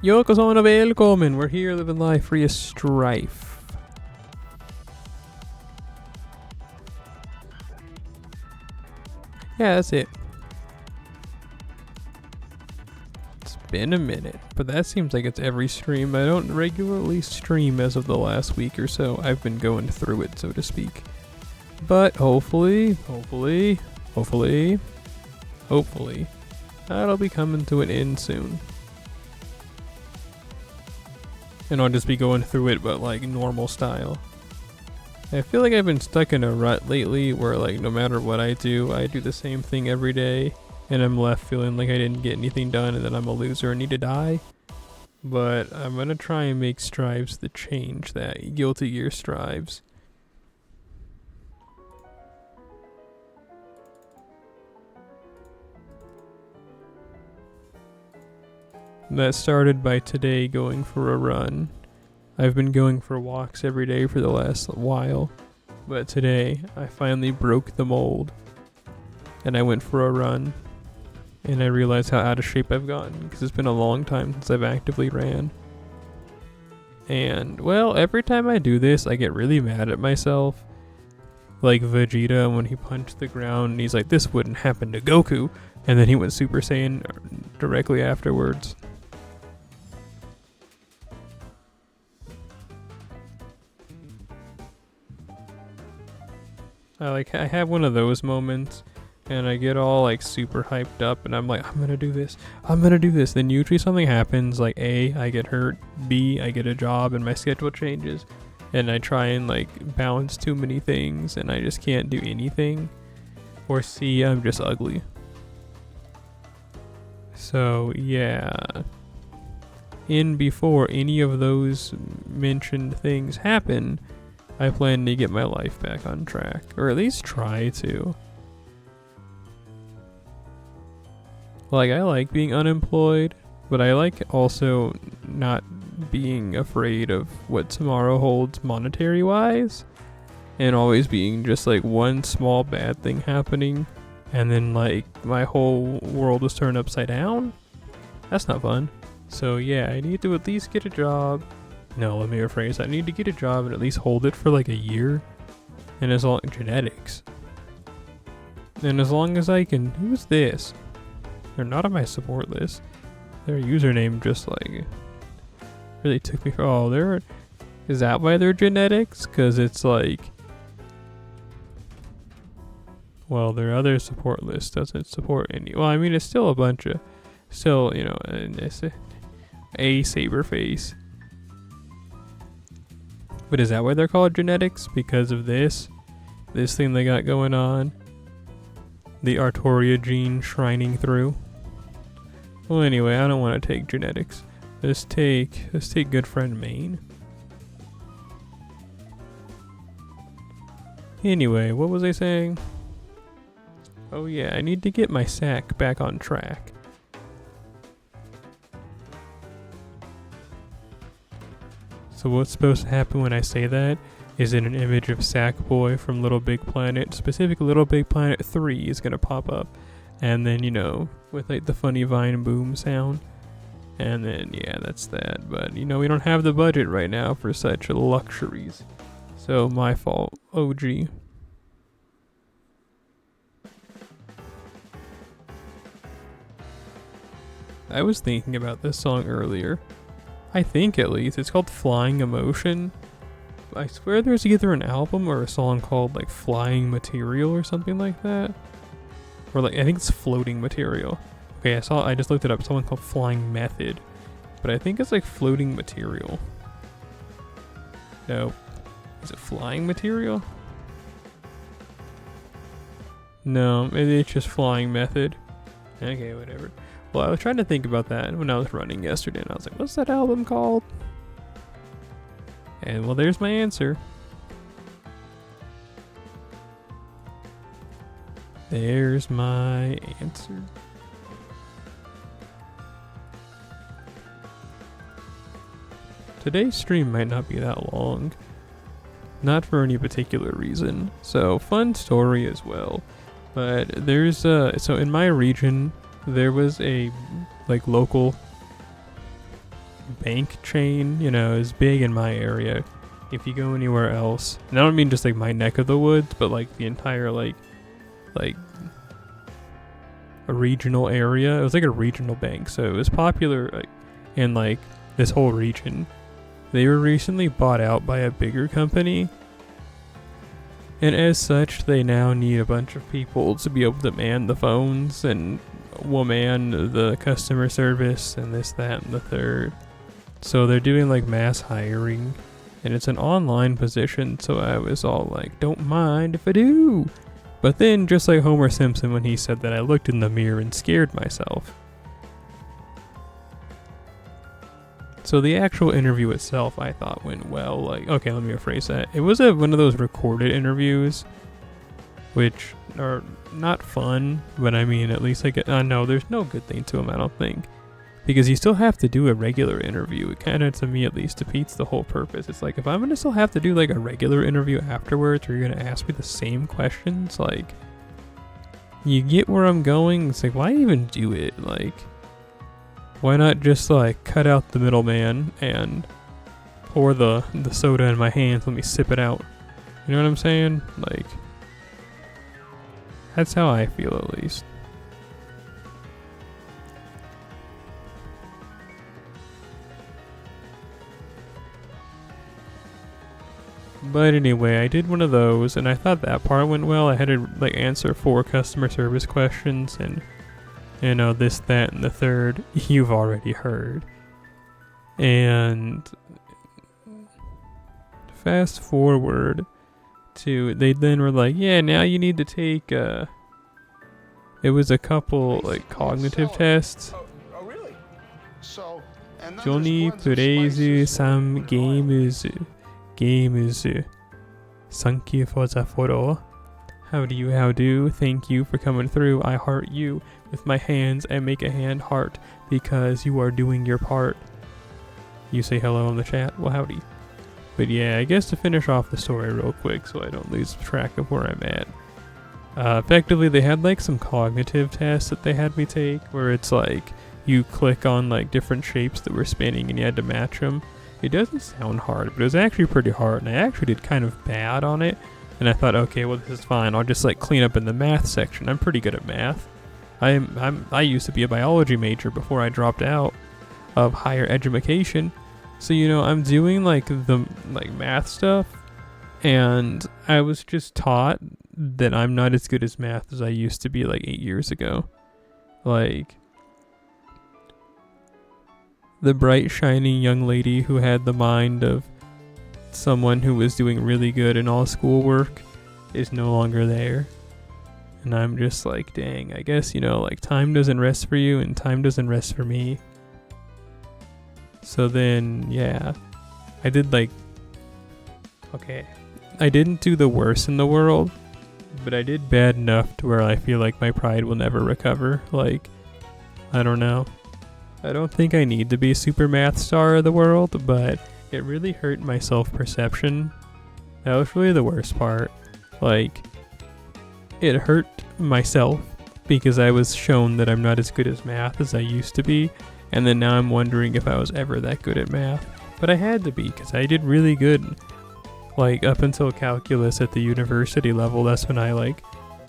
Yokozone välkommen! We're here living life free of strife. Yeah, that's it. It's been a minute, but that seems like it's every stream. I don't regularly stream as of the last week or so. I've been going through it, so to speak. But hopefully, that'll be coming to an end soon. And I'll just be going through it, but like normal style. I feel like I've been stuck in a rut lately where like no matter what I do the same thing every day. And I'm left feeling like I didn't get anything done and that I'm a loser and need to die. But I'm gonna try and make strives to change that. Guilty Gear strives. That started by today going for a run. I've been going for walks every day for the last while, but today I finally broke the mold and I went for a run and I realized how out of shape I've gotten because it's been a long time since I've actively ran. And well, every time I do this I get really mad at myself. Like Vegeta when he punched the ground and he's like, this wouldn't happen to Goku, and then he went Super Saiyan directly afterwards. I have one of those moments and I get all like super hyped up and I'm like, I'm gonna do this. Then usually something happens, like A, I get hurt, B, I get a job and my schedule changes and I try and like balance too many things and I just can't do anything. Or C, I'm just ugly. So yeah. Before any of those mentioned things happen, I plan to get my life back on track, or at least try to. Like, I like being unemployed, but I like also not being afraid of what tomorrow holds monetary-wise, and always being just like one small bad thing happening, and then like my whole world is turned upside down. That's not fun. So yeah, I need to at least get a job. No, let me rephrase that. I need to get a job and at least hold it for like a year. And as long genetics. And as long as I can, who's this? They're not on my support list. Their username just like really took me for, oh, is that why they're genetics? Cause it's like, well, their other support list doesn't support any, well, I mean, it's still a bunch of, still, you know, it's a saber face. But is that why they're called genetics? Because of this thing they got going on? The Artoria gene shrining through? Well, anyway, I don't want to take genetics. Let's take good friend Maine. Anyway, what was I saying? Oh yeah, I need to get my sack back on track. So what's supposed to happen when I say that is that an image of Sackboy from Little Big Planet, specifically Little Big Planet 3, is going to pop up. And then, you know, with like the funny Vine boom sound. And then, yeah, that's that. But, you know, we don't have the budget right now for such luxuries. So, my fault. OG. I was thinking about this song earlier. I think at least. It's called Flying Emotion. I swear there's either an album or a song called like Flying Material or something like that. Or like, I think it's Floating Material. Okay, I just looked it up. Someone called Flying Method. But I think it's like Floating Material. No. Is it Flying Material? No, maybe it's just Flying Method. Okay, whatever. Well, I was trying to think about that when I was running yesterday, and I was like, what's that album called? And well, there's my answer. There's my answer. Today's stream might not be that long. Not for any particular reason. So, fun story as well. But there's so in my region, there was a like local bank chain, you know, is big in my area. If you go anywhere else, and I don't mean just like my neck of the woods, but like the entire like a regional area. It was like a regional bank, so it was popular like, in like this whole region. They were recently bought out by a bigger company, and as such, they now need a bunch of people to be able to man the phones and will man the customer service and this, that, and the third. So they're doing like mass hiring, and it's an online position, so I was all like, don't mind if I do. But then, just like Homer Simpson when he said that, I looked in the mirror and scared myself. So the actual interview itself, I thought went well. Like, okay, let me rephrase that. It was one of those recorded interviews, which are not fun, but I mean, at least no, there's no good thing to them, I don't think. Because you still have to do a regular interview. It kind of, to me at least, defeats the whole purpose. It's like, if I'm going to still have to do like a regular interview afterwards, or you're going to ask me the same questions, like, you get where I'm going? It's like, why even do it? Like, why not just like cut out the middleman and pour the soda in my hands, let me sip it out. You know what I'm saying? Like, that's how I feel, at least. But anyway, I did one of those, and I thought that part went well. I had to like answer 4 customer service questions, and you know, this, that, and the third you've already heard. And fast forward to, they then were like, yeah, now you need to take it was a couple like cognitive tests. Oh, really? So, and then Johnny there's blends of Purezu spices Sam and oil. Gamuzu. Thank you for the photo. How do? Thank you for coming through. I heart you. With my hands, I make a hand heart because you are doing your part. You say hello in the chat? Well, howdy. But yeah, I guess to finish off the story real quick so I don't lose track of where I'm at. Effectively, they had like some cognitive tests that they had me take where it's like you click on like different shapes that were spinning and you had to match them. It doesn't sound hard, but it was actually pretty hard, and I actually did kind of bad on it. And I thought, okay, well, this is fine. I'll just like clean up in the math section. I'm pretty good at math. I used to be a biology major before I dropped out of higher education. So, you know, I'm doing like the math stuff, and I was just taught that I'm not as good as math as I used to be like 8 years ago. Like, the bright, shining young lady who had the mind of someone who was doing really good in all schoolwork is no longer there. And I'm just like, dang, I guess, you know, like time doesn't rest for you and time doesn't rest for me. So then, yeah, I did like, okay, I didn't do the worst in the world, but I did bad enough to where I feel like my pride will never recover. Like, I don't know. I don't think I need to be super math star of the world, but it really hurt my self-perception. That was really the worst part. Like, it hurt myself because I was shown that I'm not as good as math as I used to be, and then now I'm wondering if I was ever that good at math. But I had to be, because I did really good. Like, up until calculus at the university level, that's when I like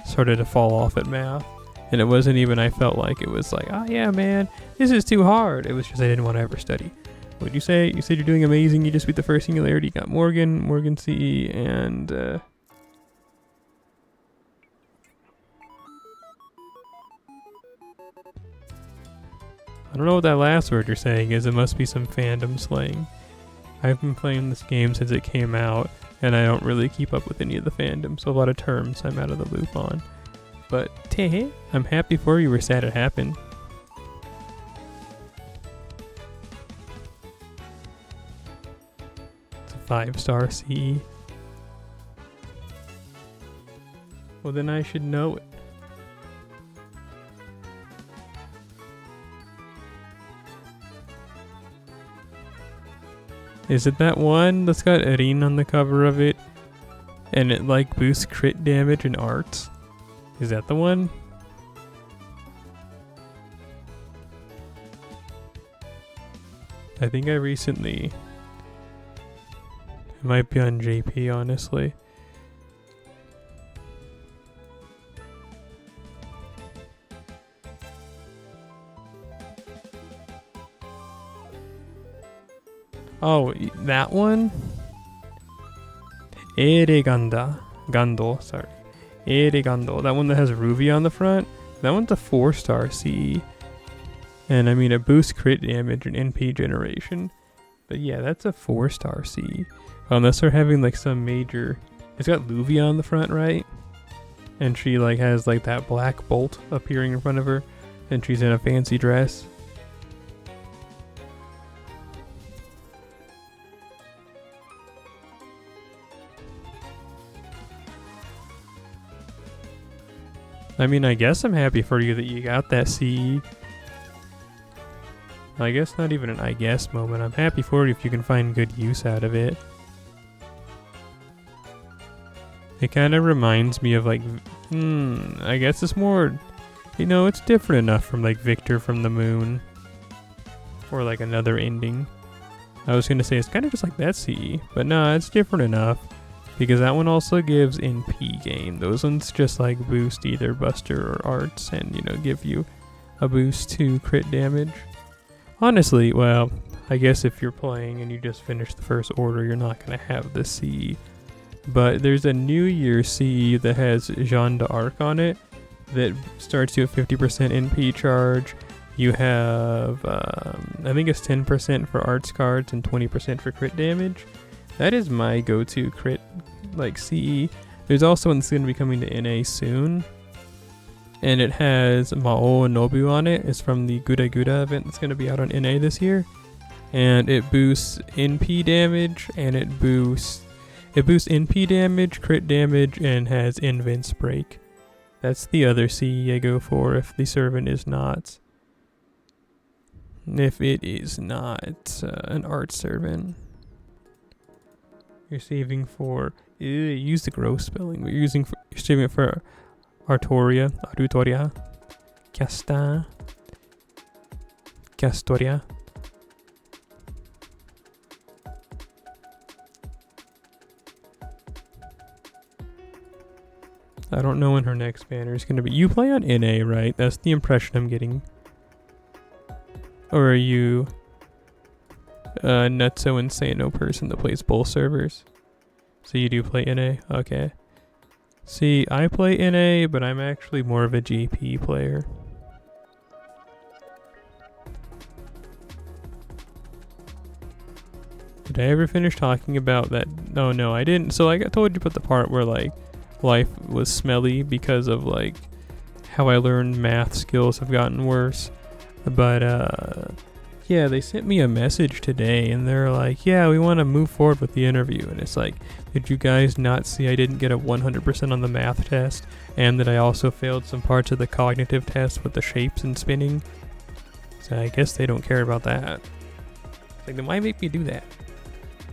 started to fall off at math. And it wasn't even, I felt like it was like, oh yeah, man, this is too hard. It was just I didn't want to ever study. What'd you say? You said you're doing amazing. You just beat the first singularity. You got Morgan CE, and I don't know what that last word you're saying is. It must be some fandom slang. I've been playing this game since it came out, and I don't really keep up with any of the fandom, so a lot of terms I'm out of the loop on. But, I'm happy for you. We're sad it happened. It's a 5-star CE. Well, then I should know it. Is it that one that's got Erin on the cover of it? And it like boosts crit damage and arts? Is that the one? I think I recently... It might be on JP, honestly. Oh, that one? Gando, sorry. Gando. That one that has Ruby on the front. That one's a 4-star CE. And I mean, it boosts crit damage and NP generation. But yeah, that's a 4-star CE. Unless they're having like some major... It's got Luvia on the front, right? And she like has like that black bolt appearing in front of her. And she's in a fancy dress. I mean, I guess I'm happy for you that you got that CE. I guess not even an I guess moment. I'm happy for you if you can find good use out of it. It kind of reminds me of like, I guess it's more, you know, it's different enough from like Victor from the Moon. Or like another ending. I was going to say it's kind of just like that CE, but no, it's different enough. Because that one also gives NP gain. Those ones just like boost either Buster or Arts and, you know, give you a boost to crit damage. Honestly, well, I guess if you're playing and you just finished the first order, you're not going to have the CE. But there's a New Year CE that has Jeanne d'Arc on it that starts you at 50% NP charge. You have, I think it's 10% for Arts cards and 20% for crit damage. That is my go-to crit, like, CE. There's also one that's going to be coming to NA soon. And it has Mao and Nobu on it. It's from the Guda Guda event that's going to be out on NA this year. And it boosts NP damage, and it boosts NP damage, crit damage, and has Invince break. That's the other CE I go for if the servant is not. If it is not an art servant. You're saving for... use the gross spelling. You're saving it for Artoria, Castoria. I don't know when her next banner is going to be. You play on NA, right? That's the impression I'm getting. Or are you... nutso insano person that plays both servers? So you do play NA? Okay. See, I play NA, but I'm actually more of a GP player. Did I ever finish talking about that? Oh no, I didn't. So I told you about the part where like life was smelly because of like how I learned math skills have gotten worse. But yeah, they sent me a message today and they're like, yeah, we want to move forward with the interview. And it's like, did you guys not see I didn't get a 100% on the math test and that I also failed some parts of the cognitive test with the shapes and spinning? So I guess they don't care about that. It's like, then why make me do that?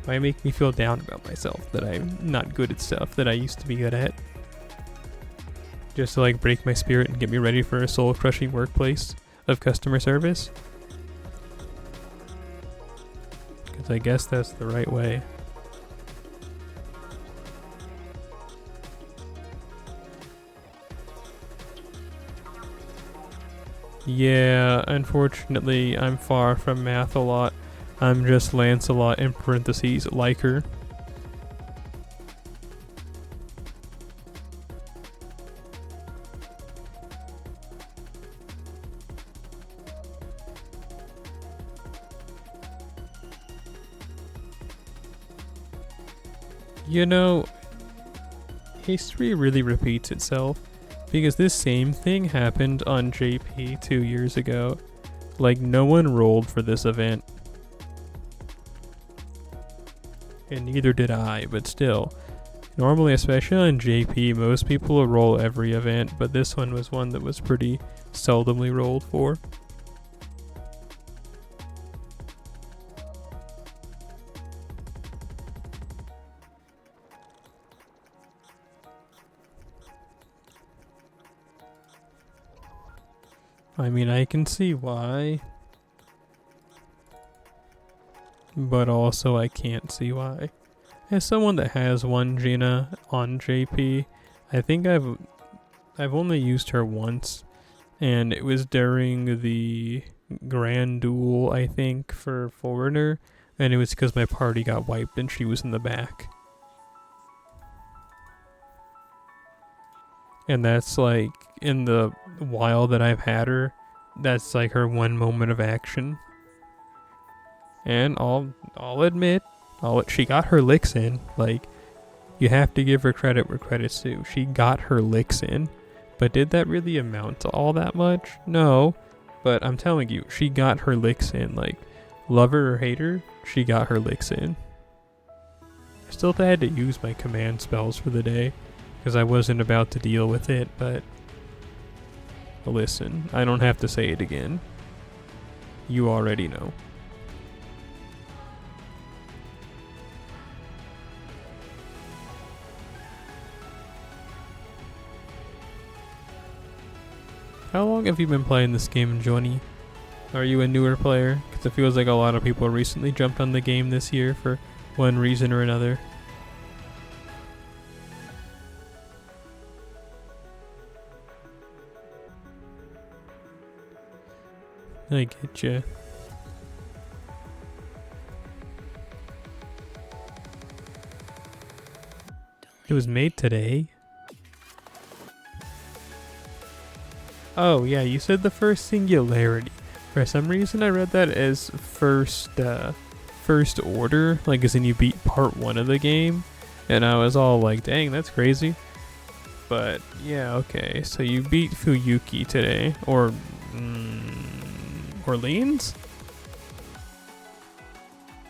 Why make me feel down about myself that I'm not good at stuff that I used to be good at? Just to like break my spirit and get me ready for a soul-crushing workplace of customer service? Because I guess that's the right way. Yeah, unfortunately, I'm far from math a lot. I'm just Lancelot in parentheses, like her. You know, history really repeats itself, because this same thing happened on JP 2 years ago. Like, no one rolled for this event. And neither did I, but still. Normally, especially on JP, most people will roll every event, but this one was one that was pretty seldomly rolled for. I mean, I can see why. but also I can't see why. As someone that has one Gina on JP, I think I've only used her once, and it was during the Grand Duel, I think, for Foreigner, and it was because my party got wiped and she was in the back. And that's like, in the while that I've had her, that's like her one moment of action. And I'll admit, she got her licks in. Like, you have to give her credit where credit's due. She got her licks in. But did that really amount to all that much? No. But I'm telling you, she got her licks in. Like, love her or hate her, she got her licks in. I still had to use my command spells for the day, because I wasn't about to deal with it, but listen, I don't have to say it again. You already know. How long have you been playing this game, Johnny? Are you a newer player? Because it feels like a lot of people recently jumped on the game this year for one reason or another. I get ya. It was made today? Oh yeah, you said the first singularity. For some reason I read that as first order, like as in you beat part 1 of the game. And I was all like, dang, that's crazy. But yeah, okay, so you beat Fuyuki today, or Orleans?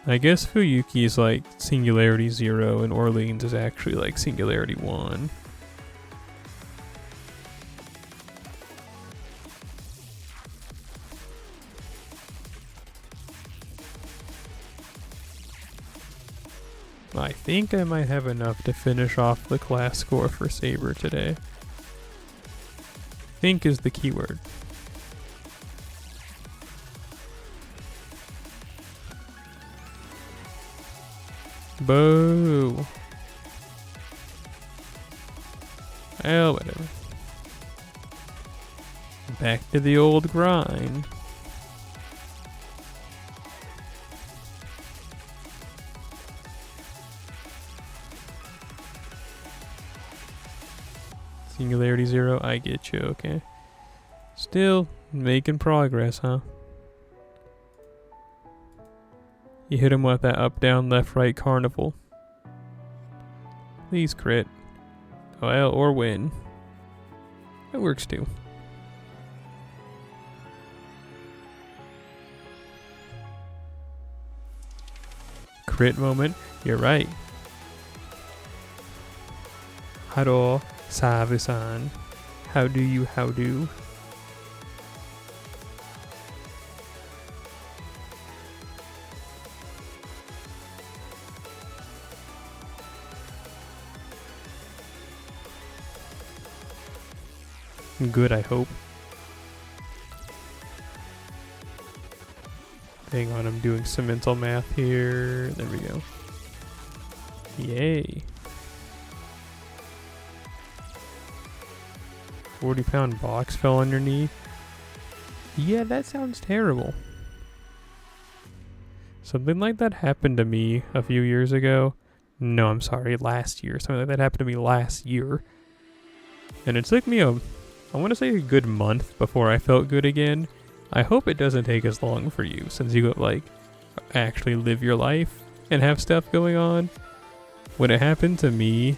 I guess Fuyuki is like Singularity 0 and Orleans is actually like Singularity 1. I think I might have enough to finish off the class score for Saber today. Think is the keyword. Boo. Well, whatever. Back to the old grind. Singularity 0, I get you, okay. Still making progress, huh? You hit him with that up, down, left, right carnival. Please crit. Well, or win. That works too. Crit moment, you're right. Haro Savisan. How do you, how do? Good, I hope. Hang on, I'm doing some mental math here. There we go. Yay. 40-pound box fell on your knee? Yeah, that sounds terrible. Something like that happened to me a few years ago. No, I'm sorry, last year. Something like that happened to me last year. And it took me I want to say a good month before I felt good again. I hope it doesn't take as long for you, since you like actually live your life and have stuff going on. When it happened to me,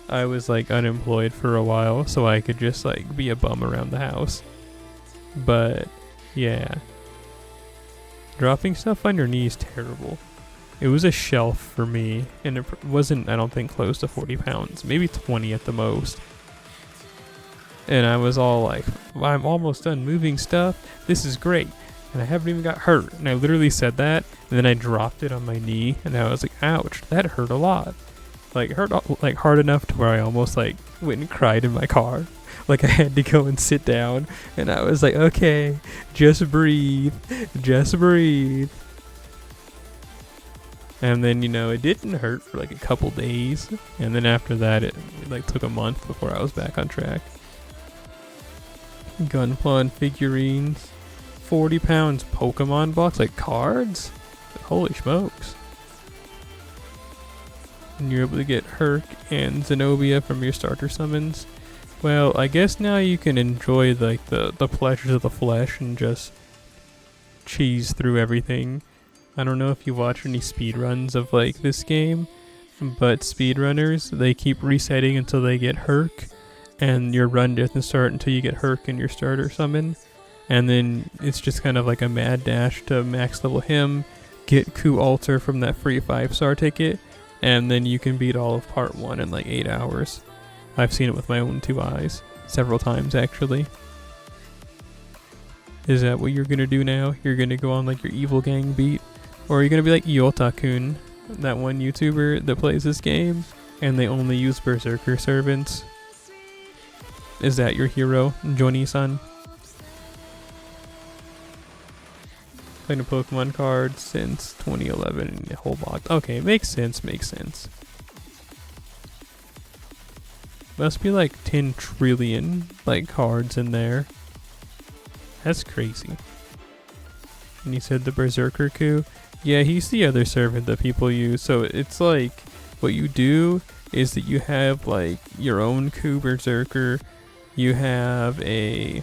I was like unemployed for a while, so I could just like be a bum around the house. But yeah, dropping stuff on your knee is terrible. It was a shelf for me, and it wasn't, I don't think, close to 40 pounds, maybe 20 at the most. And I was all like, I'm almost done moving stuff. This is great. And I haven't even got hurt. And I literally said that, and then I dropped it on my knee, and I was like, ouch, that hurt a lot. Like, hurt like hard enough to where I almost like went and cried in my car. Like I had to go and sit down, and I was like, okay, just breathe, just breathe. And then, it didn't hurt for like a couple days. And then after that, it like took a month before I was back on track. Gunpla figurines. 40 pounds Pokemon box, like cards? Holy smokes. And you're able to get Herc and Zenobia from your starter summons. Well, I guess now you can enjoy like the pleasures of the flesh and just cheese through everything. I don't know if you watch any speedruns of like this game, but speedrunners, they keep resetting until they get Herc, and your run doesn't start until you get Herc in your starter summon. And then it's just kind of like a mad dash to max level him, get Ku Alter from that free 5-star ticket, and then you can beat all of part 1 in like 8 hours. I've seen it with my own 2 eyes, several times actually. Is that what you're gonna do now? You're gonna go on like your evil gang beat? Or are you gonna be like Yotakun, that one YouTuber that plays this game, and they only use Berserker servants? Is that your hero, Johnny-san? Playing a Pokemon card since 2011 in the whole box. Okay, makes sense. Must be like 10 trillion like cards in there. That's crazy. And you said the Berserker Ku? Yeah, he's the other servant that people use. So it's like, what you do is that you have like your own Ku Berserker. You have a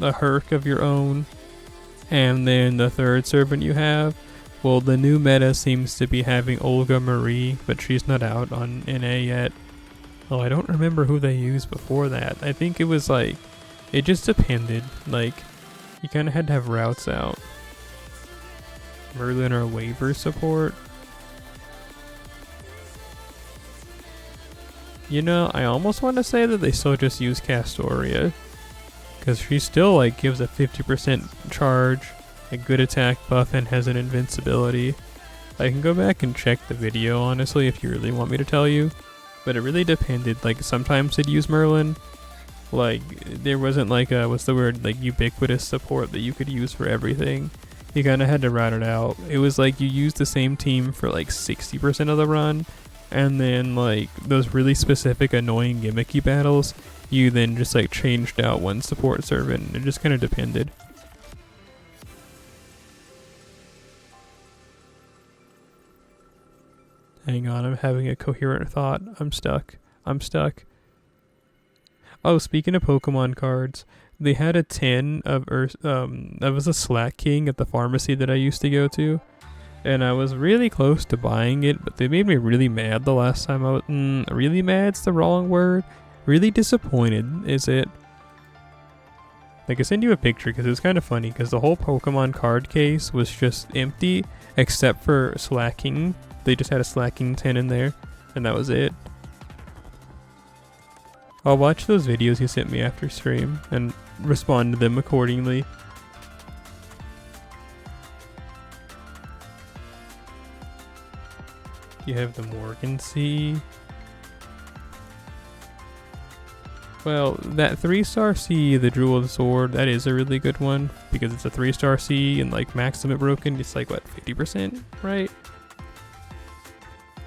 Herc of your own. And then the third servant you have, well, the new meta seems to be having Olga Marie, but she's not out on NA yet. Oh, I don't remember who they used before that. I think it was like, it just depended. Like, you kind of had to have routes out. Merlin or waiver support. I almost want to say that they still just use Castoria, because she still like gives a 50% charge, a good attack buff, and has an invincibility. I can go back and check the video honestly if you really want me to tell you, but it really depended. Like sometimes they'd use Merlin. Like there wasn't like a, what's the word, like ubiquitous support that you could use for everything. You kind of had to route it out. It was like you used the same team for like 60% of the run, and then like those really specific annoying gimmicky battles, you then just like changed out one support servant. It just kind of depended. Hang on, I'm having a coherent thought. I'm stuck. Oh, speaking of Pokemon cards, they had a 10 of that was a Slack King at the pharmacy that I used to go to, and I was really close to buying it, but they made me really mad the last time I was, really mad's the wrong word. Really disappointed is it. Like I send you a picture because it was kind of funny because the whole Pokemon card case was just empty except for Slack King. They just had a Slack King 10 in there, and that was it. I'll watch those videos you sent me after stream and respond to them accordingly. You have the Morgan C. Well, that 3-star C, the Jewel of the Sword, that is a really good one because it's a 3-star C and like maximum broken, it's like what, 50%, right?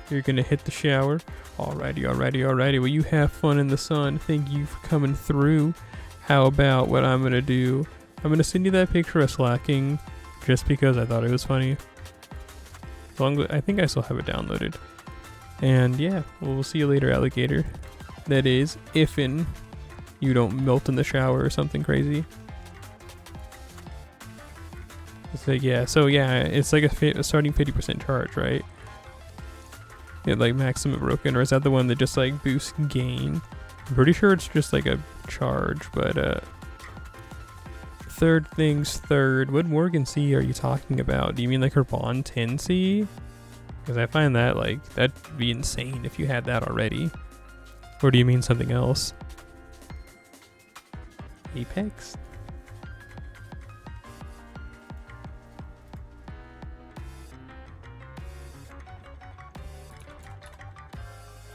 You're gonna hit the shower. Alrighty. Well, you have fun in the sun. Thank you for coming through. How about what I'm gonna do? I'm gonna send you that picture of Slacking just because I thought it was funny. I think I still have it downloaded. And yeah, we'll see you later, alligator. That is, ifin' you don't melt in the shower or something crazy. It's like, it's like a starting 50% charge, right? Like maximum broken, or is that the one that just like boosts gain? I'm pretty sure it's just like a charge, but third things third, what Morgan C are you talking about? Do you mean like her Bond 10 C? Because I find that like, that'd be insane if you had that already. Or do you mean something else? Apex?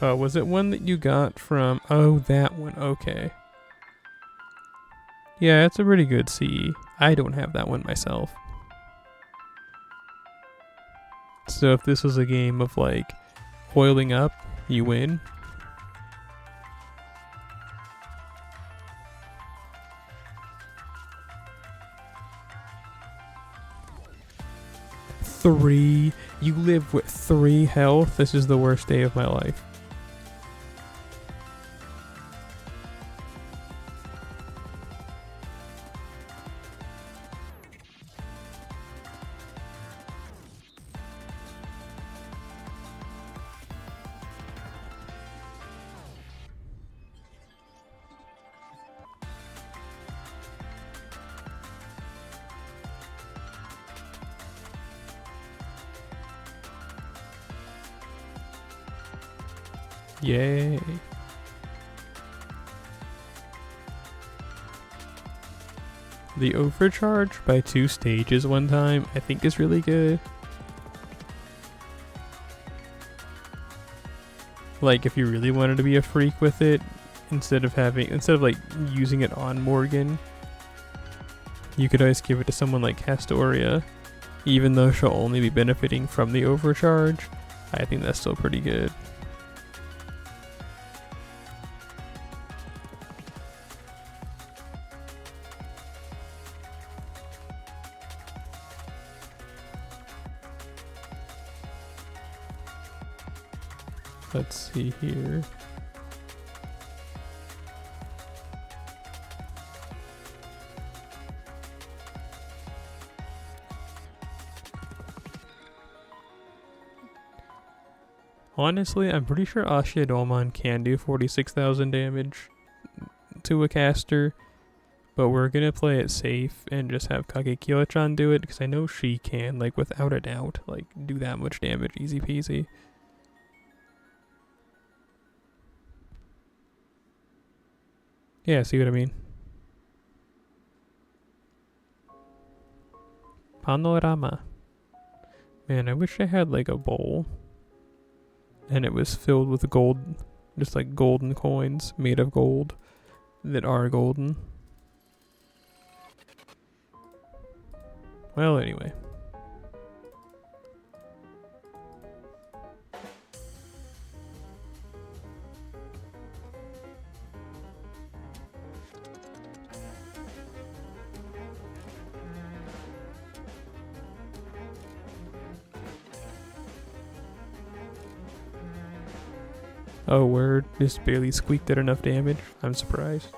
Oh, was it one that you got from... Oh, that one. Okay. Yeah, it's a pretty good C. I don't have that one myself. So if this was a game of like oiling up, you win. Three. You live with 3 health. This is the worst day of my life. Yay. The overcharge by 2 stages one time I think is really good. Like if you really wanted to be a freak with it, instead of like using it on Morgan, you could always give it to someone like Castoria. Even though she'll only be benefiting from the overcharge, I think that's still pretty good. Let's see here. Honestly, I'm pretty sure Ashidomon can do 46,000 damage to a caster, but we're gonna play it safe and just have Kagekyo-chan do it, because I know she can, like without a doubt, like do that much damage easy peasy. Yeah, see what I mean? Panorama. Man, I wish I had like a bowl and it was filled with gold, just like golden coins made of gold that are golden. Well, anyway. Oh, word. Just barely squeaked at enough damage. I'm surprised.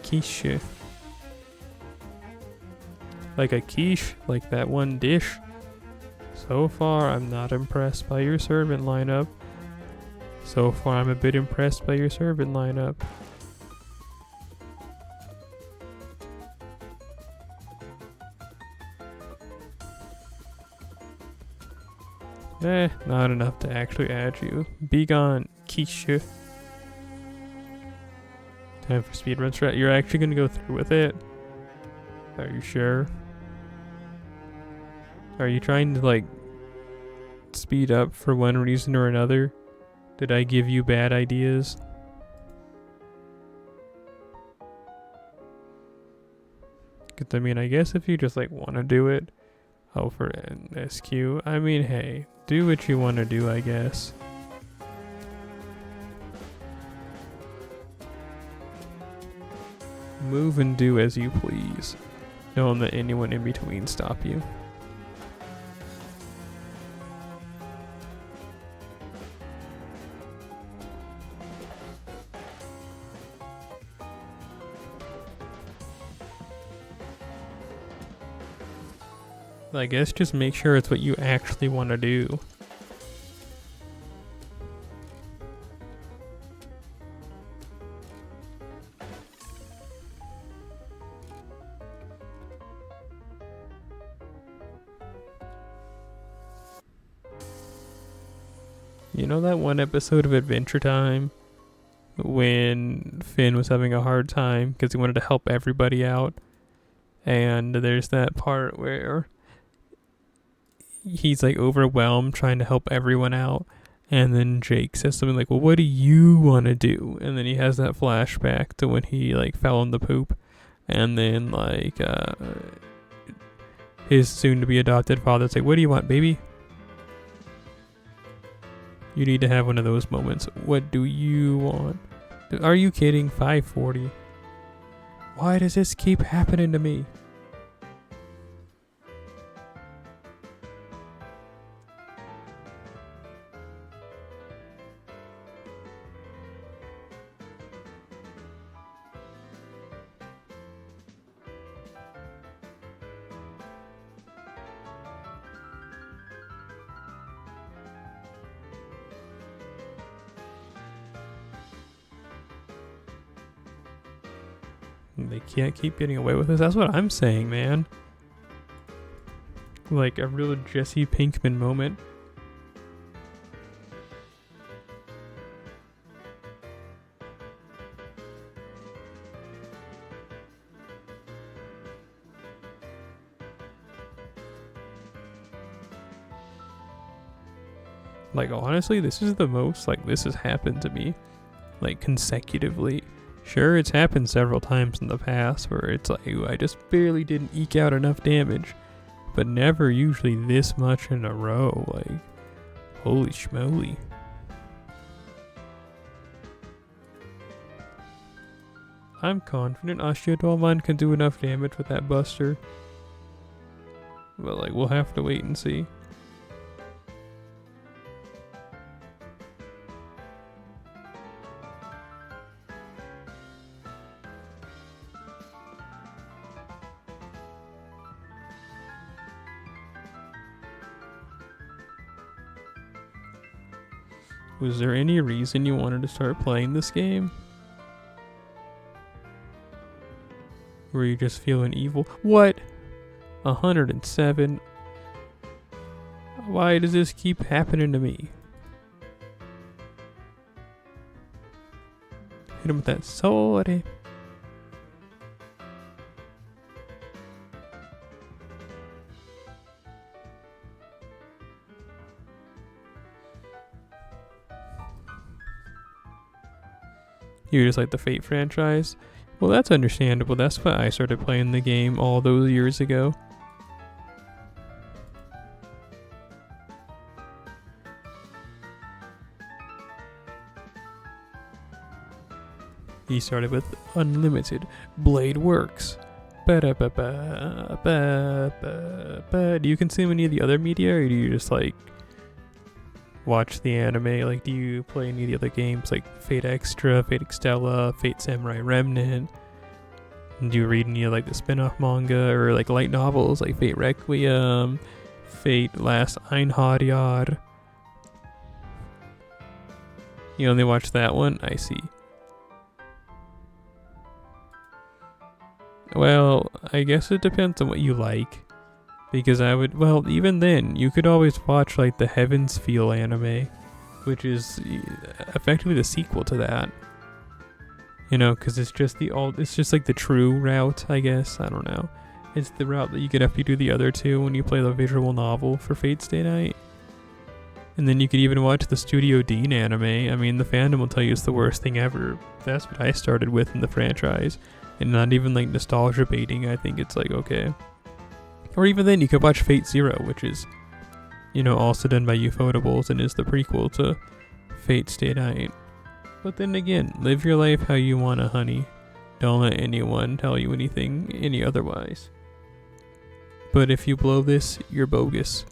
Quiche. Like a quiche, like that one dish. So far, I'm not impressed by your servant lineup. So far, I'm a bit impressed by your servant lineup. Not enough to actually add you. Be gone, quiche. Time for speedrun strat. You're actually gonna go through with it? Are you sure? Are you trying to like speed up for one reason or another? Did I give you bad ideas? Cause I mean, I guess if you just like want to do it, for an SQ. I mean, hey, do what you want to do, I guess. Move and do as you please. Don't let anyone in between stop you. I guess just make sure it's what you actually want to do. You know that one episode of Adventure Time when Finn was having a hard time because he wanted to help everybody out? And there's that part where he's like overwhelmed trying to help everyone out, And then Jake says something like, well, what do you want to do? And then he has that flashback to when he like fell in the poop. And then like his soon to be adopted father's like, what do you want, baby? You need to have one of those moments. What do you want? Are you kidding? 540. Why does this keep happening to me? They can't keep getting away with this. That's what I'm saying, man. Like a real Jesse Pinkman moment. Like honestly, this is the most like this has happened to me like consecutively. Sure, it's happened several times in the past where it's like, ooh, I just barely didn't eke out enough damage. But never usually this much in a row. Like, holy schmoly. I'm confident Ashidolman can do enough damage with that buster. But like, we'll have to wait and see. Was there any reason you wanted to start playing this game? Were you just feeling evil? What? 107? Why does this keep happening to me? Hit him with that sorry. You just like the Fate franchise? Well, that's understandable. That's why I started playing the game all those years ago. He started with Unlimited Blade Works. Ba-da-ba-ba, do you consume any of the other media, or do you just like watch the anime? Like, do you play any of the other games like Fate Extra, Fate Extella, Fate Samurai Remnant? Do you read any of like the spin-off manga or like light novels like Fate Requiem, Fate Last Einhardjahr? You only watch that one? I see. Well, I guess it depends on what you like. Because I would, well, even then, you could always watch like the Heaven's Feel anime, which is effectively the sequel to that. You know, because it's just it's just like the true route, I guess. I don't know. It's the route that you get after you do the other two when you play the visual novel for Fate Stay Night. And then you could even watch the Studio Dean anime. I mean, the fandom will tell you it's the worst thing ever. That's what I started with in the franchise. And not even like nostalgia baiting, I think it's like, okay. Or even then, you could watch Fate Zero, which is, you know, also done by Ufotables and is the prequel to Fate Stay Night. But then again, live your life how you wanna, honey. Don't let anyone tell you anything any otherwise. But if you blow this, you're bogus.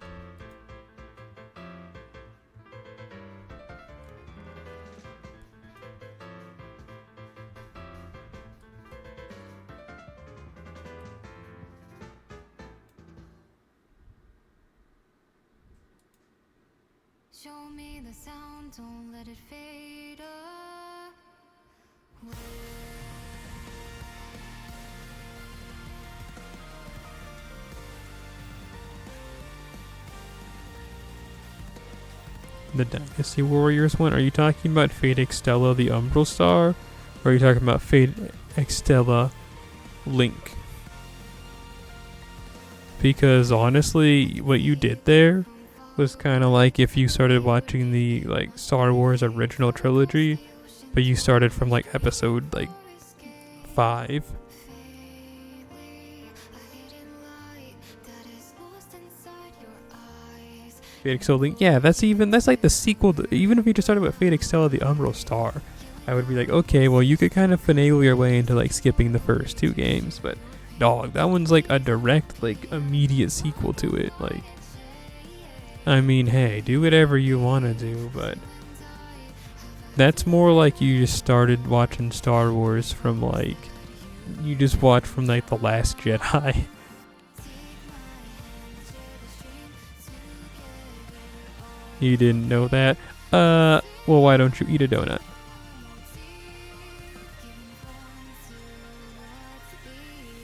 Show me the sound, don't let it fade away. The Dynasty Warriors one? Are you talking about Fate Extella the Umbral Star? Or are you talking about Fate Extella Link? Because honestly, what you did there was kind of like if you started watching the like Star Wars original trilogy, but you started from like episode like 5. Fate Extella Link, yeah, that's like the sequel to, even if you just started with Fate Extella the Umbral Star, I would be like, okay, well you could kind of finagle your way into like skipping the first 2 games, but dog, that one's like a direct, like immediate sequel to it. Like, I mean, hey, do whatever you want to do, but that's more like you just started watching Star Wars from like, you just watched from like The Last Jedi. You didn't know that? Well, why don't you eat a donut?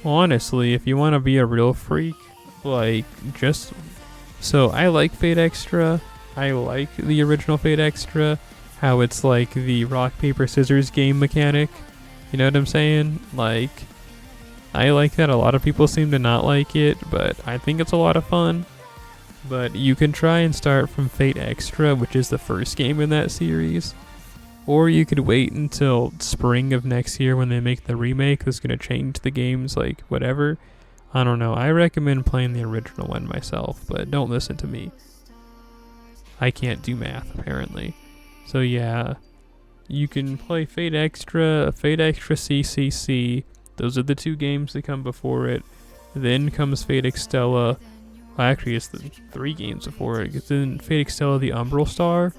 Honestly, if you want to be a real freak, like, just... So, I like Fate Extra. I like the original Fate Extra. How it's like the rock, paper, scissors game mechanic. You know what I'm saying? Like, I like that. A lot of people seem to not like it, but I think it's a lot of fun. But you can try and start from Fate Extra, which is the first game in that series. Or you could wait until spring of next year when they make the remake that's going to change the games, like, whatever. I don't know. I recommend playing the original one myself, but don't listen to me. I can't do math, apparently. So yeah, you can play Fate Extra CCC. Those are the 2 games that come before it. Then comes Fate Extella. Well, actually, it's the 3 games before it. It's then Fate Extella the Umbral Star,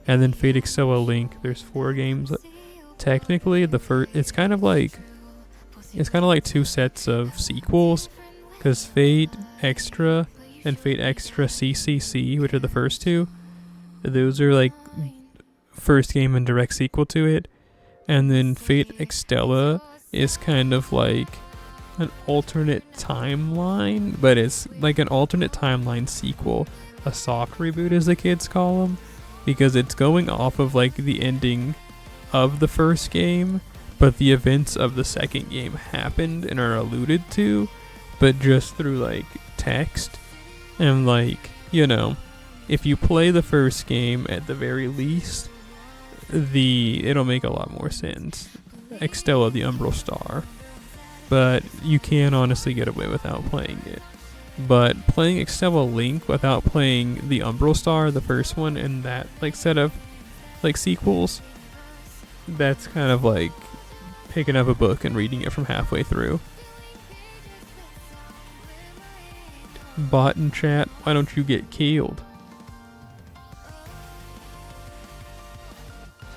and then Fate Extella Link. There's 4 games. Technically, the first it's kind of like 2 sets of sequels, because Fate Extra and Fate Extra CCC, which are the first 2, those are like first game and direct sequel to it, and then Fate Extella is kind of like an alternate timeline, but it's like an alternate timeline sequel, a soft reboot as the kids call them, because it's going off of like the ending of the first game, but the events of the second game happened and are alluded to, but just through like text. And like, you know, if you play the first game at the very least, it'll make a lot more sense. Extella the Umbral Star. But you can honestly get away without playing it. But playing Extella Link without playing the Umbral Star, the first one, and that like set of like sequels, that's kind of like picking up a book and reading it from halfway through. Bot in chat, why don't you get killed?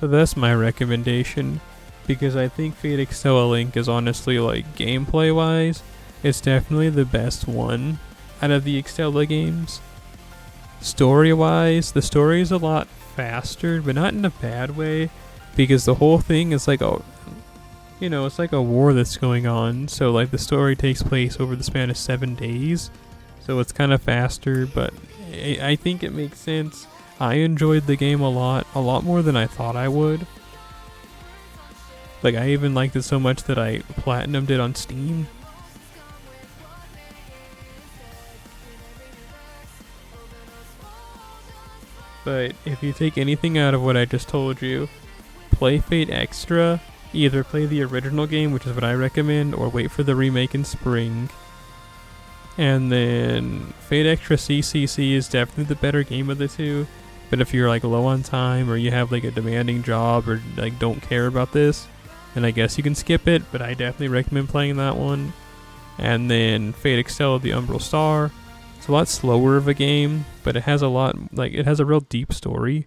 So that's my recommendation, because I think Fate Extella Link is honestly, like, gameplay wise, it's definitely the best one out of the Extella games. Story wise, the story is a lot faster, but not in a bad way, because the whole thing is like it's like a war that's going on, so like the story takes place over the span of 7 days, so it's kind of faster, but I think it makes sense. I enjoyed the game a lot more than I thought I would. Like, I even liked it so much that I platinumed it on Steam. But if you take anything out of what I just told you, play Fate Extra. Either play the original game, which is what I recommend, or wait for the remake in spring. And then Fate Extra CCC is definitely the better game of the 2. But if you're like low on time, or you have like a demanding job, or like don't care about this, then I guess you can skip it, but I definitely recommend playing that one. And then Fate Extella the Umbral Star. It's a lot slower of a game, but it has a real deep story.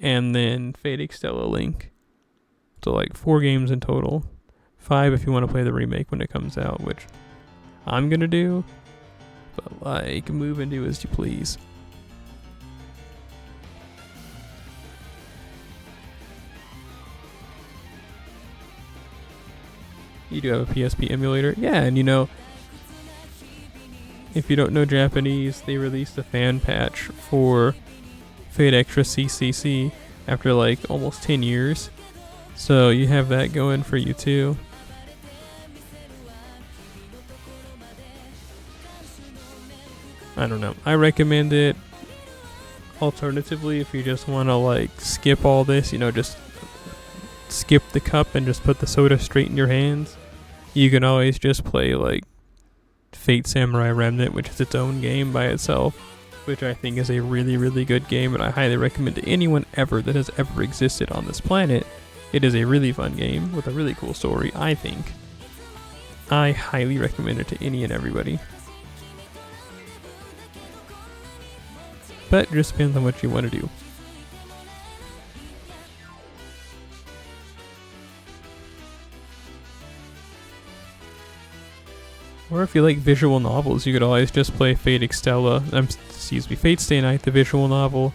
And then Fate Extella Link. So like 4 games in total. 5 if you want to play the remake when it comes out, which I'm gonna do. But like, move and do as you please. You do have a PSP emulator? Yeah, and if you don't know Japanese, they released a fan patch for Fate Extra CCC after like almost 10 years. So you have that going for you too. I don't know. I recommend it. Alternatively, if you just want to like skip all this, just skip the cup and just put the soda straight in your hands, you can always just play like Fate Samurai Remnant, which is its own game by itself, which I think is a really, really good game, and I highly recommend to anyone ever that has ever existed on this planet. It is a really fun game with a really cool story, I think. I highly recommend it to any and everybody. But it just depends on what you want to do. Or if you like visual novels, you could always just play Fate Fate Stay Night, the visual novel.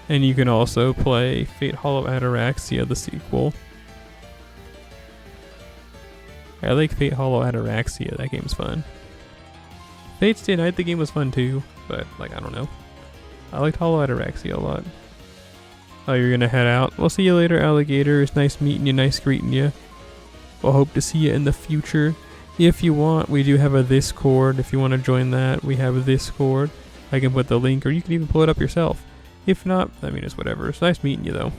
And you can also play Fate Hollow Ataraxia, the sequel. I like Fate Hollow Ataraxia, that game's fun. Fate Stay Night, the game was fun too, but I don't know. I liked Hollow Ataraxia a lot. Oh, you're gonna head out? We'll see you later, alligator. It's nice meeting you, nice greeting you. We'll hope to see you in the future. If you want, we do have a Discord. If you want to join that, we have a Discord. I can put the link, or you can even pull it up yourself. If not, it's whatever. It's nice meeting you, though.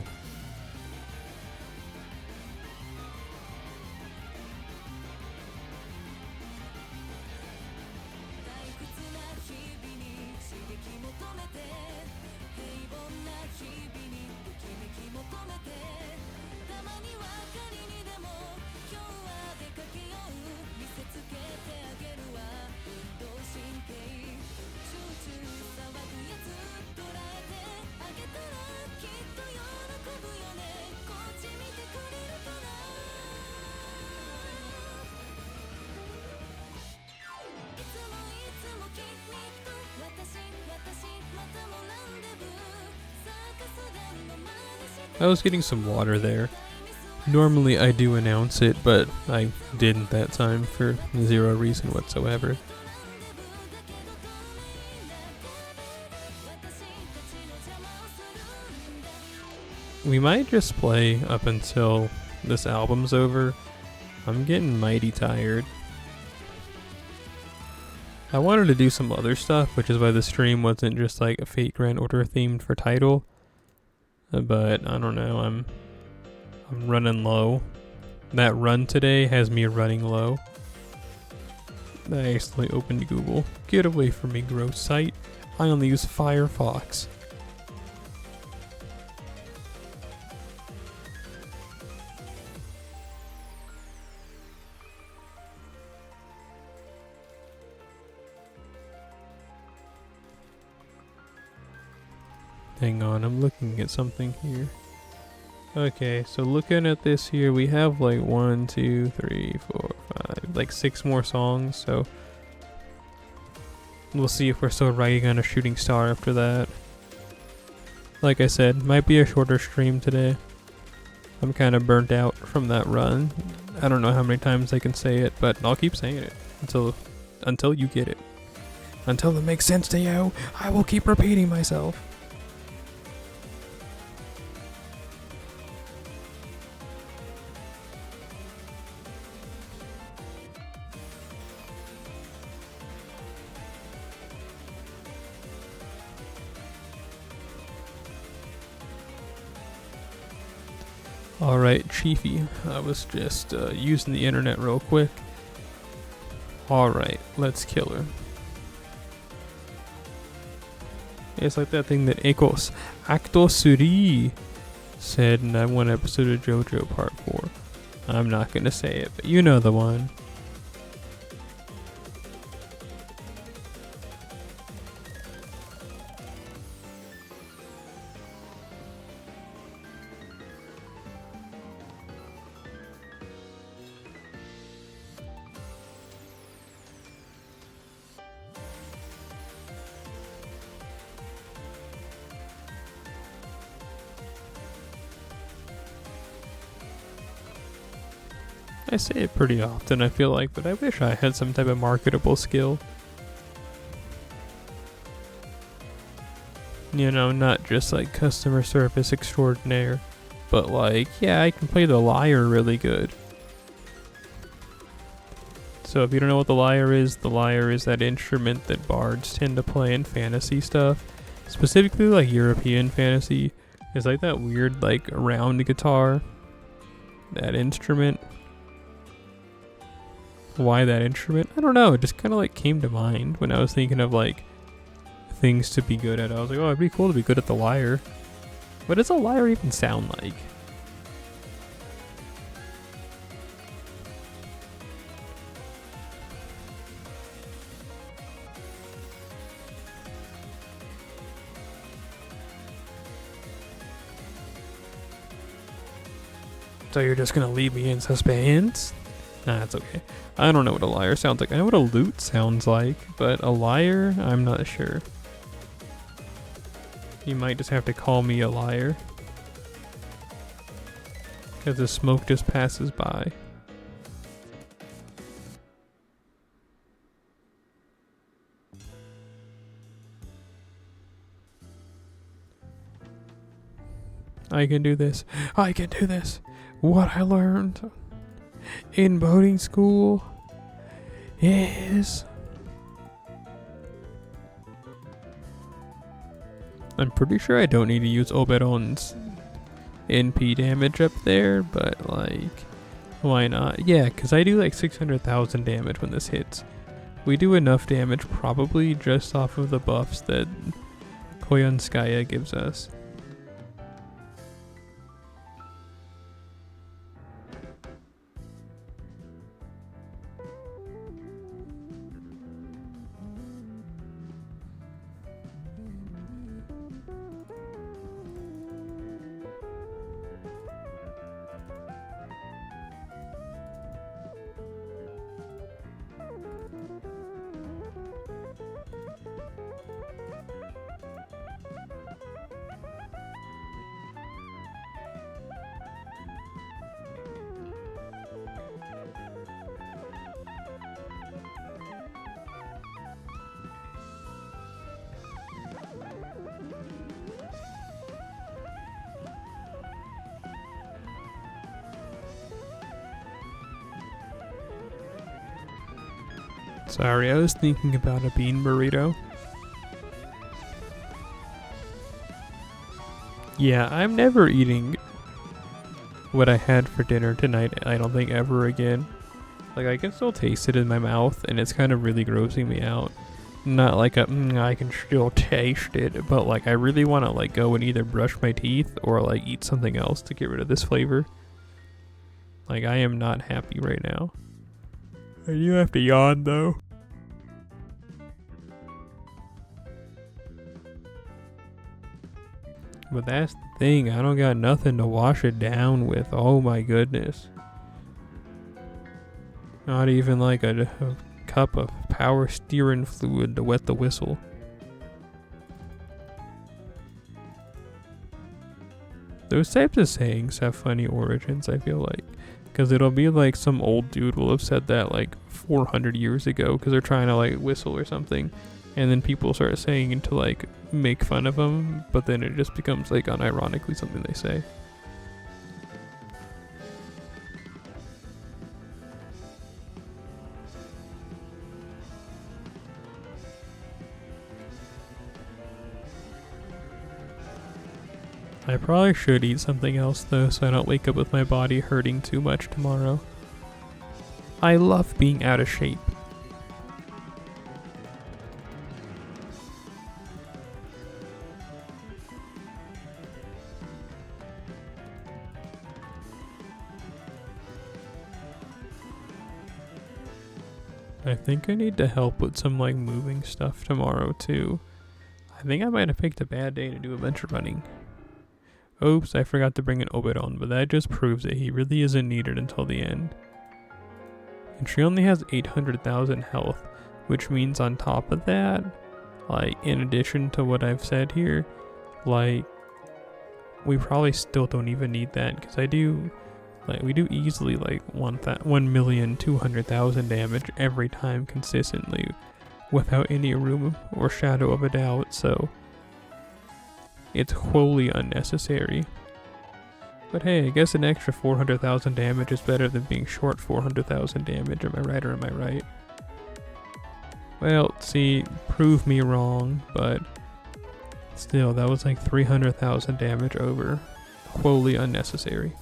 I was getting some water there. Normally I do announce it, but I didn't that time for zero reason whatsoever. We might just play up until this album's over. I'm getting mighty tired. I wanted to do some other stuff, which is why the stream wasn't just like a Fate Grand Order themed for title. But I don't know, I'm running low. That run today has me running low. I accidentally opened Google. Get away from me, gross site. I only use Firefox. Hang on, I'm looking at something here. Okay, so looking at this here, we have like 1, 2, 3, 4, 5, like 6 more songs, so we'll see if we're still riding on a shooting star after that. Like I said, might be a shorter stream today. I'm kind of burnt out from that run. I don't know how many times I can say it, but I'll keep saying it until you get it. Until it makes sense to you, I will keep repeating myself. Alright, Chiefy. I was just using the internet real quick. Alright, let's kill her. It's like that thing that Ekos Acto Suri said in that one episode of JoJo Part 4. I'm not gonna say it, but you know the one. I say it pretty often, I feel like, but I wish I had some type of marketable skill. You know, not just like customer service extraordinaire, but like, yeah, I can play the lyre really good. So if you don't know what the lyre is that instrument that bards tend to play in fantasy stuff. specifically like European fantasy, is like that weird like round guitar, that instrument. Why that instrument? I don't know. It just kind of like came to mind when I was thinking of like things to be good at. I was like, oh, it'd be cool to be good at the lyre. What does a lyre even sound like? So you're just gonna leave me in suspense? Nah, that's okay. I don't know what a lyre sounds like. I know what a lute sounds like, but a lyre, I'm not sure. You might just have to call me a liar. Because the smoke just passes by. I can do this. I can do this. What I learned in boating school is... I'm pretty sure I don't need to use Oberon's NP damage up there, but like, why not? Yeah, because I do like 600,000 damage when this hits. We do enough damage probably just off of the buffs that Koyanskaya gives us. Sorry, I was thinking about a bean burrito. Yeah, I'm never eating what I had for dinner tonight, I don't think ever again. Like, I can still taste it in my mouth, and it's kind of really grossing me out. Not like I can still taste it, but like I really want to like go and either brush my teeth or like eat something else to get rid of this flavor. Like, I am not happy right now. I do have to yawn though. But that's the thing, I don't got nothing to wash it down with. Oh my goodness. Not even like a cup of power steering fluid to wet the whistle. Those types of sayings have funny origins, I feel like. Because it'll be like some old dude will have said that like 400 years ago because they're trying to like whistle or something. And then people start saying it to like make fun of them, but then it just becomes like unironically something they say. I probably should eat something else though, so I don't wake up with my body hurting too much tomorrow. I love being out of shape. I think I need to help with some like moving stuff tomorrow too. I think I might have picked a bad day to do a bunch of running. Oops, I forgot to bring an Oberon, but that just proves that he really isn't needed until the end. And she only has 800,000 health, which means on top of that, like in addition to what I've said here, like we probably still don't even need that because we do easily like 1,200,000 damage every time consistently without any room or shadow of a doubt, so it's wholly unnecessary. But hey, I guess an extra 400,000 damage is better than being short 400,000 damage, am I right or am I right? Well, see, prove me wrong, but Still, that was like 300,000 damage over. Wholly unnecessary.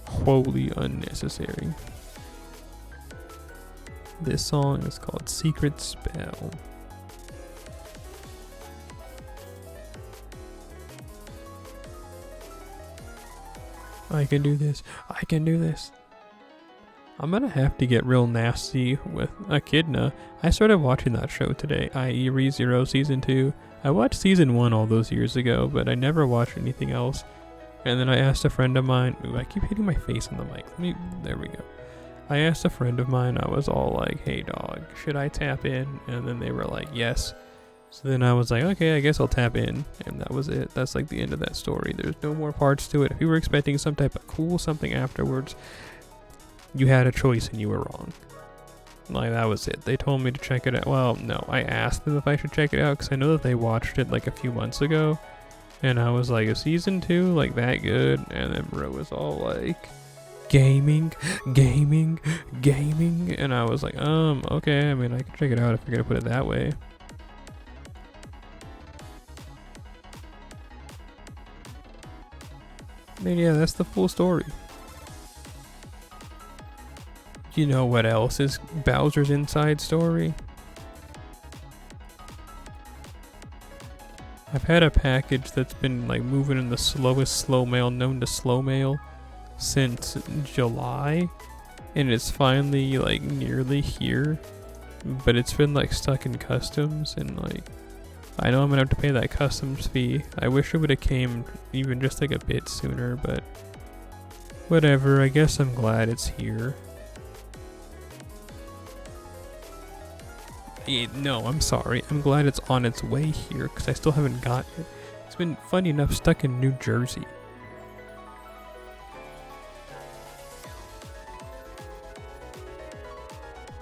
Wholly unnecessary. This song is called Secret Spell. I can do this. I can do this. I'm gonna have to get real nasty with Echidna. I started watching that show today, i.e. ReZero Season 2. I watched Season 1 all those years ago, but I never watched anything else. And then I asked a friend of mine, ooh, I keep hitting my face on the mic. There we go. I asked a friend of mine, I was all like, hey dog, should I tap in? And then they were like, yes. So then I was like, okay, I guess I'll tap in. And that was it. That's like the end of that story. There's no more parts to it. If you were expecting some type of cool something afterwards, you had a choice and you were wrong. Like, that was it. They told me to check it out. Well, no, I asked them if I should check it out because I know that they watched it like a few months ago. And I was like, is season 2 like that good? And then bro was all like, gaming. And I was like, okay, I mean, I can check it out if you're gonna put it that way. And yeah, that's the full story. You know what else is Bowser's inside story? I've had a package that's been like moving in the slowest slow mail known to slow mail since July, and it's finally like nearly here, but it's been like stuck in customs, and like I know I'm gonna have to pay that customs fee. I wish it would have came even just like a bit sooner, but whatever. I guess I'm glad it's here. No, I'm sorry. I'm glad it's on its way here because I still haven't gotten it. It's been, funny enough, stuck in New Jersey.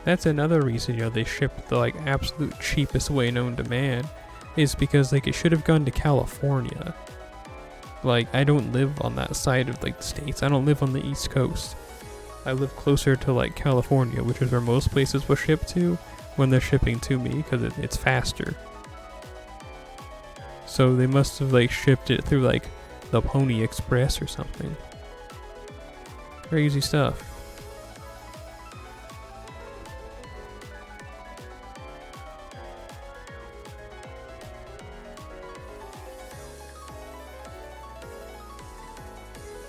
That's another reason, you know, they ship the like absolute cheapest way known to man, is because like it should have gone to California. Like, I don't live on that side of like the states. I don't live on the East Coast. I live closer to like California, which is where most places will ship to when they're shipping to me because it's faster. So they must have like shipped it through like the Pony Express or something. Crazy stuff.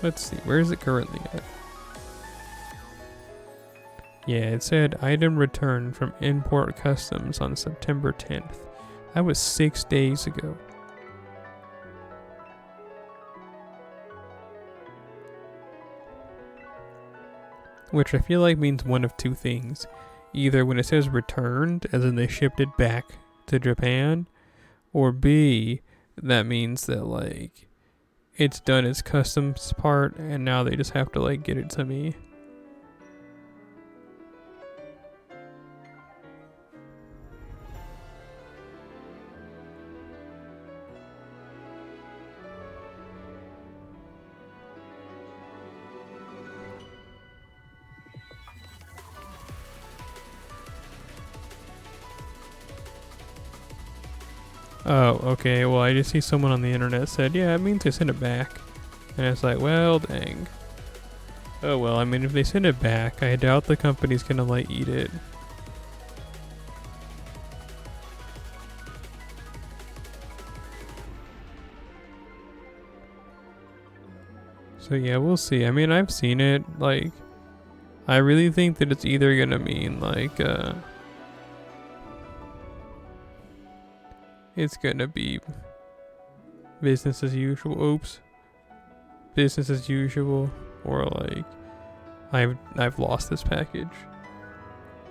Let's see, where is it currently at? Yeah, it said item returned from import customs on September 10th. That was 6 days ago. Which I feel like means one of two things. Either when it says returned, as in they shipped it back to Japan, or B, that means that like it's done its customs part and now they just have to like get it to me. Oh, okay, well I just see someone on the internet said, yeah, it means they send it back. And it's like, well, dang. Oh well, I mean, if they send it back, I doubt the company's gonna like eat it. So yeah, we'll see. I mean, I've seen it, like, I really think that it's either gonna mean like, it's gonna be business as usual. Oops. Business as usual, or like I've lost this package.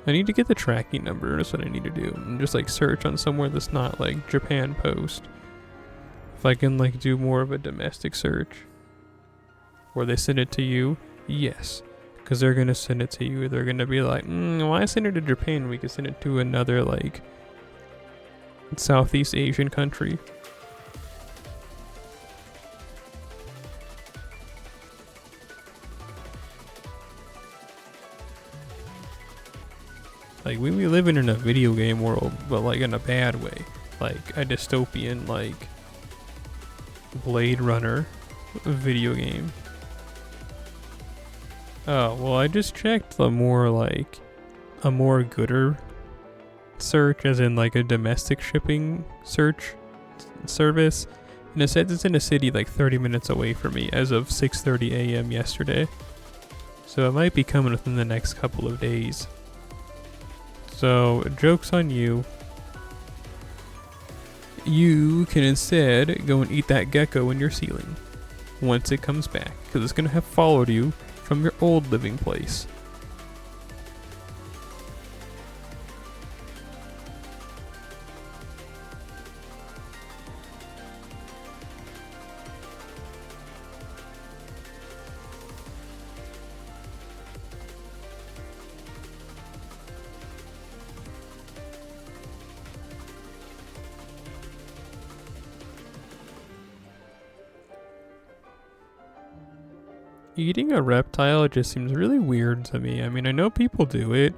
I need to get the tracking number. That's what I need to do. And just like search on somewhere that's not like Japan Post. If I can like do more of a domestic search, where they send it to you, yes, because they're gonna send it to you. They're gonna be like, why send it to Japan? We could send it to another like Southeast Asian country. Like we living in a video game world, but like in a bad way. Like a dystopian, like Blade Runner video game. Oh, well, I just checked a more gooder search, as in like a domestic shipping search service, and it says it's in a city like 30 minutes away from me as of 6:30 a.m. yesterday. So it might be coming within the next couple of days. So, joke's on you. You can instead go and eat that gecko in your ceiling once it comes back, because it's going to have followed you from your old living place. Eating a reptile just seems really weird to me. I mean, I know people do it,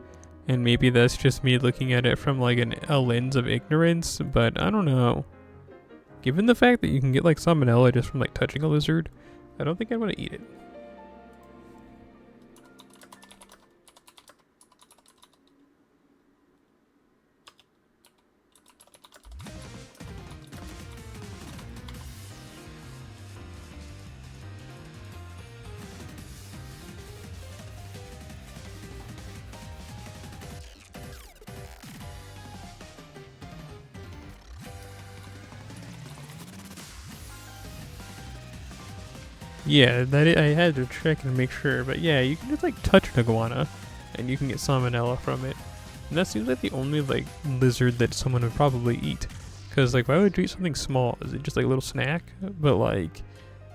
and maybe that's just me looking at it from like a lens of ignorance, but I don't know. Given the fact that you can get like salmonella just from like touching a lizard, I don't think I want to eat it. Yeah, I had to check and make sure, but yeah, you can just like touch an iguana, and you can get salmonella from it. And that seems like the only like lizard that someone would probably eat, because like why would you eat something small? Is it just like a little snack? But like,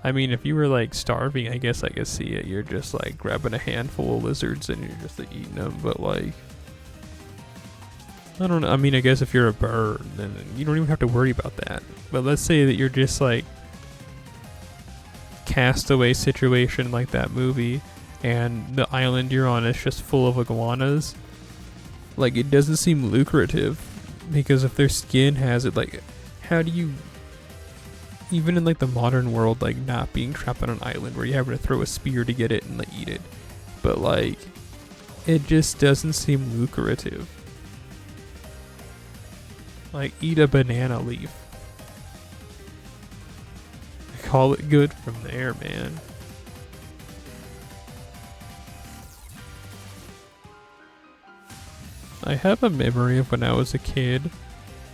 I mean, if you were like starving, I guess I could see it. You're just like grabbing a handful of lizards and you're just like eating them. But like, I don't know. I mean, I guess if you're a bird, then you don't even have to worry about that. But let's say that you're just like castaway situation like that movie, and the island you're on is just full of iguanas. Like, it doesn't seem lucrative, because if their skin has it, like, how do you, even in like the modern world, like not being trapped on an island where you have to throw a spear to get it and like eat it, but like it just doesn't seem lucrative. Like, eat a banana leaf. Call it good from there, man. I have a memory of when I was a kid,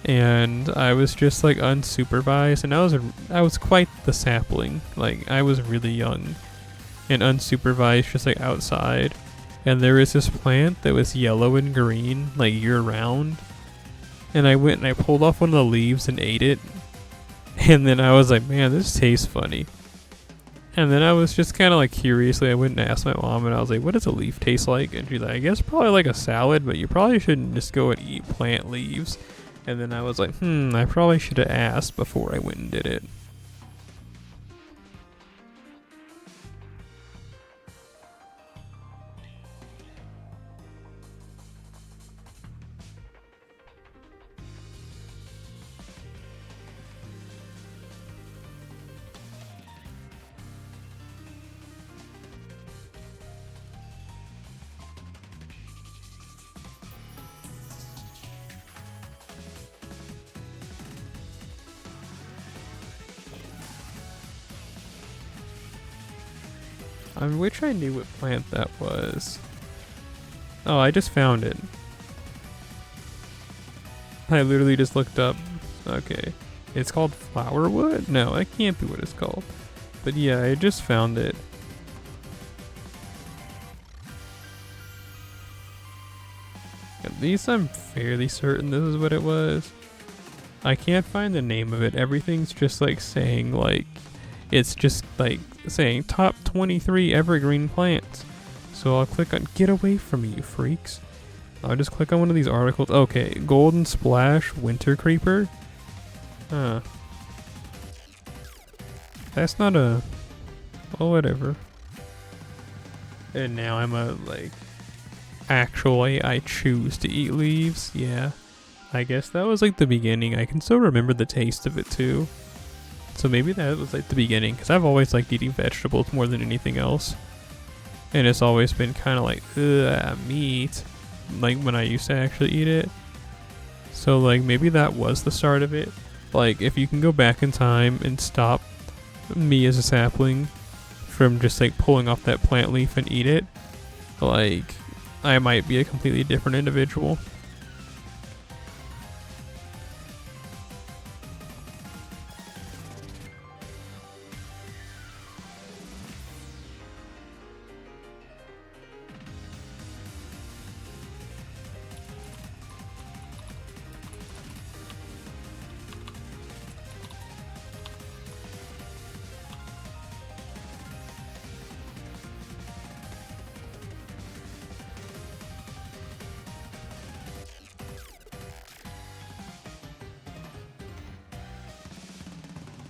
and I was just like unsupervised, and I was quite the sapling. Like, I was really young and unsupervised, just like outside, and there was this plant that was yellow and green like year round, and I went and I pulled off one of the leaves and ate it. And then I was like, man, this tastes funny. And then I was just kind of like curiously, I went and asked my mom, and I was like, what does a leaf taste like? And she's like, I guess probably like a salad, but you probably shouldn't just go and eat plant leaves. And then I was like, I probably should have asked before I went and did it. I wish I knew what plant that was. Oh, I just found it. I literally just looked up. Okay. It's called flowerwood? No, that can't be what it's called. But yeah, I just found it. At least I'm fairly certain this is what it was. I can't find the name of it. Everything's just like saying like, it's just like saying top 23 evergreen plants. So I'll click on get away from me, you freaks. I'll just click on one of these articles. Okay, golden splash winter creeper. Huh. That's not a, well, whatever. And now I'm a like, actually I choose to eat leaves. Yeah. I guess that was like the beginning. I can still remember the taste of it too. So maybe that was like the beginning, because I've always liked eating vegetables more than anything else. And it's always been kind of like, ugh, meat. Like when I used to actually eat it. So like maybe that was the start of it. Like if you can go back in time and stop me as a sapling from just like pulling off that plant leaf and eat it, like I might be a completely different individual.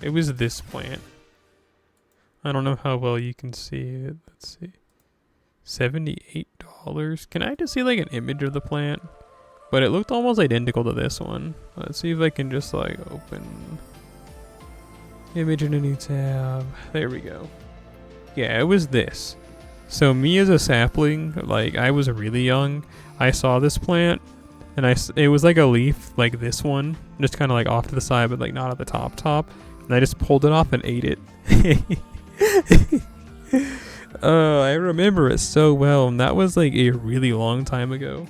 It was this plant. I don't know how well you can see it. Let's see. $78. Can I just see like an image of the plant? But it looked almost identical to this one. Let's see if I can just like open image in a new tab. There we go. Yeah, it was this. So me as a sapling, like I was really young. I saw this plant and it was like a leaf like this one. Just kind of like off to the side, but like not at the top. And I just pulled it off and ate it. Oh, I remember it so well. And that was like a really long time ago.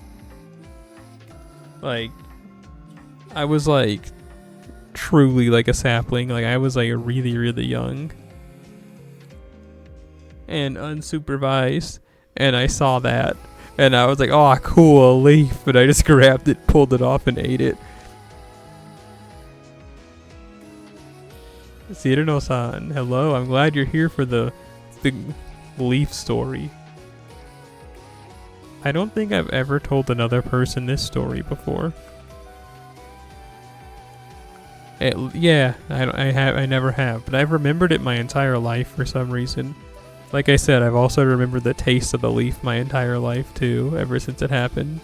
Like, I was like truly like a sapling. Like I was like really, really young. And unsupervised. And I saw that. And I was like, oh, cool, a leaf. But I just grabbed it, pulled it off, and ate it. Sireno-san, hello. I'm glad you're here for the leaf story. I don't think I've ever told another person this story before. Yeah, I never have, but I've remembered it my entire life for some reason. Like I said, I've also remembered the taste of the leaf my entire life too, ever since it happened.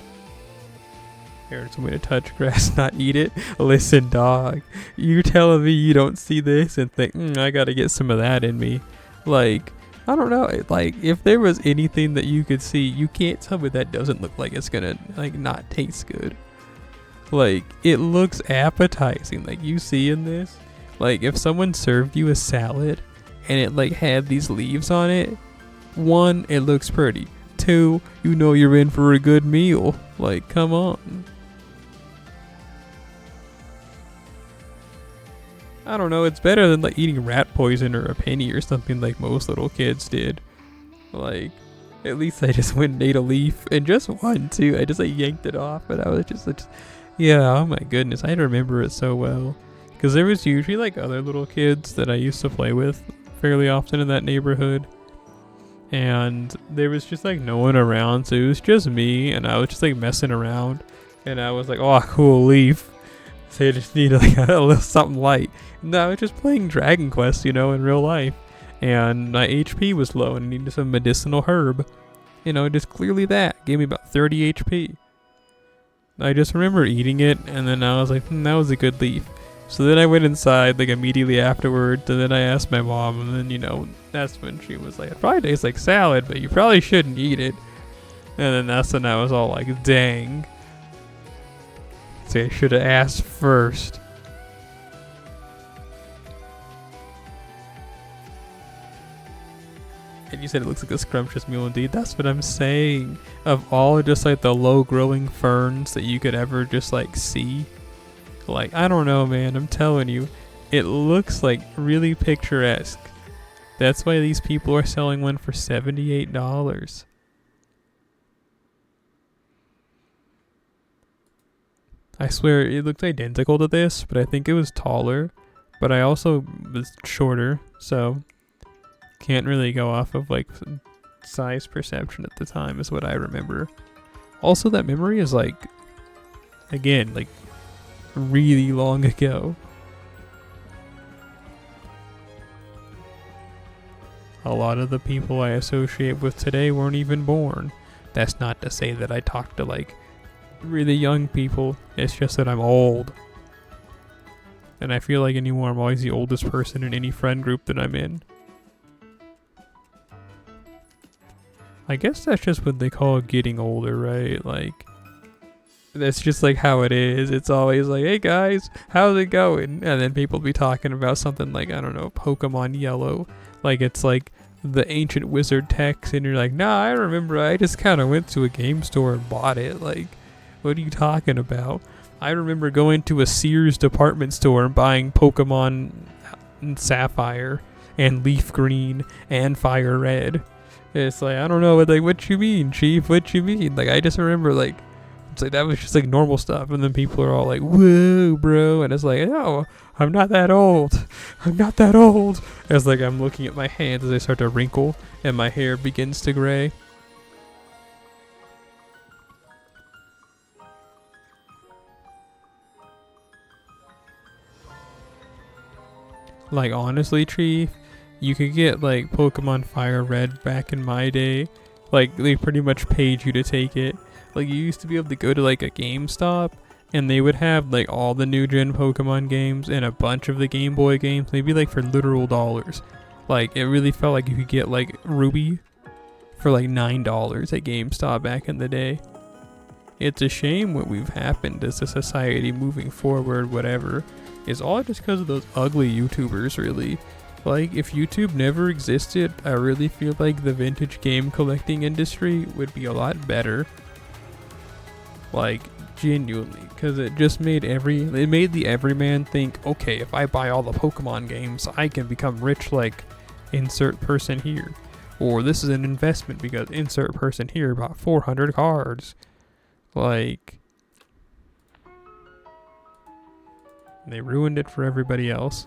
Parents want me to touch grass, not eat it. Listen, dog, you telling me you don't see this and think, I gotta get some of that in me. Like, I don't know. Like, if there was anything that you could see, you can't tell me that doesn't look like it's gonna, like, not taste good. Like, it looks appetizing. Like, you see in this, like, if someone served you a salad and it, like, had these leaves on it, 1, it looks pretty. 2, you know you're in for a good meal. Like, come on. I don't know, it's better than like eating rat poison or a penny or something like most little kids did. Like, at least I just went and ate a leaf, and just one too. I just like yanked it off, but I was just yeah, oh my goodness, I remember it so well. Because there was usually like other little kids that I used to play with fairly often in that neighborhood. And there was just like no one around, so it was just me, and I was just like messing around. And I was like, oh, cool leaf. So I just needed like a little something light. And I was just playing Dragon Quest, you know, in real life. And my HP was low and I needed some medicinal herb. You know, just clearly that. Gave me about 30 HP. I just remember eating it, and then I was like, that was a good leaf. So then I went inside like immediately afterwards, and then I asked my mom, and then, you know, that's when she was like, it probably tastes like salad, but you probably shouldn't eat it. And then that's when I was all like, dang. So I should have asked first. And you said it looks like a scrumptious meal indeed. That's what I'm saying. Of all just like the low growing ferns that you could ever just like see. Like, I don't know, man. I'm telling you. It looks like really picturesque. That's why these people are selling one for $78. I swear it looked identical to this, but I think it was taller. But I also was shorter, so can't really go off of like size perception at the time is what I remember. Also, that memory is like, again, like really long ago. A lot of the people I associate with today weren't even born. That's not to say that I talk to like really young people. It's just that I'm old. And I feel like anymore I'm always the oldest person in any friend group that I'm in. I guess that's just what they call getting older, right? Like, that's just like how it is. It's always like, hey guys, how's it going? And then people be talking about something like, I don't know, Pokemon Yellow. Like it's like the ancient wizard text, and you're like, nah, I remember I just kind of went to a game store and bought it. Like, what are you talking about? I remember going to a Sears department store and buying Pokemon Sapphire and Leaf Green and Fire Red. It's like, I don't know, what you mean, Chief? What you mean? Like, I just remember, like, it's like that was just like normal stuff, and then people are all like, whoa, bro, and it's like, no, I'm not that old. I'm not that old. It's like I'm looking at my hands as they start to wrinkle and my hair begins to gray. Like, honestly, Chief, you could get like Pokemon Fire Red back in my day. Like, they pretty much paid you to take it. Like, you used to be able to go to like a GameStop and they would have like all the new gen Pokemon games and a bunch of the Game Boy games, maybe like for literal dollars. Like, it really felt like you could get like Ruby for like $9 at GameStop back in the day. It's a shame what we've happened as a society moving forward, whatever. It's all just because of those ugly YouTubers, really. Like, if YouTube never existed, I really feel like the vintage game collecting industry would be a lot better. Like, genuinely, because it just made the everyman think, okay, if I buy all the Pokemon games, I can become rich like insert person here. Or this is an investment because insert person here bought 400 cards. Like, they ruined it for everybody else.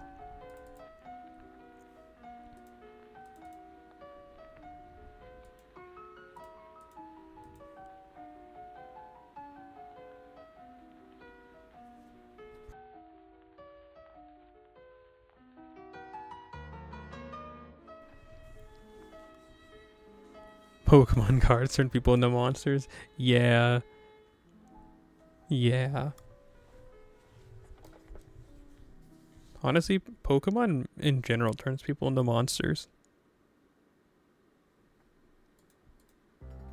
Pokemon cards turn people into monsters. Yeah. Honestly, Pokemon in general turns people into monsters.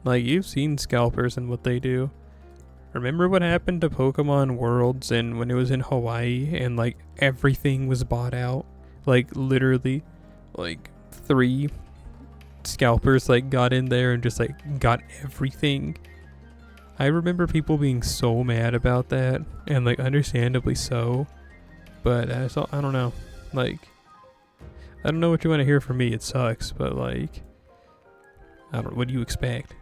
Like, you've seen scalpers and what they do. Remember what happened to Pokemon Worlds and when it was in Hawaii and like everything was bought out? Like, literally, like 3 scalpers like got in there and just like got everything. I remember people being so mad about that, and like understandably so. But I don't know. Like, I don't know what you want to hear from me. It sucks, but like, what do you expect?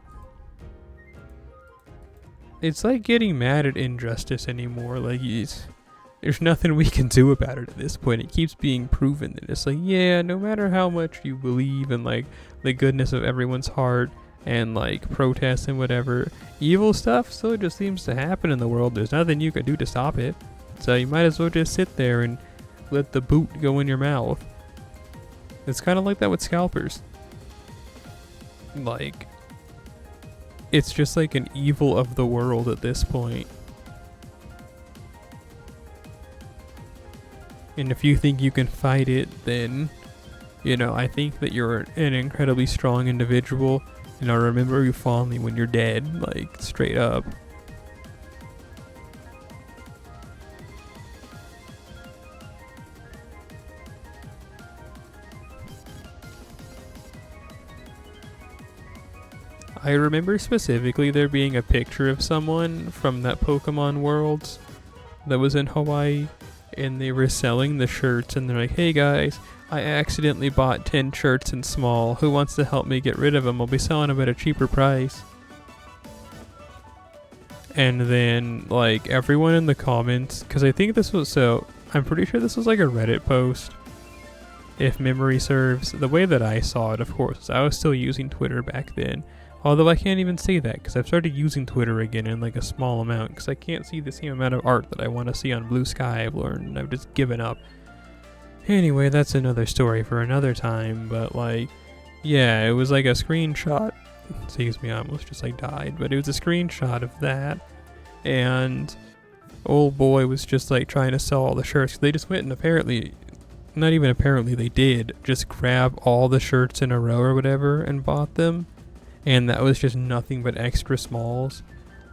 It's like getting mad at injustice anymore. Like, there's nothing we can do about it at this point. It keeps being proven that it's like, yeah, no matter how much you believe in like the goodness of everyone's heart and like protests and whatever, evil stuff still just seems to happen in the world. There's nothing you can do to stop it. So you might as well just sit there and let the boot go in your mouth. It's kind of like that with scalpers. Like, it's just like an evil of the world at this point. And if you think you can fight it, then, you know, I think that you're an incredibly strong individual. And I'll remember you fondly when you're dead, like, straight up. I remember specifically there being a picture of someone from that Pokemon Worlds that was in Hawaii, and they were selling the shirts, and they're like, hey guys, I accidentally bought 10 shirts in small. Who wants to help me get rid of them? I'll be selling them at a cheaper price. And then, like, everyone in the comments, because I think this was, I'm pretty sure this was like a Reddit post, if memory serves. The way that I saw it, of course, I was still using Twitter back then. Although I can't even say that because I've started using Twitter again in like a small amount because I can't see the same amount of art that I want to see on Blue Sky. I've learned and I've just given up. Anyway, that's another story for another time, but like, yeah, it was like a screenshot excuse me, I almost just like died, but it was a screenshot of that, and old boy was just like trying to sell all the shirts. They just went and apparently, not even apparently, they did just grab all the shirts in a row or whatever and bought them, and that was just nothing but extra smalls.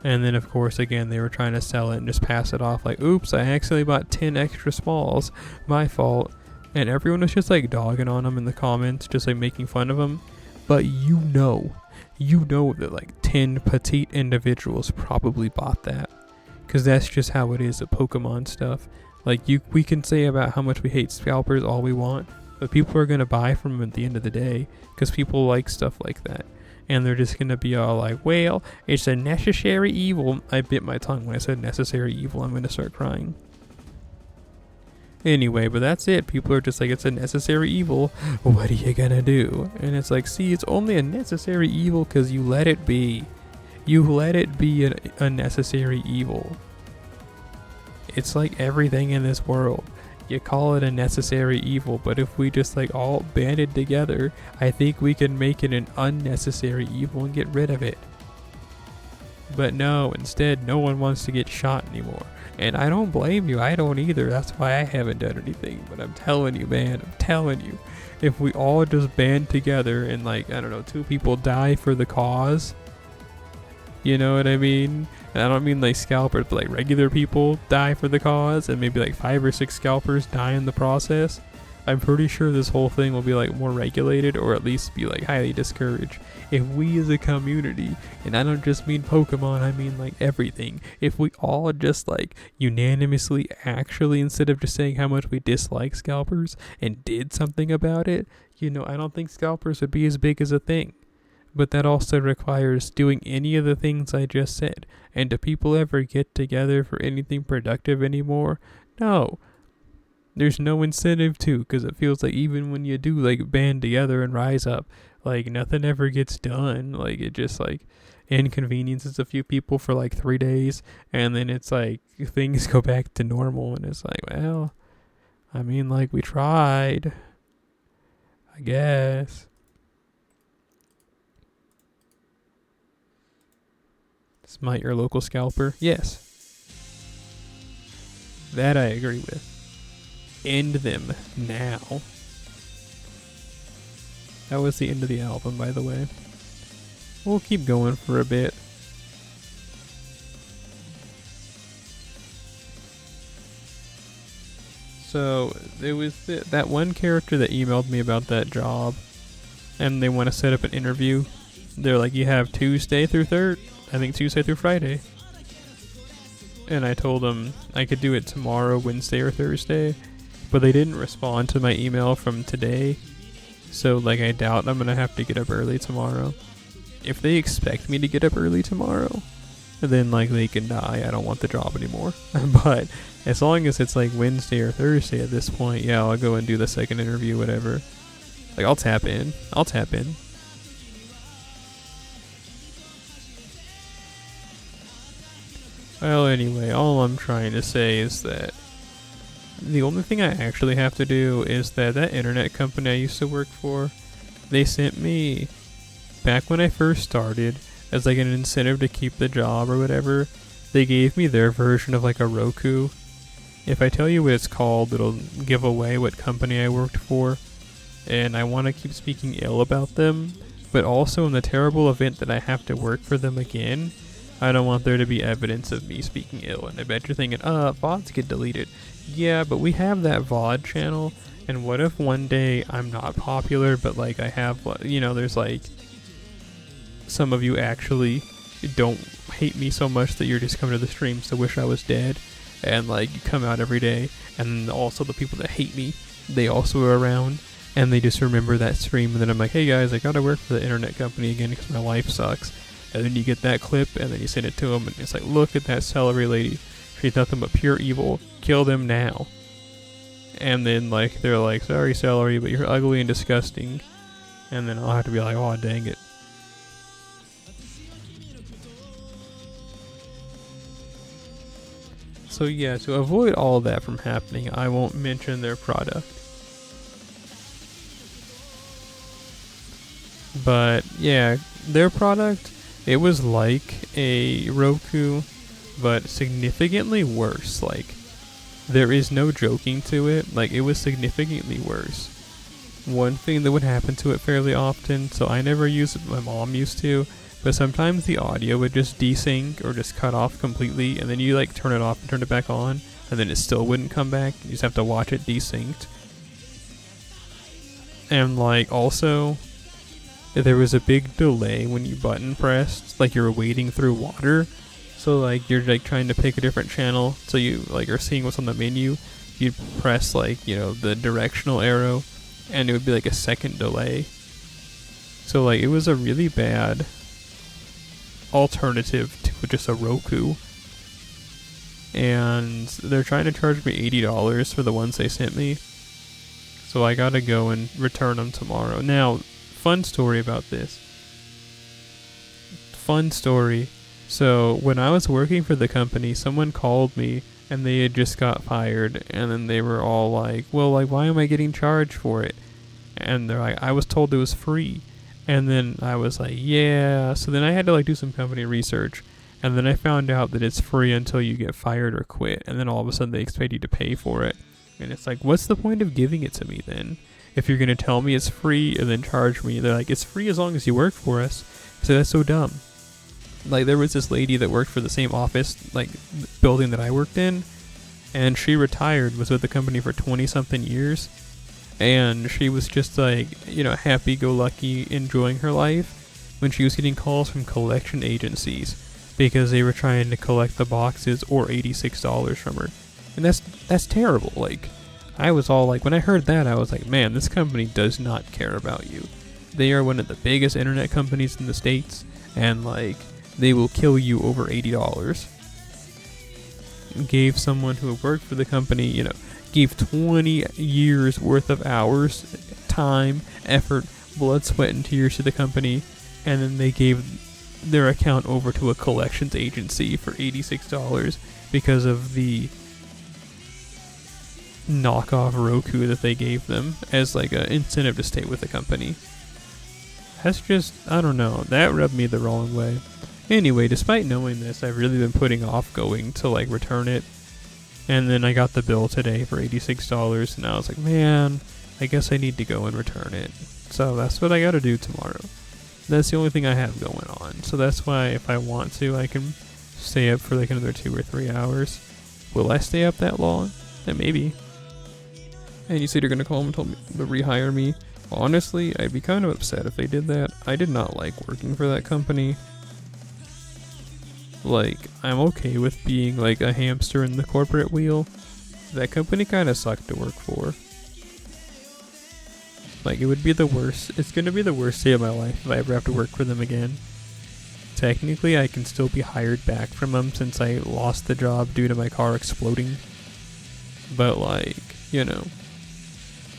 And then of course again they were trying to sell it and just pass it off like, oops, I accidentally bought 10 extra smalls, my fault. And everyone was just like dogging on them in the comments, just like making fun of them. But you know that like 10 petite individuals probably bought that, because that's just how it is at Pokemon stuff. Like we can say about how much we hate scalpers all we want, but people are gonna buy from them at the end of the day because people like stuff like that. And they're just gonna be all like, well, it's a necessary evil. I bit my tongue when I said necessary evil. I'm gonna start crying. Anyway, but that's it. People are just like, it's a necessary evil. What are you gonna do? And it's like, see, it's only a necessary evil because you let it be. You let it be a necessary evil. It's like everything in this world. You call it a necessary evil, but if we just like all banded together, I think we can make it an unnecessary evil and get rid of it. But no, instead, no one wants to get shot anymore. And I don't blame you, I don't either. That's why I haven't done anything. But I'm telling you, man, I'm telling you, if we all just band together and like, I don't know, 2 people die for the cause, you know what I mean? And I don't mean like scalpers, but like regular people die for the cause, and maybe like 5 or 6 scalpers die in the process. I'm pretty sure this whole thing will be like more regulated, or at least be like highly discouraged. If we as a community, and I don't just mean Pokemon, I mean like everything, if we all just like unanimously actually, instead of just saying how much we dislike scalpers and did something about it, you know, I don't think scalpers would be as big as a thing. But that also requires doing any of the things I just said. And do people ever get together for anything productive anymore? No. There's no incentive to, because it feels like even when you do like band together and rise up, like nothing ever gets done. Like it just like inconveniences a few people for like 3 days, and then it's like things go back to normal, and it's like, well, I mean, like we tried, I guess. Smite your local scalper? Yes. That I agree with. End them now. That was the end of the album, by the way. We'll keep going for a bit. So, there was that one character that emailed me about that job, and they want to set up an interview. They're like, you have Tuesday through Friday. And I told them I could do it tomorrow, Wednesday or Thursday, but they didn't respond to my email from today. So like I doubt I'm gonna have to get up early tomorrow. If they expect me to get up early tomorrow, then like they can die. I don't want the job anymore. But as long as it's like Wednesday or Thursday at this point, yeah, I'll go and do the second interview, whatever. Like I'll tap in. Well, anyway, all I'm trying to say is that the only thing I actually have to do is that internet company I used to work for, they sent me, back when I first started, as like an incentive to keep the job or whatever, they gave me their version of like a Roku. If I tell you what it's called, it'll give away what company I worked for, and I want to keep speaking ill about them, but also in the terrible event that I have to work for them again, I don't want there to be evidence of me speaking ill. And I bet you're thinking, VODs get deleted. Yeah, but we have that VOD channel, and what if one day I'm not popular, but like I have, you know, there's like, some of you actually don't hate me so much that you're just coming to the streams to wish I was dead, and like you come out every day, and also the people that hate me, they also are around, and they just remember that stream, and then I'm like, hey guys, I gotta work for the internet company again because my life sucks. And then you get that clip, and then you send it to them, and it's like, look at that celery lady. She's nothing but pure evil. Kill them now. And then, like, they're like, sorry, celery, but you're ugly and disgusting. And then I'll have to be like, oh, dang it. So yeah, to avoid all that from happening, I won't mention their product. But yeah, their product, it was like a Roku, but significantly worse. Like, there is no joking to it. Like, it was significantly worse. One thing that would happen to it fairly often, so I never used it, my mom used to, but sometimes the audio would just desync or just cut off completely, and then you like turn it off and turn it back on, and then it still wouldn't come back. You just have to watch it desynced. And like also, there was a big delay when you button pressed, like you were wading through water. So like you're like trying to pick a different channel, so you like are seeing what's on the menu. You'd press like, you know, the directional arrow, and it would be like a second delay. So like it was a really bad alternative to just a Roku. And they're trying to charge me $80 for the ones they sent me. So I gotta go and return them tomorrow. Now, fun story about this. Fun story. So when I was working for the company, someone called me and they had just got fired, and then they were all like, well, like, why am I getting charged for it? And they're like, I was told it was free. And then I was like, yeah. So then I had to like do some company research, and then I found out that it's free until you get fired or quit, and then all of a sudden they expect you to pay for it. And it's like, what's the point of giving it to me then? If you're going to tell me it's free and then charge me, they're like, it's free as long as you work for us. So that's so dumb. Like, there was this lady that worked for the same office, like, building that I worked in, and she retired, was with the company for 20-something years, and she was just, like, you know, happy-go-lucky, enjoying her life, when she was getting calls from collection agencies, because they were trying to collect the boxes or $86 from her. And that's terrible. Like, I was all like, when I heard that, I was like, man, this company does not care about you. They are one of the biggest internet companies in the States, and, like, they will kill you over $80. Gave someone who worked for the company, you know, gave 20 years worth of hours, time, effort, blood, sweat, and tears to the company, and then they gave their account over to a collections agency for $86 because of the knockoff Roku that they gave them as like an incentive to stay with the company. That's just, I don't know, that rubbed me the wrong way. Anyway, despite knowing this, I've really been putting off going to like return it. And then I got the bill today for $86, and I was like, man, I guess I need to go and return it. So that's what I gotta do tomorrow. That's the only thing I have going on. So that's why if I want to, I can stay up for like another 2 or 3 hours. Will I stay up that long? Yeah, maybe. And you said you're gonna call them and tell me to rehire me. Honestly, I'd be kind of upset if they did that. I did not like working for that company. Like, I'm okay with being like a hamster in the corporate wheel. That company kind of sucked to work for. Like, it would be the worst. It's gonna be the worst day of my life if I ever have to work for them again. Technically, I can still be hired back from them since I lost the job due to my car exploding. But like, you know,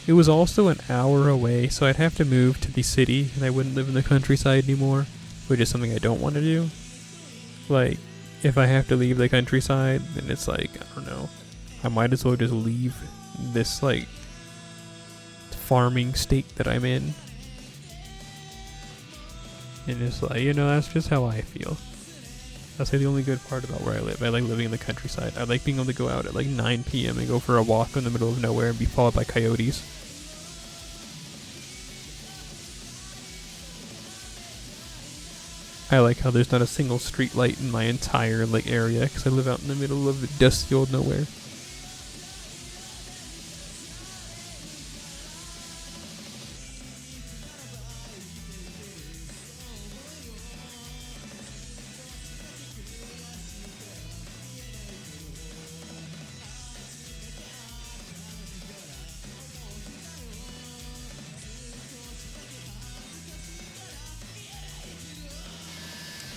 it was also an hour away, so I'd have to move to the city, and I wouldn't live in the countryside anymore, which is something I don't want to do. Like, if I have to leave the countryside, then it's like, I don't know, I might as well just leave this, like, farming state that I'm in. And it's like, you know, that's just how I feel. That's like the only good part about where I live. I like living in the countryside. I like being able to go out at like 9 p.m. and go for a walk in the middle of nowhere and be followed by coyotes. I like how there's not a single street light in my entire like area because I live out in the middle of the dusty old nowhere.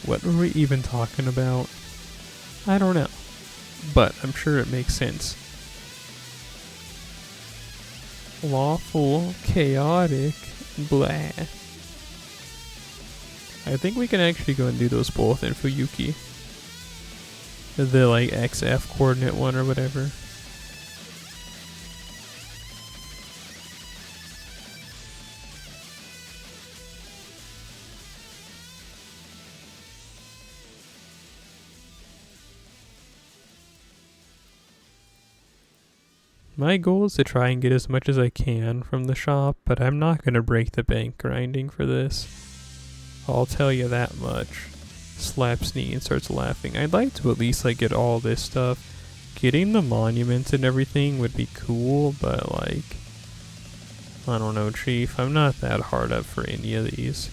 What were we even talking about? I don't know. But I'm sure it makes sense. Lawful, chaotic, blah. I think we can actually go and do those both in Fuyuki. The like XF coordinate one or whatever. My goal is to try and get as much as I can from the shop, but I'm not going to break the bank grinding for this. I'll tell you that much. Slaps knee and starts laughing. I'd like to at least like get all this stuff. Getting the monuments and everything would be cool, but like, I don't know, Chief. I'm not that hard up for any of these.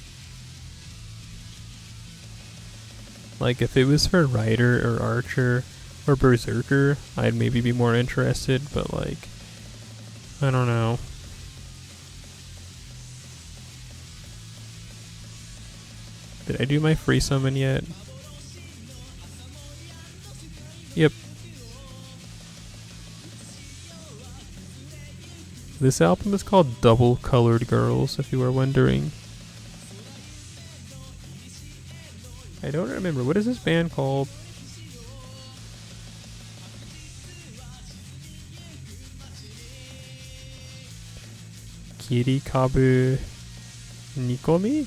Like, if it was for Rider or Archer or Berserker, I'd maybe be more interested, but like, I don't know. Did I do my free summon yet? Yep. This album is called Double Colored Girls, if you were wondering. I don't remember. What is this band called? Kirikabu Nikomi?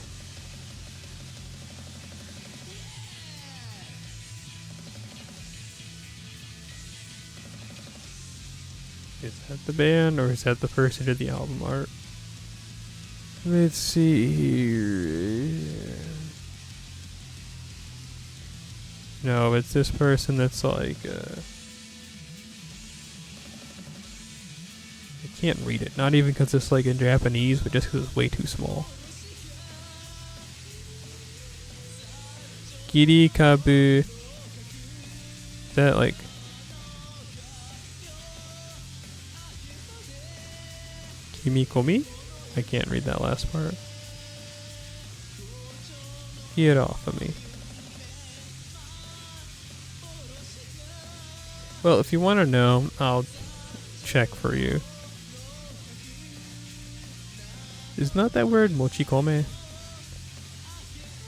Is that the band, or is that the person who did the album art? Let's see here. No, it's this person that's like, I can't read it. Not even because it's like in Japanese, but just because it's way too small. Kirikabu. Is that like... Kimikomi? I can't read that last part. Get off of me. Well, if you want to know, I'll check for you. Is not that word mochikome?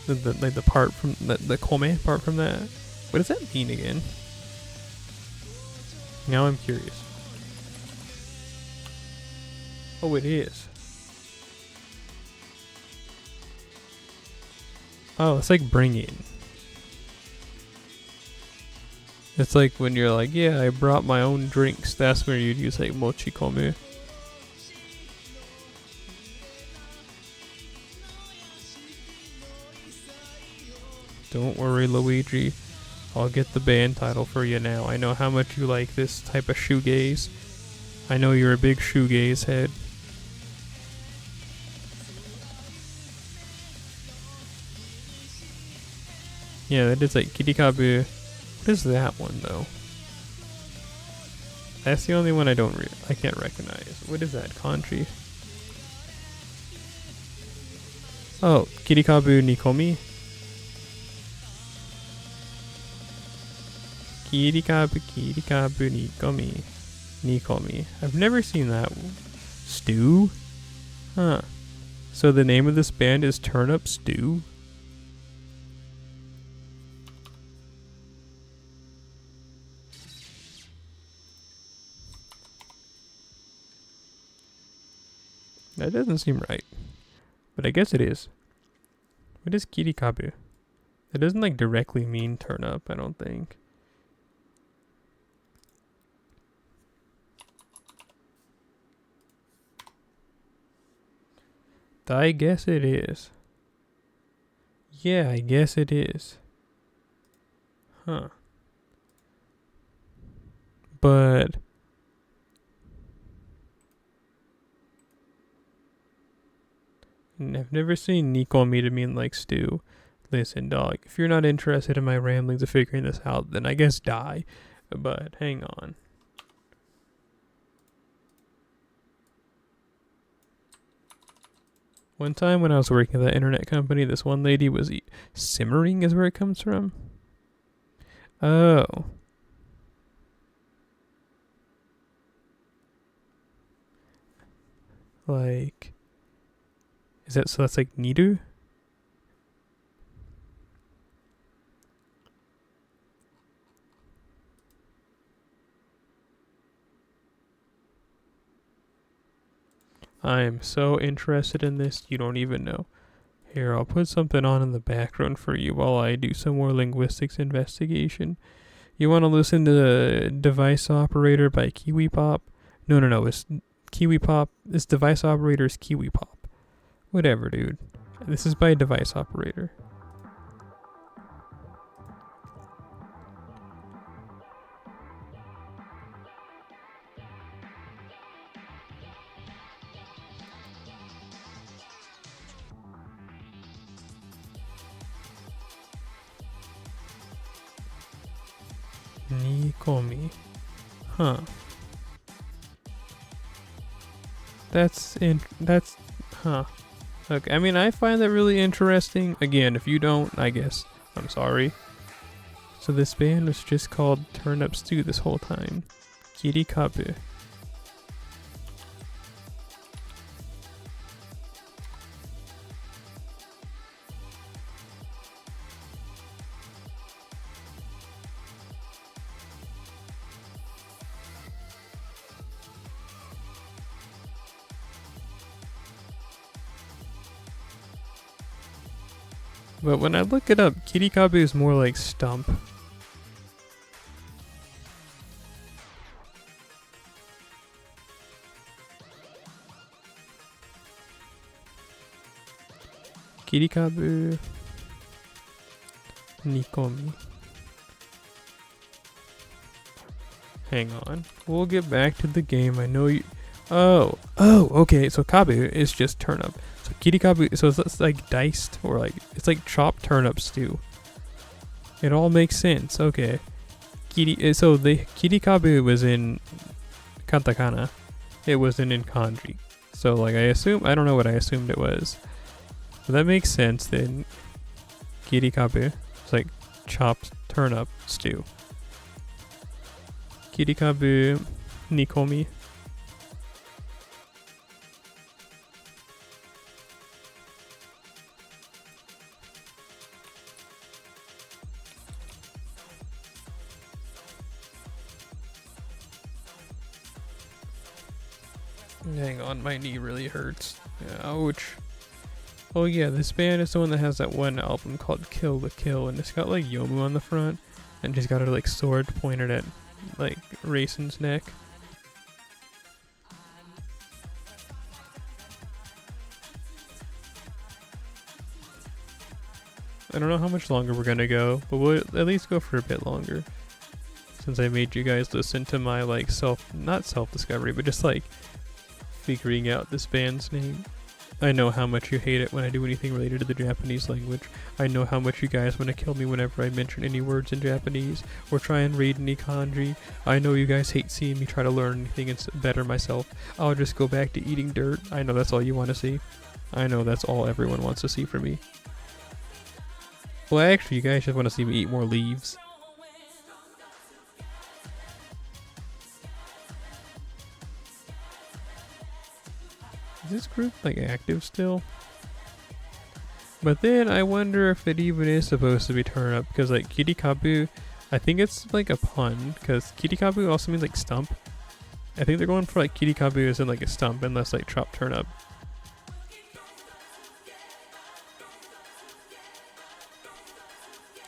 Like the part from the kome part from that. What does that mean again? Now I'm curious. Oh, it is. Oh, it's like bringing. It's like when you're like, yeah, I brought my own drinks. That's where you'd use like mochikomu. Don't worry, Luigi. I'll get the band title for you now. I know how much you like this type of shoegaze. I know you're a big shoegaze head. Yeah, that is like Kirikabu. What is that one though? That's the only one I can't recognize. What is that? Kanji? Oh, Kirikabu Nikomi. Kirikabu Nikomi. Nikomi. I've never seen that. Stew? Huh. So the name of this band is Turnip Stew? That doesn't seem right. But I guess it is. What is Kirikabu? That doesn't like directly mean turn up, I don't think. I guess it is. Yeah, I guess it is. Huh. But... I've never seen Nikomi to mean like stew. Listen, dog, if you're not interested in my ramblings of figuring this out, then I guess die. But hang on. One time when I was working at that internet company, this one lady was simmering is where it comes from. Oh. Like... Is that, so that's like Nidu? I am so interested in this, you don't even know. Here, I'll put something on in the background for you while I do some more linguistics investigation. You want to listen to Device Operator by Kiwi Pop? No. It's Kiwi Pop. This device operator is Kiwi Pop. Whatever, dude. This is by a device operator. Nikomi. Huh. Huh. Okay, I mean, I find that really interesting. Again, if you don't, I guess I'm sorry. So this band was just called Turn Up Stew this whole time. Kirikabu. But when I look it up, Kirikabu is more like stump. Kirikabu Nikomi. Hang on. We'll get back to the game. I know you. Oh, okay. So Kabu is just turnip. So Kirikabu, so it's like diced or like it's like chopped turnip stew. It all makes sense. Okay. So the Kirikabu was in katakana. It wasn't in kanji. So like I don't know what I assumed it was. But that makes sense then. Kirikabu. It's like chopped turnip stew. Kirikabu Nikomi. Hang on, my knee really hurts. Ouch. Oh yeah, this band is the one that has that one album called Kill the Kill, and it's got like Yomu on the front, and she's got her like sword pointed at like Raisin's neck. I don't know how much longer we're gonna go, but we'll at least go for a bit longer. Since I made you guys listen to my like not self-discovery, but just like figuring out this band's name. I know how much you hate it when I do anything related to the Japanese language. I know how much you guys want to kill me whenever I mention any words in Japanese or try and read any kanji. I know you guys hate seeing me try to learn anything and better myself. I'll just go back to eating dirt. I know that's all you want to see. I know that's all everyone wants to see from me. Well, actually, you guys just want to see me eat more leaves. Is this group like active still? But then I wonder if it even is supposed to be turned up, because like Kirikabu, I think it's like a pun, because Kirikabu also means like stump. I think they're going for like Kirikabu as in like a stump, unless like chopped turnip.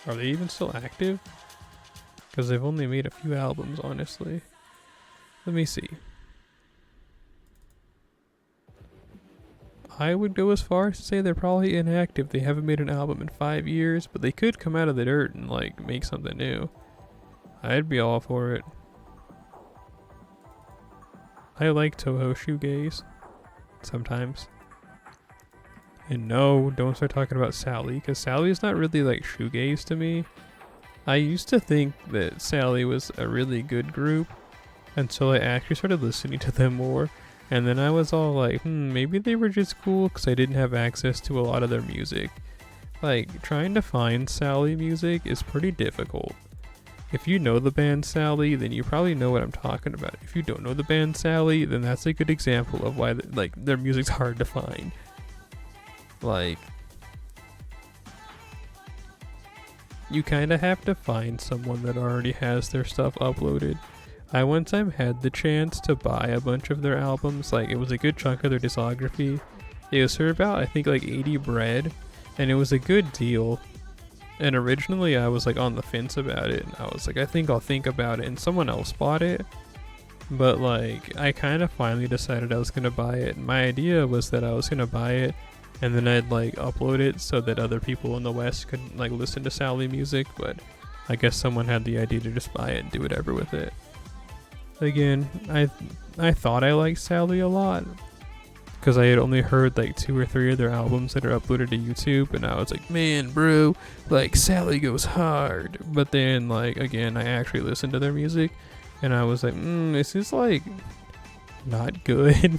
Are they even still active? Because they've only made a few albums, honestly. Let me see. I would go as far as to say they're probably inactive. They haven't made an album in 5 years, but they could come out of the dirt and like make something new. I'd be all for it. I like Toho shoegaze sometimes. And no, don't start talking about Sally, because Sally is not really like shoegaze to me. I used to think that Sally was a really good group until I actually started listening to them more. And then I was all like, maybe they were just cool because I didn't have access to a lot of their music. Like, trying to find Sally music is pretty difficult. If you know the band Sally, then you probably know what I'm talking about. If you don't know the band Sally, then that's a good example of why their music's hard to find. Like, you kind of have to find someone that already has their stuff uploaded. I one time had the chance to buy a bunch of their albums. Like, it was a good chunk of their discography. It was for about, I think, like 80 bread, and it was a good deal. And originally I was like on the fence about it, and I was like, I think I'll think about it, and someone else bought it. But like, I kind of finally decided I was gonna buy it. My idea was that I was gonna buy it, and then I'd like upload it so that other people in the West could like listen to Sally music. But I guess someone had the idea to just buy it and do whatever with it. Again, I thought I liked Sally a lot because I had only heard like 2 or 3 of their albums that are uploaded to YouTube, and I was like, man, bro, like Sally goes hard. But then like again, I actually listened to their music, and I was like, this is like not good.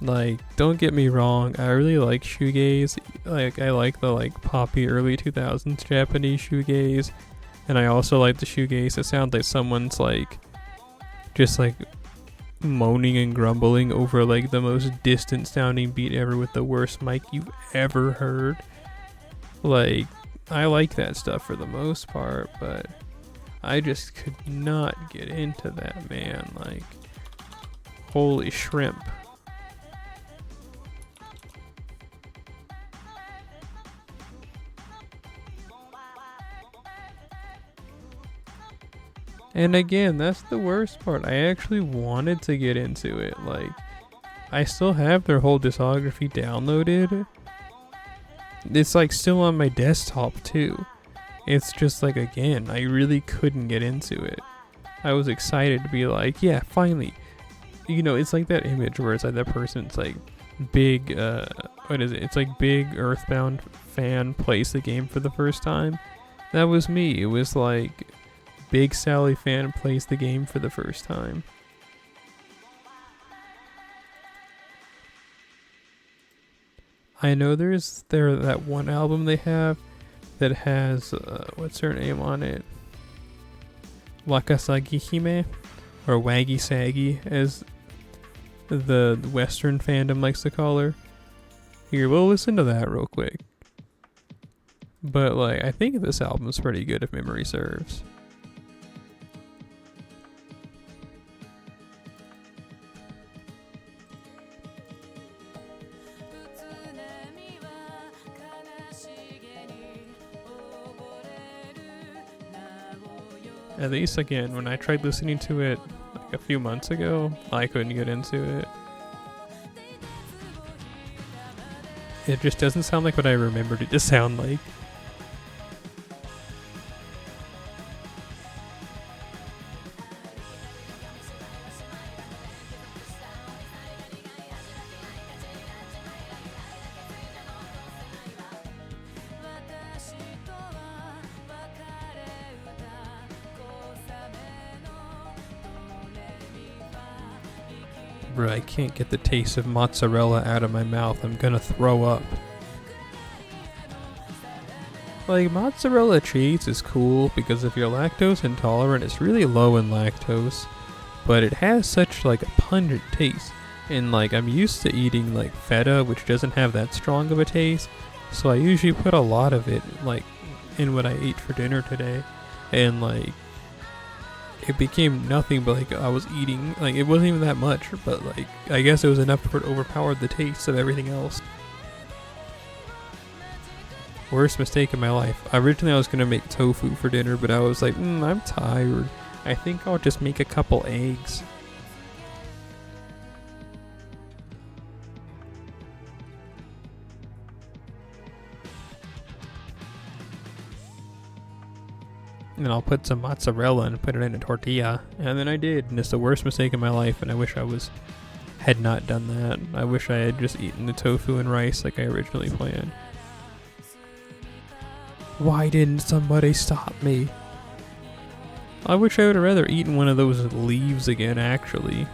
Like, don't get me wrong, I really like shoegaze. Like, I like the like poppy early 2000s Japanese shoegaze, and I also like the shoegaze that sounds like someone's like just like moaning and grumbling over like the most distant sounding beat ever with the worst mic you've ever heard. Like, I like that stuff for the most part, but I just could not get into that, man. Like, holy shrimp. And again, that's the worst part. I actually wanted to get into it. Like, I still have their whole discography downloaded. It's like still on my desktop too. It's just like, again, I really couldn't get into it. I was excited to be like, yeah, finally. You know, it's like that image where it's like that person's like big, what is it? It's like big Earthbound fan plays the game for the first time. That was me. It was like big Sally fan plays the game for the first time. I know there's that one album they have that has what's her name on it? Wakasagi Hime, or Waggy Saggy as the Western fandom likes to call her. Here, we'll listen to that real quick. But like, I think this album's pretty good if memory serves. At least again, when I tried listening to it like a few months ago, I couldn't get into it. It just doesn't sound like what I remembered it to sound like. Bro, I can't get the taste of mozzarella out of my mouth. I'm gonna throw up. Like, mozzarella cheese is cool because if you're lactose intolerant, it's really low in lactose, but it has such like a pungent taste. And like, I'm used to eating like feta, which doesn't have that strong of a taste, so I usually put a lot of it like in what I ate for dinner today, and like it became nothing but like I was eating, like it wasn't even that much, but like I guess it was enough to overpower the taste of everything else. Worst mistake in my life. Originally I was gonna make tofu for dinner, but I was like, I'm tired. I think I'll just make a couple eggs. And I'll put some mozzarella and put it in a tortilla. And then I did. And it's the worst mistake in my life. And I wish had not done that. I wish I had just eaten the tofu and rice like I originally planned. Why didn't somebody stop me? I wish I would have rather eaten one of those leaves again, actually.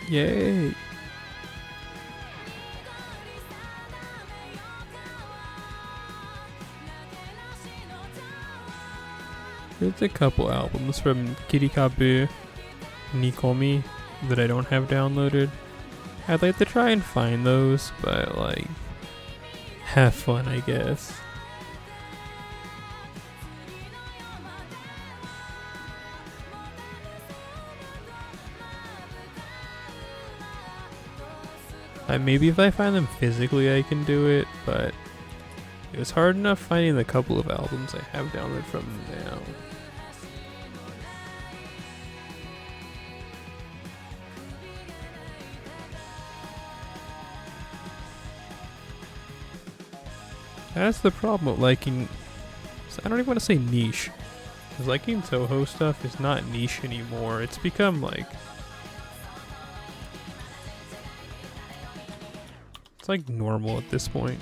Yay! It There's a couple albums from Kirikabu Nikomi that I don't have downloaded. I'd like to try and find those, but like, have fun, I guess. Maybe if I find them physically I can do it, but it was hard enough finding the couple of albums I have downloaded from them now. That's the problem with liking, I don't even want to say niche, because liking Toho stuff is not niche anymore. It's become like, it's like normal at this point.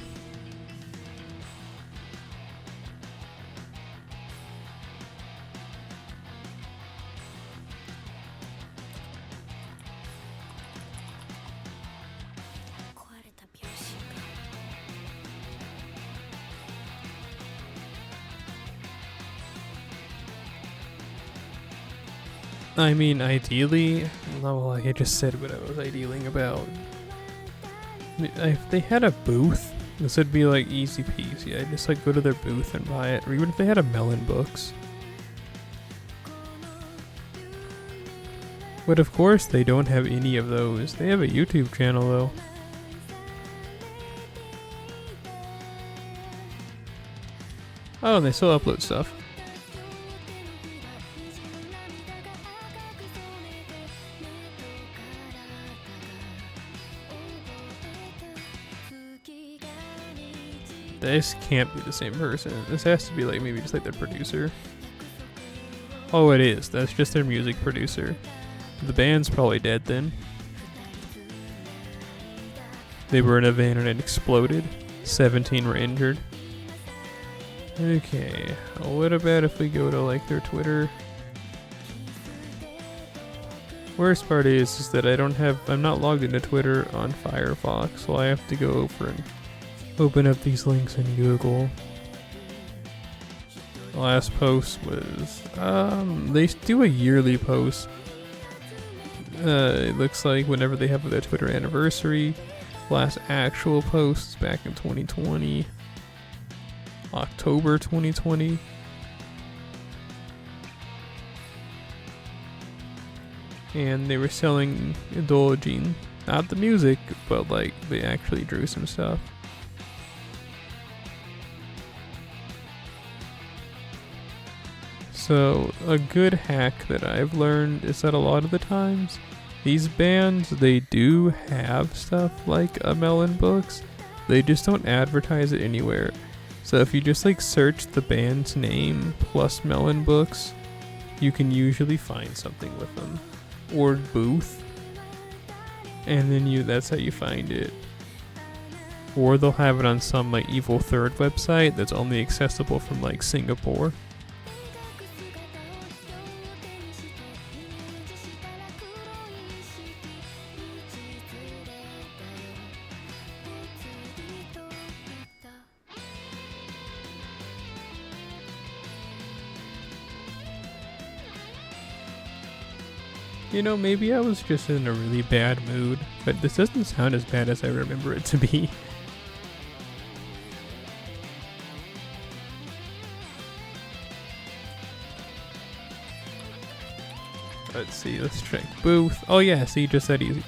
I mean, ideally, well, like I just said what I was idealing about. If they had a booth, this would be like easy peasy. I'd just like go to their booth and buy it. Or even if they had a Melon Books. But of course they don't have any of those. They have a YouTube channel though. Oh, and they still upload stuff. This can't be the same person. This has to be like maybe just like their producer. Oh, it is. That's just their music producer. The band's probably dead then. They were in a van and it exploded. 17 were injured. Okay, what about if we go to like their Twitter? Worst part is that I'm not logged into Twitter on Firefox, so I have to go over and open up these links in Google. The last post was, they do a yearly post. It looks like whenever they have their Twitter anniversary. Last actual post is back in 2020. October 2020. And they were selling Idologene. Not the music, but like they actually drew some stuff. So a good hack that I've learned is that a lot of the times these bands, they do have stuff like a Melon Books. They just don't advertise it anywhere. So if you just like search the band's name plus Melon Books, you can usually find something with them. Or booth. And then that's how you find it. Or they'll have it on some like Evil Third website that's only accessible from like Singapore. You know, maybe I was just in a really bad mood, but this doesn't sound as bad as I remember it to be. Let's see, let's check booth. Oh yeah, see, just that easy.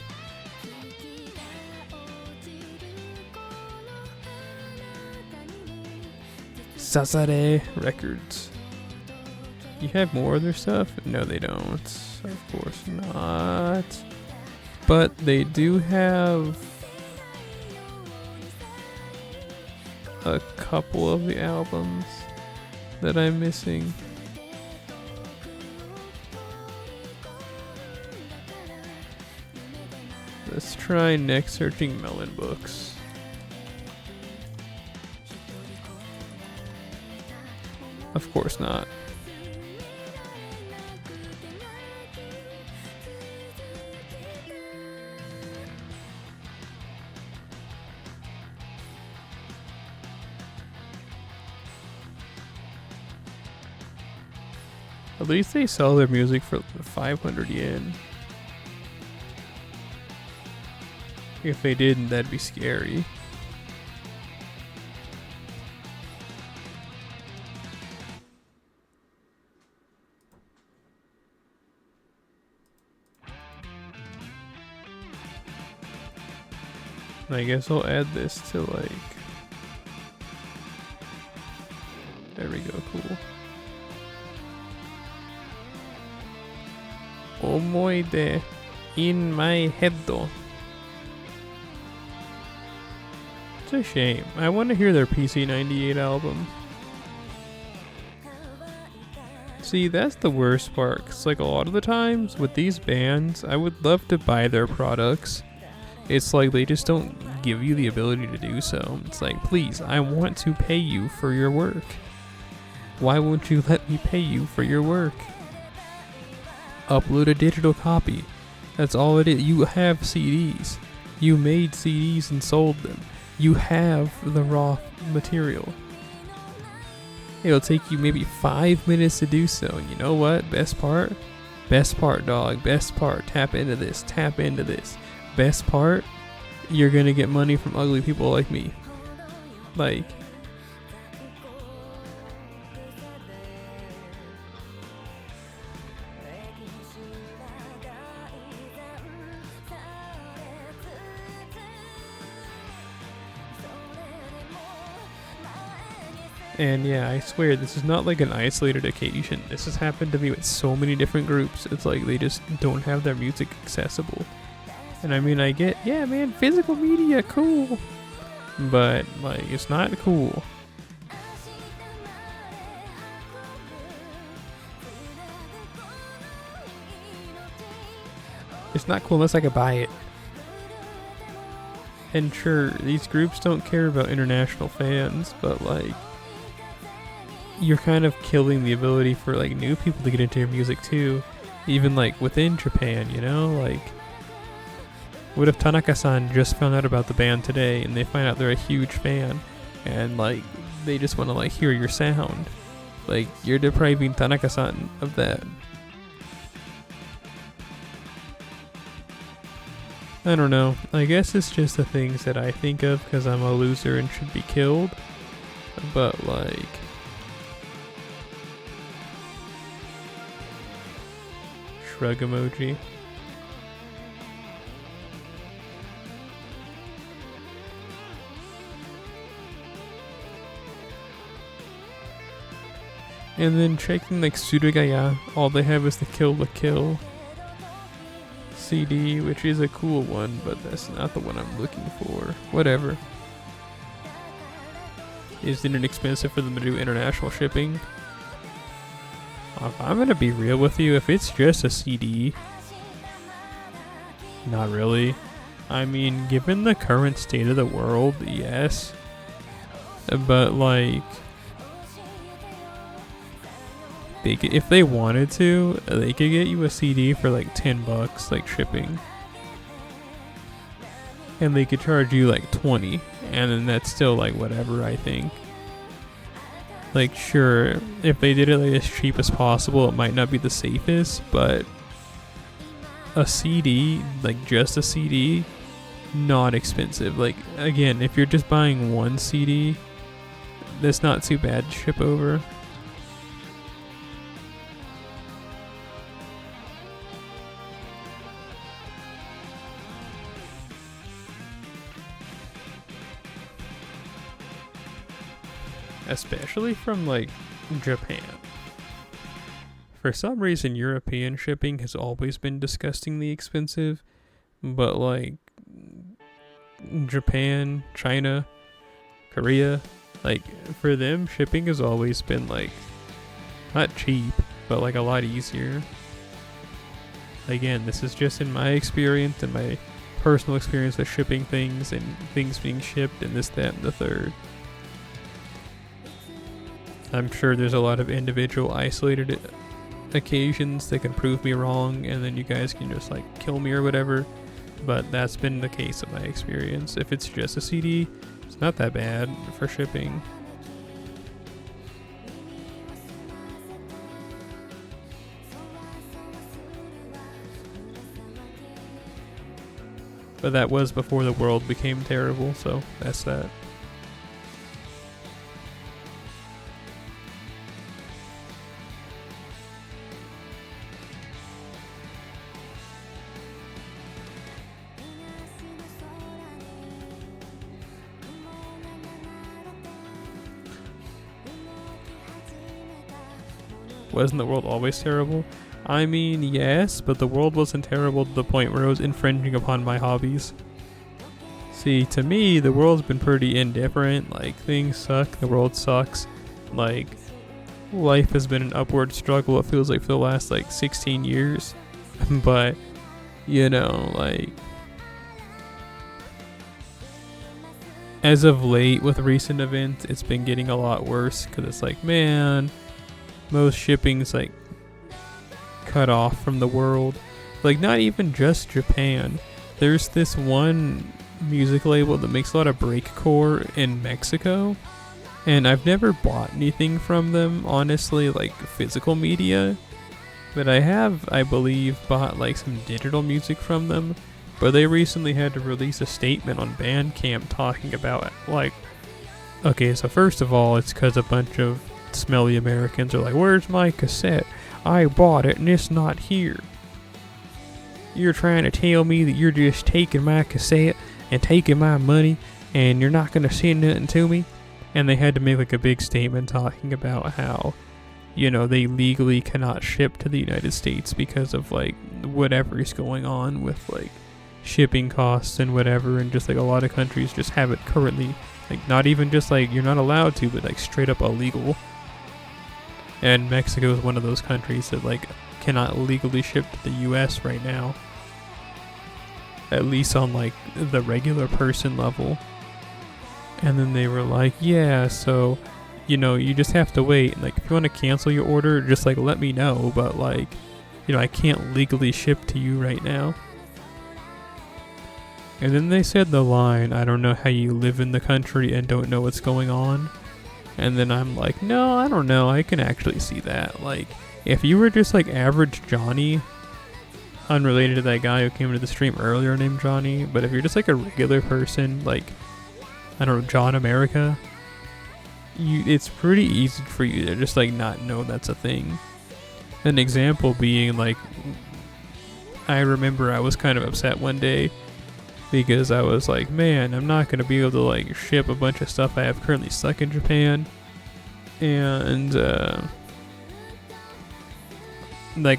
Sasare Records. You have more of their stuff? No, they don't. Of course not. But they do have a couple of the albums that I'm missing. Let's try next searching Melon Books. Of course not. At least they sell their music for 500 yen. If they didn't, that'd be scary. I guess I'll add this to like... There we go, cool. Omoide in my head though. It's a shame. I want to hear their PC 98 album. See, that's the worst part. 'Cause like a lot of the times with these bands, I would love to buy their products. It's like they just don't give you the ability to do so. It's like, please, I want to pay you for your work. Why won't you let me pay you for your work? Upload a digital copy. That's all it is. You have CDs. You made CDs and sold them. You have the raw material. It'll take you maybe 5 minutes to do so. And you know what? Best part? Best part, dog. Best part. Tap into this. Tap into this. Best part? You're gonna get money from ugly people like me. Like... And yeah, I swear, this is not like an isolated occasion. This has happened to me with so many different groups. It's like they just don't have their music accessible. And I mean, I get, yeah man, physical media, cool. But like, it's not cool. It's not cool unless I could buy it. And sure, these groups don't care about international fans, but like, you're kind of killing the ability for like new people to get into your music too. Even like within Japan, you know? Like, what if Tanaka-san just found out about the band today and they find out they're a huge fan and like they just want to like hear your sound? Like, you're depriving Tanaka-san of that. I don't know. I guess it's just the things that I think of because I'm a loser and should be killed. But like... Shrug emoji. And then checking like Surugaya, all they have is the Kill la Kill CD, which is a cool one, but that's not the one I'm looking for. Whatever. Isn't it expensive for them to do international shipping? If I'm gonna be real with you, if it's just a CD, not really. I mean, given the current state of the world, yes. But like, if they wanted to, they could get you a CD for like $10, like shipping. And they could charge you like 20, and then that's still like whatever, I think. Like, sure, if they did it like as cheap as possible, it might not be the safest, but a CD, like just a CD, not expensive. Like, again, if you're just buying one CD, that's not too bad to ship over. Especially from like Japan. For some reason, European shipping has always been disgustingly expensive, but like Japan, China, Korea, like for them, shipping has always been like not cheap, but like a lot easier. Again, this is just in my experience and my personal experience with shipping things and things being shipped and this, that, and the third. I'm sure there's a lot of individual isolated occasions that can prove me wrong, and then you guys can just like kill me or whatever, but that's been the case in my experience. If it's just a CD, it's not that bad for shipping. But that was before the world became terrible, so that's that. Wasn't the world always terrible? I mean, yes, but the world wasn't terrible to the point where it was infringing upon my hobbies. See, to me, the world's been pretty indifferent. Like, things suck, the world sucks. Like, life has been an upward struggle, it feels like, for the last, 16 years. But, like... as of late, with recent events, it's been getting a lot worse, because it's like, man... most shipping's cut off from the world. Not even just Japan. There's this one music label that makes a lot of breakcore in Mexico, and I've never bought anything from them, honestly, physical media, but I have, I believe, bought some digital music from them. But they recently had to release a statement on Bandcamp talking about okay, so first of all, it's because a bunch of smelly Americans are like, where's my cassette? I bought it and it's not here. You're trying to tell me that you're just taking my cassette and taking my money and you're not going to send nothing to me? And they had to make a big statement talking about how, they legally cannot ship to the United States because of whatever is going on with shipping costs and whatever, and just a lot of countries just have it currently, not even just you're not allowed to, but straight up illegal. And Mexico is one of those countries that cannot legally ship to the US right now. At least on the regular person level. And then they were like, yeah, so, you just have to wait. If you want to cancel your order, just let me know. But I can't legally ship to you right now. And then they said the line, I don't know how you live in the country and don't know what's going on. And then I'm like, no, I don't know. I can actually see that. If you were just average Johnny, unrelated to that guy who came into the stream earlier named Johnny, but if you're just a regular person, I don't know, John America, it's pretty easy for you to just not know that's a thing. An example being I remember I was kind of upset one day because I was like, man, I'm not going to be able to ship a bunch of stuff I have currently stuck in Japan. And I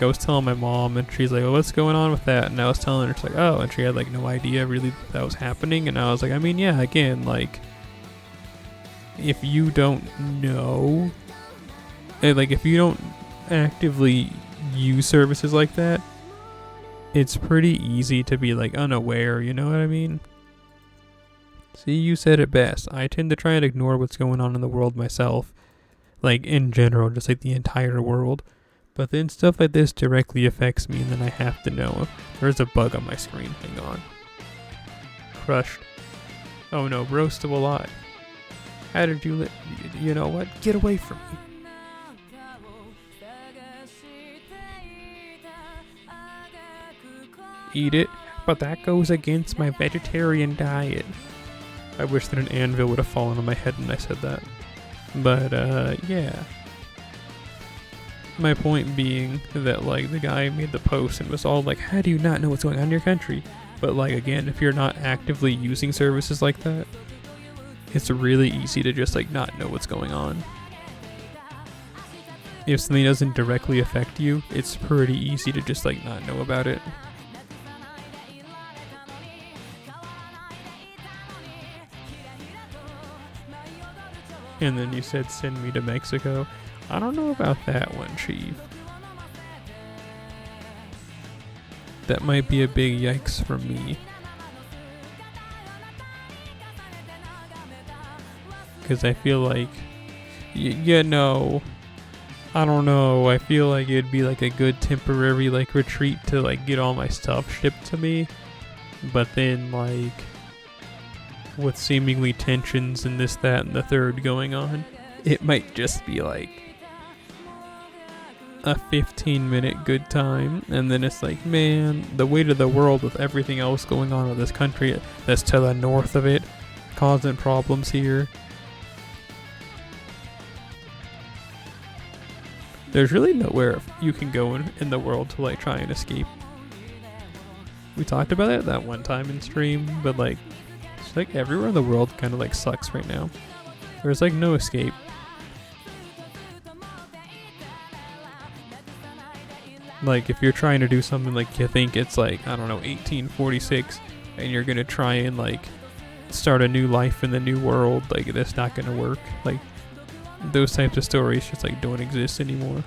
was telling my mom, and she's like, well, what's going on with that? And I was telling her, she's oh, and she had no idea really that was happening. And I was like, I mean, yeah, again, if you don't know, if you don't actively use services like that, it's pretty easy to be unaware, you know what I mean? See, you said it best. I tend to try and ignore what's going on in the world myself. In general, just the entire world. But then stuff like this directly affects me, and then I have to know. There's a bug on my screen. Hang on. Crushed. Oh no, bro, still alive. How did you you know what? Get away from me. Eat it, but that goes against my vegetarian diet. I wish that an anvil would have fallen on my head when I said that. But, yeah. My point being that, the guy made the post and was all how do you not know what's going on in your country? But, again, if you're not actively using services like that, it's really easy to just, not know what's going on. If something doesn't directly affect you, it's pretty easy to just, not know about it. And then you said send me to Mexico. I don't know about that one, Chief. That might be a big yikes for me. Because I feel I don't know. I feel it'd be a good temporary retreat to get all my stuff shipped to me. But then with seemingly tensions and this, that, and the third going on, it might just be a 15-minute good time, and then it's like, man, the weight of the world with everything else going on in this country that's to the north of it, causing problems here. There's really nowhere you can go in the world to like try and escape. We talked about it that one time in stream, but like, it's like everywhere in the world kind of like sucks right now. There's like no escape. Like if you're trying to do something like you think it's like, I don't know, 1846, and you're gonna try and like start a new life in the new world, like that's not gonna work. Like those types of stories just like don't exist anymore.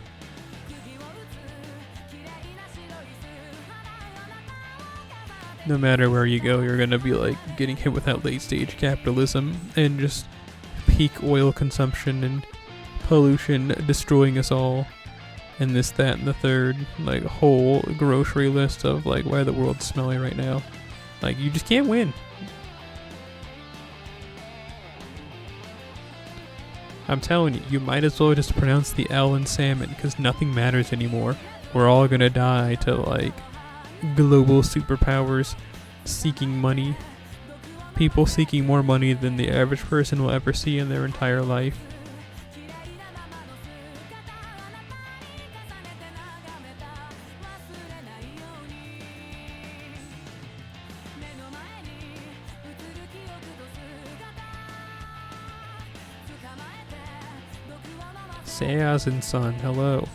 No matter where you go, you're gonna be like getting hit with that late stage capitalism and just peak oil consumption and pollution destroying us all. And this, that, and the third, like a whole grocery list of like why the world's smelly right now. Like you just can't win. I'm telling you, you might as well just pronounce the L in salmon because nothing matters anymore. We're all gonna die to like global superpowers seeking money. People seeking more money than the average person will ever see in their entire life. Sayas and Son, hello.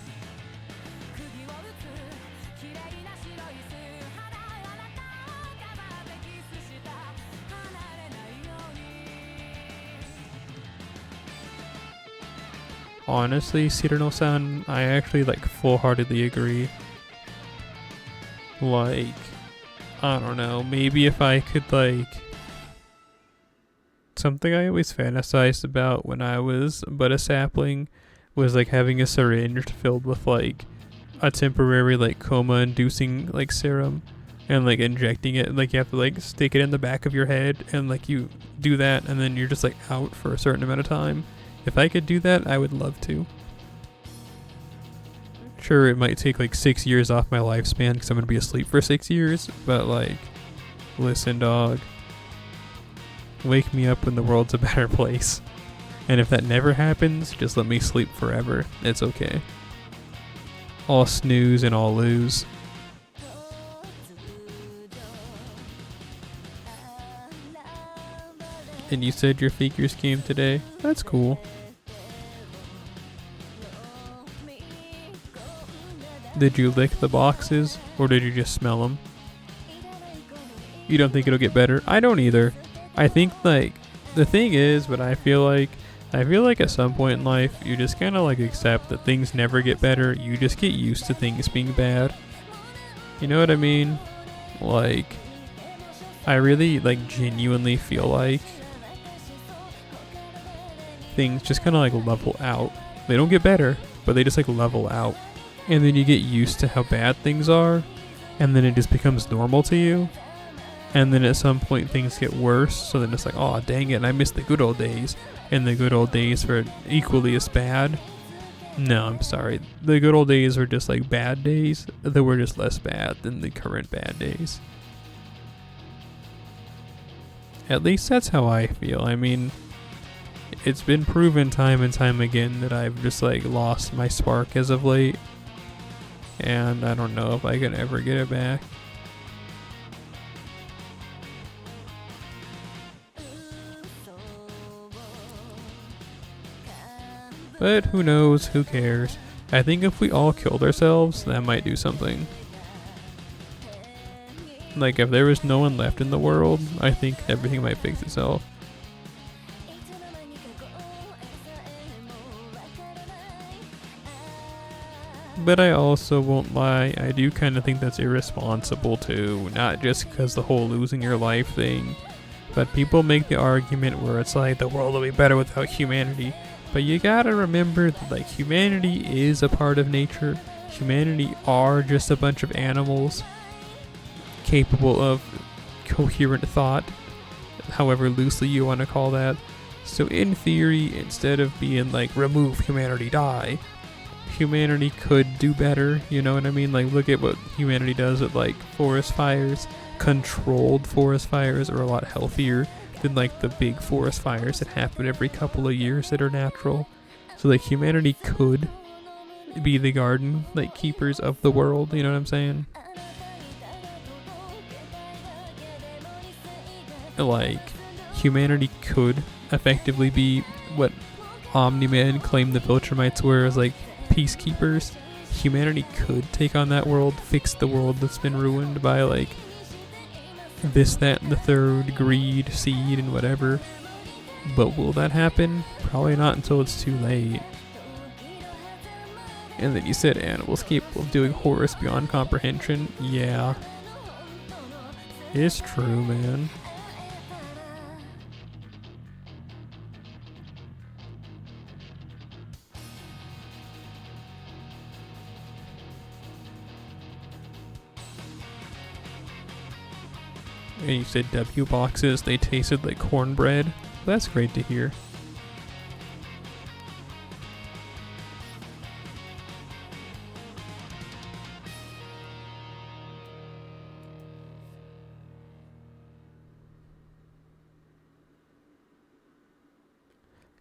Honestly, Cyrano-san, I actually like full-heartedly agree. Like, I don't know, maybe if I could like... Something I always fantasized about when I was but a sapling was like having a syringe filled with like a temporary like coma inducing like serum and like injecting it. Like you have to like stick it in the back of your head and like you do that and then you're just like out for a certain amount of time. If I could do that, I would love to. Sure, it might take like 6 years off my lifespan because I'm going to be asleep for 6 years, but like, listen dog, wake me up when the world's a better place. And if that never happens, just let me sleep forever. It's okay. I'll snooze and I'll lose. And you said your figures came today? That's cool. Did you lick the boxes or did you just smell them? You don't think it'll get better? I don't either. I think like the thing is, but I feel like at some point in life you just kind of like accept that things never get better. You just get used to things being bad. You know what I mean? Like I really like genuinely feel like things just kind of like level out. They don't get better, but they just like level out. And then you get used to how bad things are, and then it just becomes normal to you. And then at some point things get worse, so then it's like, oh dang it, I miss the good old days. And the good old days were equally as bad. No, I'm sorry. The good old days were just like bad days that were just less bad than the current bad days. At least that's how I feel. I mean, it's been proven time and time again that I've just like lost my spark as of late. And I don't know if I can ever get it back. But who knows, who cares? I think if we all killed ourselves, that might do something. Like if there was no one left in the world, I think everything might fix itself. But I also won't lie, I do kind of think that's irresponsible too, not just because the whole losing your life thing, but people make the argument where it's like the world will be better without humanity. But you gotta remember that like humanity is a part of nature. Humanity are just a bunch of animals capable of coherent thought, however loosely you want to call that. So in theory, instead of being like remove humanity, die, humanity could do better, you know what I mean? Like, look at what humanity does with, like, forest fires. Controlled forest fires are a lot healthier than, like, the big forest fires that happen every couple of years that are natural. So, like, humanity could be the garden, like, keepers of the world, you know what I'm saying? Like, humanity could effectively be what Omni-Man claimed the Viltrumites were, as, like, peacekeepers. Humanity could take on that world, fix the world that's been ruined by, like, this, that, and the third, greed, seed, and whatever. But will that happen? Probably not until it's too late. And then you said animals capable of doing horrors beyond comprehension. Yeah. It's true, man. And you said W boxes, they tasted like cornbread. That's great to hear.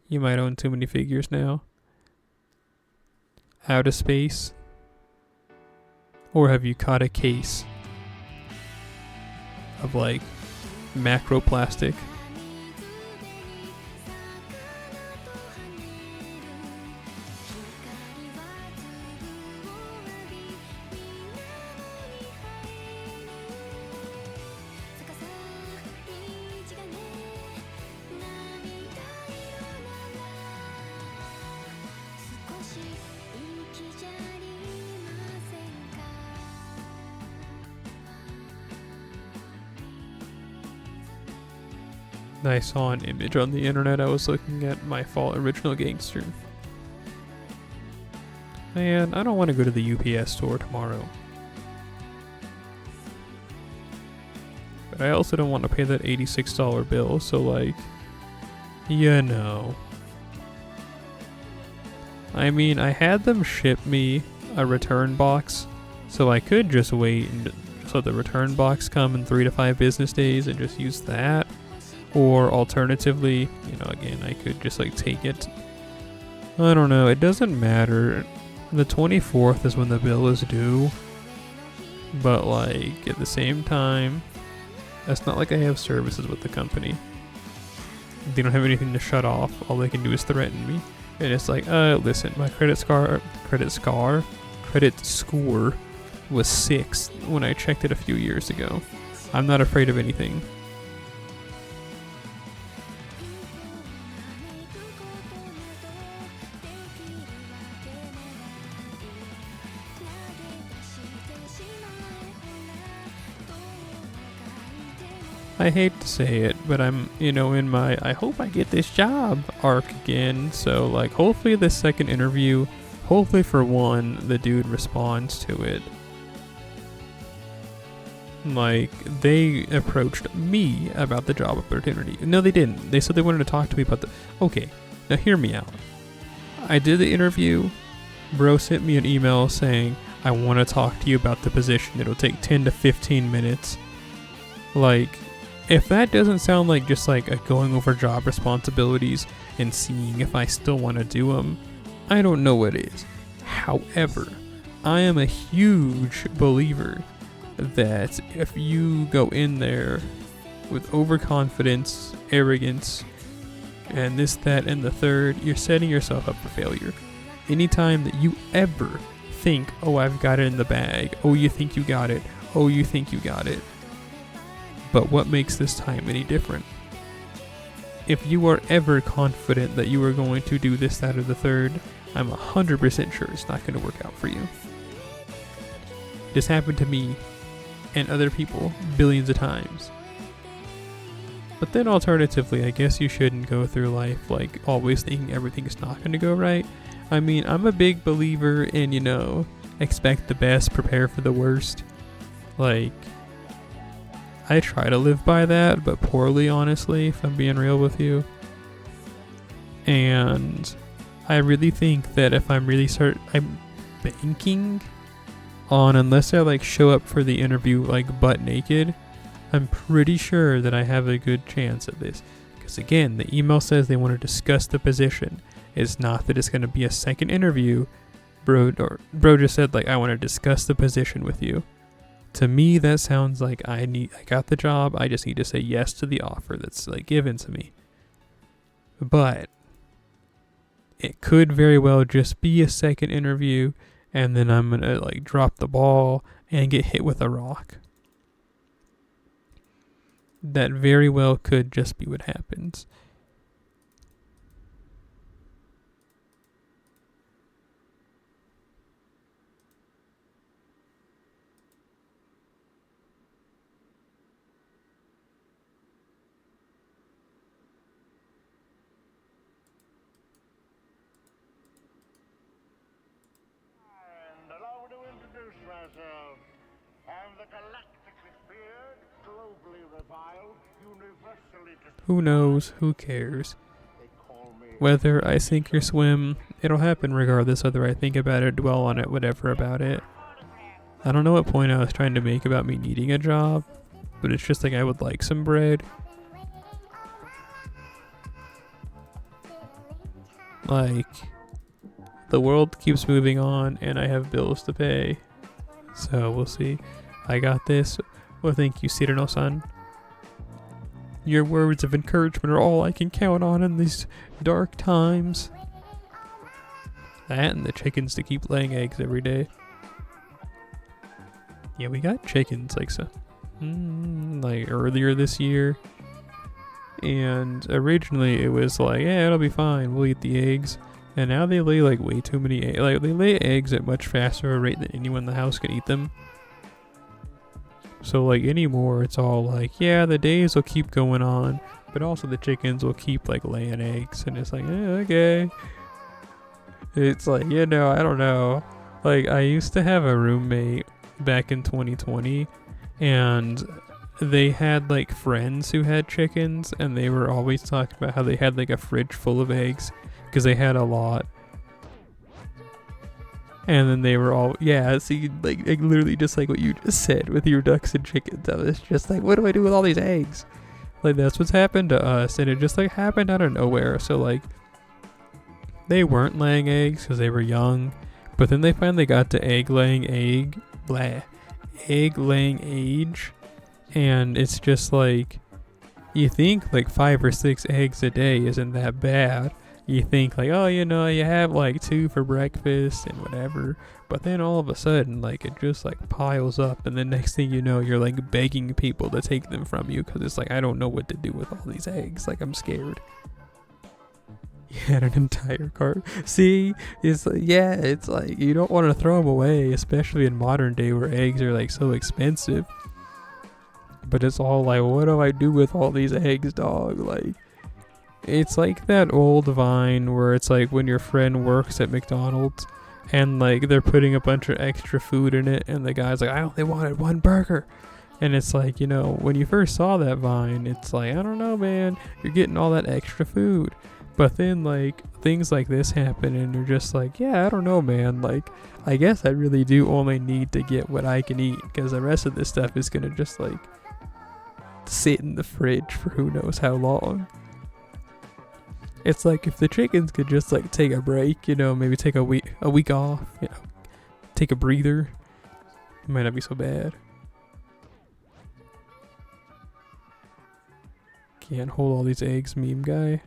You might own too many figures now. Out of space? Or have you caught a case of, like, macroplastic? I saw an image on the internet. I was looking at My Fall Original Gangster. Man, I don't want to go to the UPS store tomorrow. But I also don't want to pay that $86 bill, so, like, you know. I mean, I had them ship me a return box, so I could just wait and just let the return box come in 3 to 5 business days and just use that. Or alternatively, you know, again, I could just, like, take it. I don't know, it doesn't matter. The 24th is when the bill is due. But, like, at the same time, it's not like I have services with the company. They don't have anything to shut off. All they can do is threaten me. And it's like, listen, my credit score was 6 when I checked it a few years ago. I'm not afraid of anything. I hate to say it, but I'm, you know, in my I hope I get this job arc again. So, like, hopefully this second interview, hopefully for one, the dude responds to it. Like, they approached me about the job opportunity. No, they didn't. They said they wanted to talk to me about the... Okay, now hear me out. I did the interview. Bro sent me an email saying, I want to talk to you about the position. It'll take 10 to 15 minutes. Like... If that doesn't sound like just like a going over job responsibilities and seeing if I still want to do them, I don't know what is. However, I am a huge believer that if you go in there with overconfidence, arrogance, and this, that, and the third, you're setting yourself up for failure. Anytime that you ever think, oh, I've got it in the bag, oh, you think you got it, oh, you think you got it. But what makes this time any different? If you are ever confident that you are going to do this, that, or the third, I'm 100% sure it's not going to work out for you. This happened to me and other people billions of times. But then alternatively, I guess you shouldn't go through life like always thinking everything is not going to go right. I mean, I'm a big believer in, you know, expect the best, prepare for the worst. Like... I try to live by that, but poorly, honestly, if I'm being real with you. And I really think that if I'm banking on, unless I like show up for the interview like butt naked, I'm pretty sure that I have a good chance at this. Because again, the email says they want to discuss the position. It's not that it's going to be a second interview. Bro just said like, I want to discuss the position with you. To me, that sounds like I got the job. I just need to say yes to the offer that's like given to me. But it could very well just be a second interview, and then I'm gonna like drop the ball and get hit with a rock. That very well could just be what happens. And allow me to introduce myself. I'm the galactically feared, globally reviled, universally despised. Who knows? Who cares? They call me Whether I sink or swim, it'll happen regardless whether I think about it, dwell on it, whatever about it. I don't know what point I was trying to make about me needing a job, but it's just like I would like some bread. Like, the world keeps moving on and I have bills to pay. So we'll see. I got this. Well, thank you, Cyrano-san. Your words of encouragement are all I can count on in these dark times. That and the chickens to keep laying eggs every day. Yeah, we got chickens like like earlier this year. And originally it was like, yeah, it'll be fine. We'll eat the eggs. And now they lay like way too many eggs. Like they lay eggs at much faster a rate than anyone in the house can eat them. So like anymore, it's all like, yeah, the days will keep going on, but also the chickens will keep like laying eggs. And it's like, okay. It's like, I don't know. Like I used to have a roommate back in 2020, and they had like friends who had chickens, and they were always talking about how they had like a fridge full of eggs because they had a lot. And then they were all, see, like literally just like what you just said with your ducks and chickens. I was just like, what do I do with all these eggs? Like that's what's happened to us, and it just like happened out of nowhere. So like they weren't laying eggs because they were young, but then they finally got to egg laying age, and it's just like, you think like 5 or 6 eggs a day isn't that bad. You think like, oh, you have like 2 for breakfast and whatever, but then all of a sudden like it just like piles up, and the next thing you know, you're like begging people to take them from you because it's like, I don't know what to do with all these eggs, like I'm scared. You had an entire cart. See, it's like, it's like you don't want to throw them away, especially in modern day where eggs are like so expensive. But it's all like, what do I do with all these eggs, dog? Like, it's like that old Vine where it's like when your friend works at McDonald's and like they're putting a bunch of extra food in it, and the guy's like, I only wanted 1 burger. And it's like, when you first saw that Vine, it's like, I don't know, man, you're getting all that extra food. But then like things like this happen and you're just like, I don't know, man, like I guess I really do only need to get what I can eat, because the rest of this stuff is gonna just like sit in the fridge for who knows how long. It's like if the chickens could just like take a break, maybe take a week off, take a breather, it might not be so bad. Can't hold all these eggs, meme guy.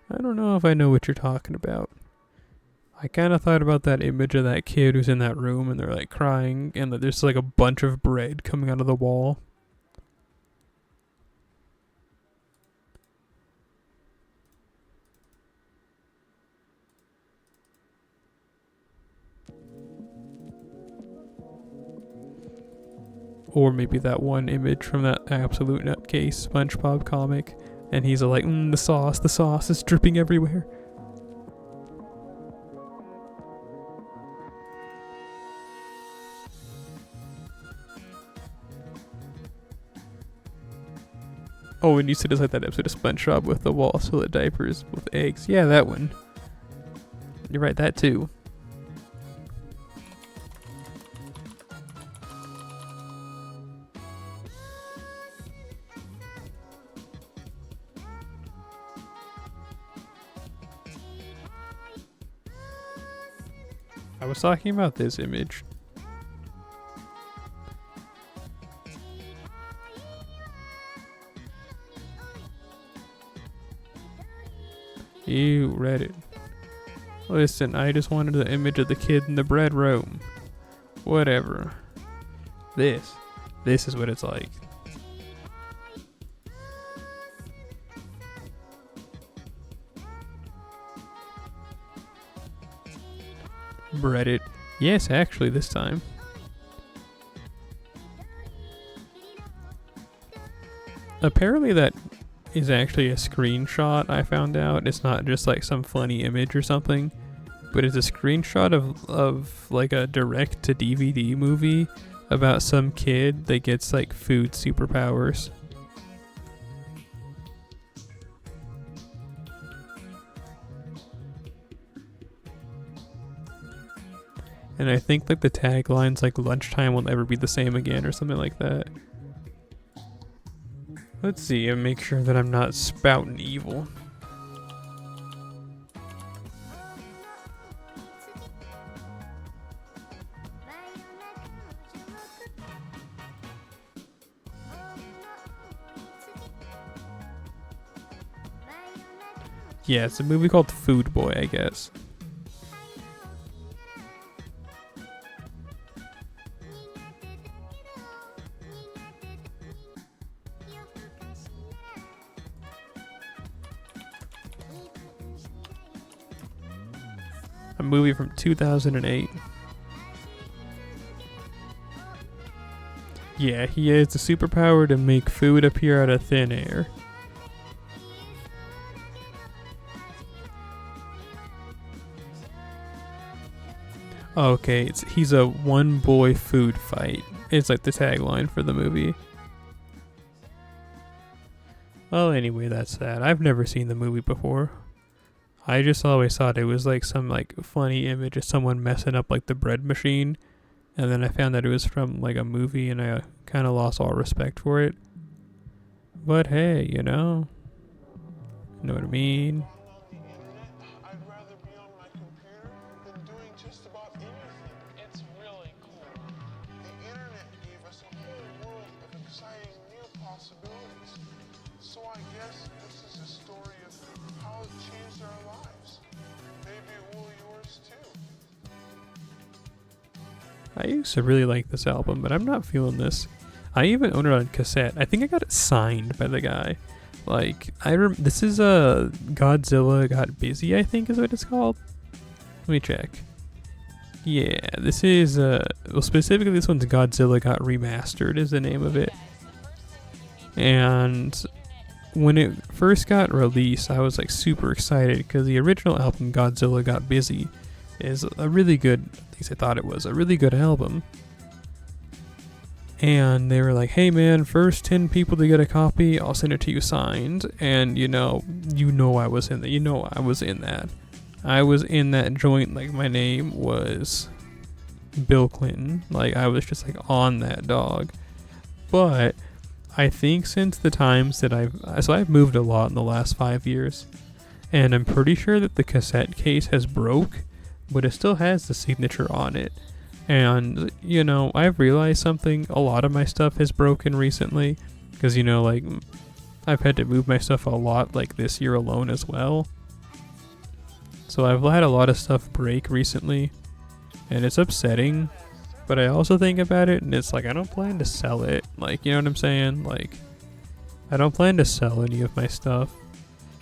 I don't know if I know what you're talking about. I kind of thought about that image of that kid who's in that room and they're like crying, and that there's like a bunch of bread coming out of the wall. Or maybe that one image from that absolute nutcase SpongeBob comic, and he's like, the sauce is dripping everywhere. Oh, and you said it's like that episode of SpongeBob with the walls full of diapers with eggs. Yeah, that one. You're right, that too. I was talking about this image. You read it. Listen, I just wanted the image of the kid in the bread room. Whatever. This is what it's like. Read it. Yes, actually, this time. Apparently that is actually a screenshot, I found out. It's not just like some funny image or something, but it's a screenshot of like a direct to DVD movie about some kid that gets like food superpowers. And I think like the tagline's like lunchtime will never be the same again or something like that. Let's see and make sure that I'm not spouting evil. Yeah, it's a movie called Food Boy, I guess. A movie from 2008. Yeah, he has the superpower to make food appear out of thin air. Okay, he's a one boy food fight. It's like the tagline for the movie. Well, anyway, that's that. I've never seen the movie before. I just always thought it was like some like funny image of someone messing up like the bread machine, and then I found that it was from like a movie, and I kind of lost all respect for it. But hey, you know what I mean? I'd rather be on my computer than doing just about anything. It's really cool. The internet gave us a whole world of exciting new possibilities. So I guess this is a story of how it changed our lives. Maybe it will yours too. I used to really like this album, but I'm not feeling this. I even own it on cassette. I think I got it signed by the guy. Like, this is Godzilla Got Busy, I think is what it's called. Let me check. Yeah, this is, well, specifically this one's Godzilla Got Remastered is the name of it. And when it first got released, I was like super excited because the original album, Godzilla Got Busy, is a really good, at least I thought it was, a really good album. And they were like, hey man, first 10 people to get a copy, I'll send it to you signed. And you know I was in that. I was in that. I was in that joint, like my name was Bill Clinton. Like I was just like on that dog. But I think since the times that I've moved a lot in the last 5 years. And I'm pretty sure that the cassette case has broke, but it still has the signature on it. And, you know, I've realized something. A lot of my stuff has broken recently. Because, you know, like, I've had to move my stuff a lot, like, this year alone as well. So I've had a lot of stuff break recently. And it's upsetting. But I also think about it, and it's like, I don't plan to sell it. Like, you know what I'm saying? Like, I don't plan to sell any of my stuff.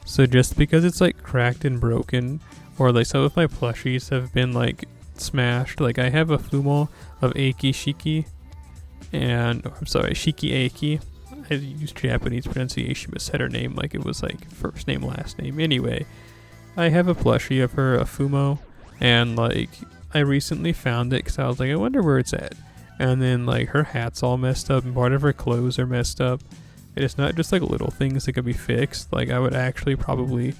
So just because it's, like, cracked and broken, or, like, some of my plushies have been, like, smashed. Like I have a Fumo of Aiki Shiki, and I'm sorry, Shiki Aiki. I used Japanese pronunciation but said her name like it was like first name last name. Anyway, I have a plushie of her, a Fumo, and like I recently found it because I was like, I wonder where it's at. And then like her hat's all messed up and part of her clothes are messed up. And it's not just like little things that could be fixed. Like I would actually probably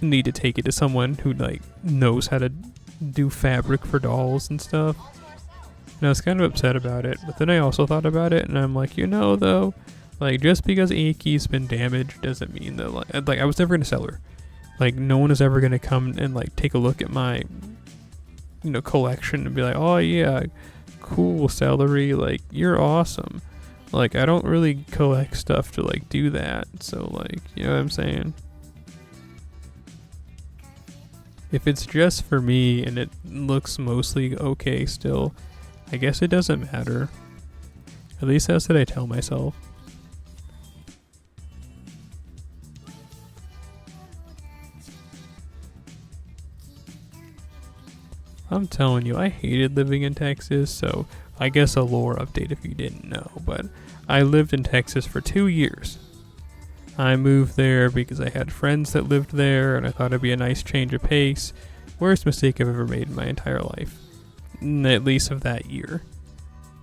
need to take it to someone who like knows how to do fabric for dolls and stuff. And I was kind of upset about it, but then I also thought about it and I'm like, though, like just because Aki's been damaged doesn't mean that like I was never gonna sell her. Like no one is ever gonna come and like take a look at my collection and be like, oh yeah, cool celery, like you're awesome. Like I don't really collect stuff to like do that. So like, you know what I'm saying? If it's just for me and it looks mostly okay still, I guess it doesn't matter. At least that's what I tell myself. I'm telling you, I hated living in Texas, so I guess a lore update if you didn't know, but I lived in Texas for 2 years. I moved there because I had friends that lived there and I thought it'd be a nice change of pace. Worst mistake I've ever made in my entire life. At least of that year.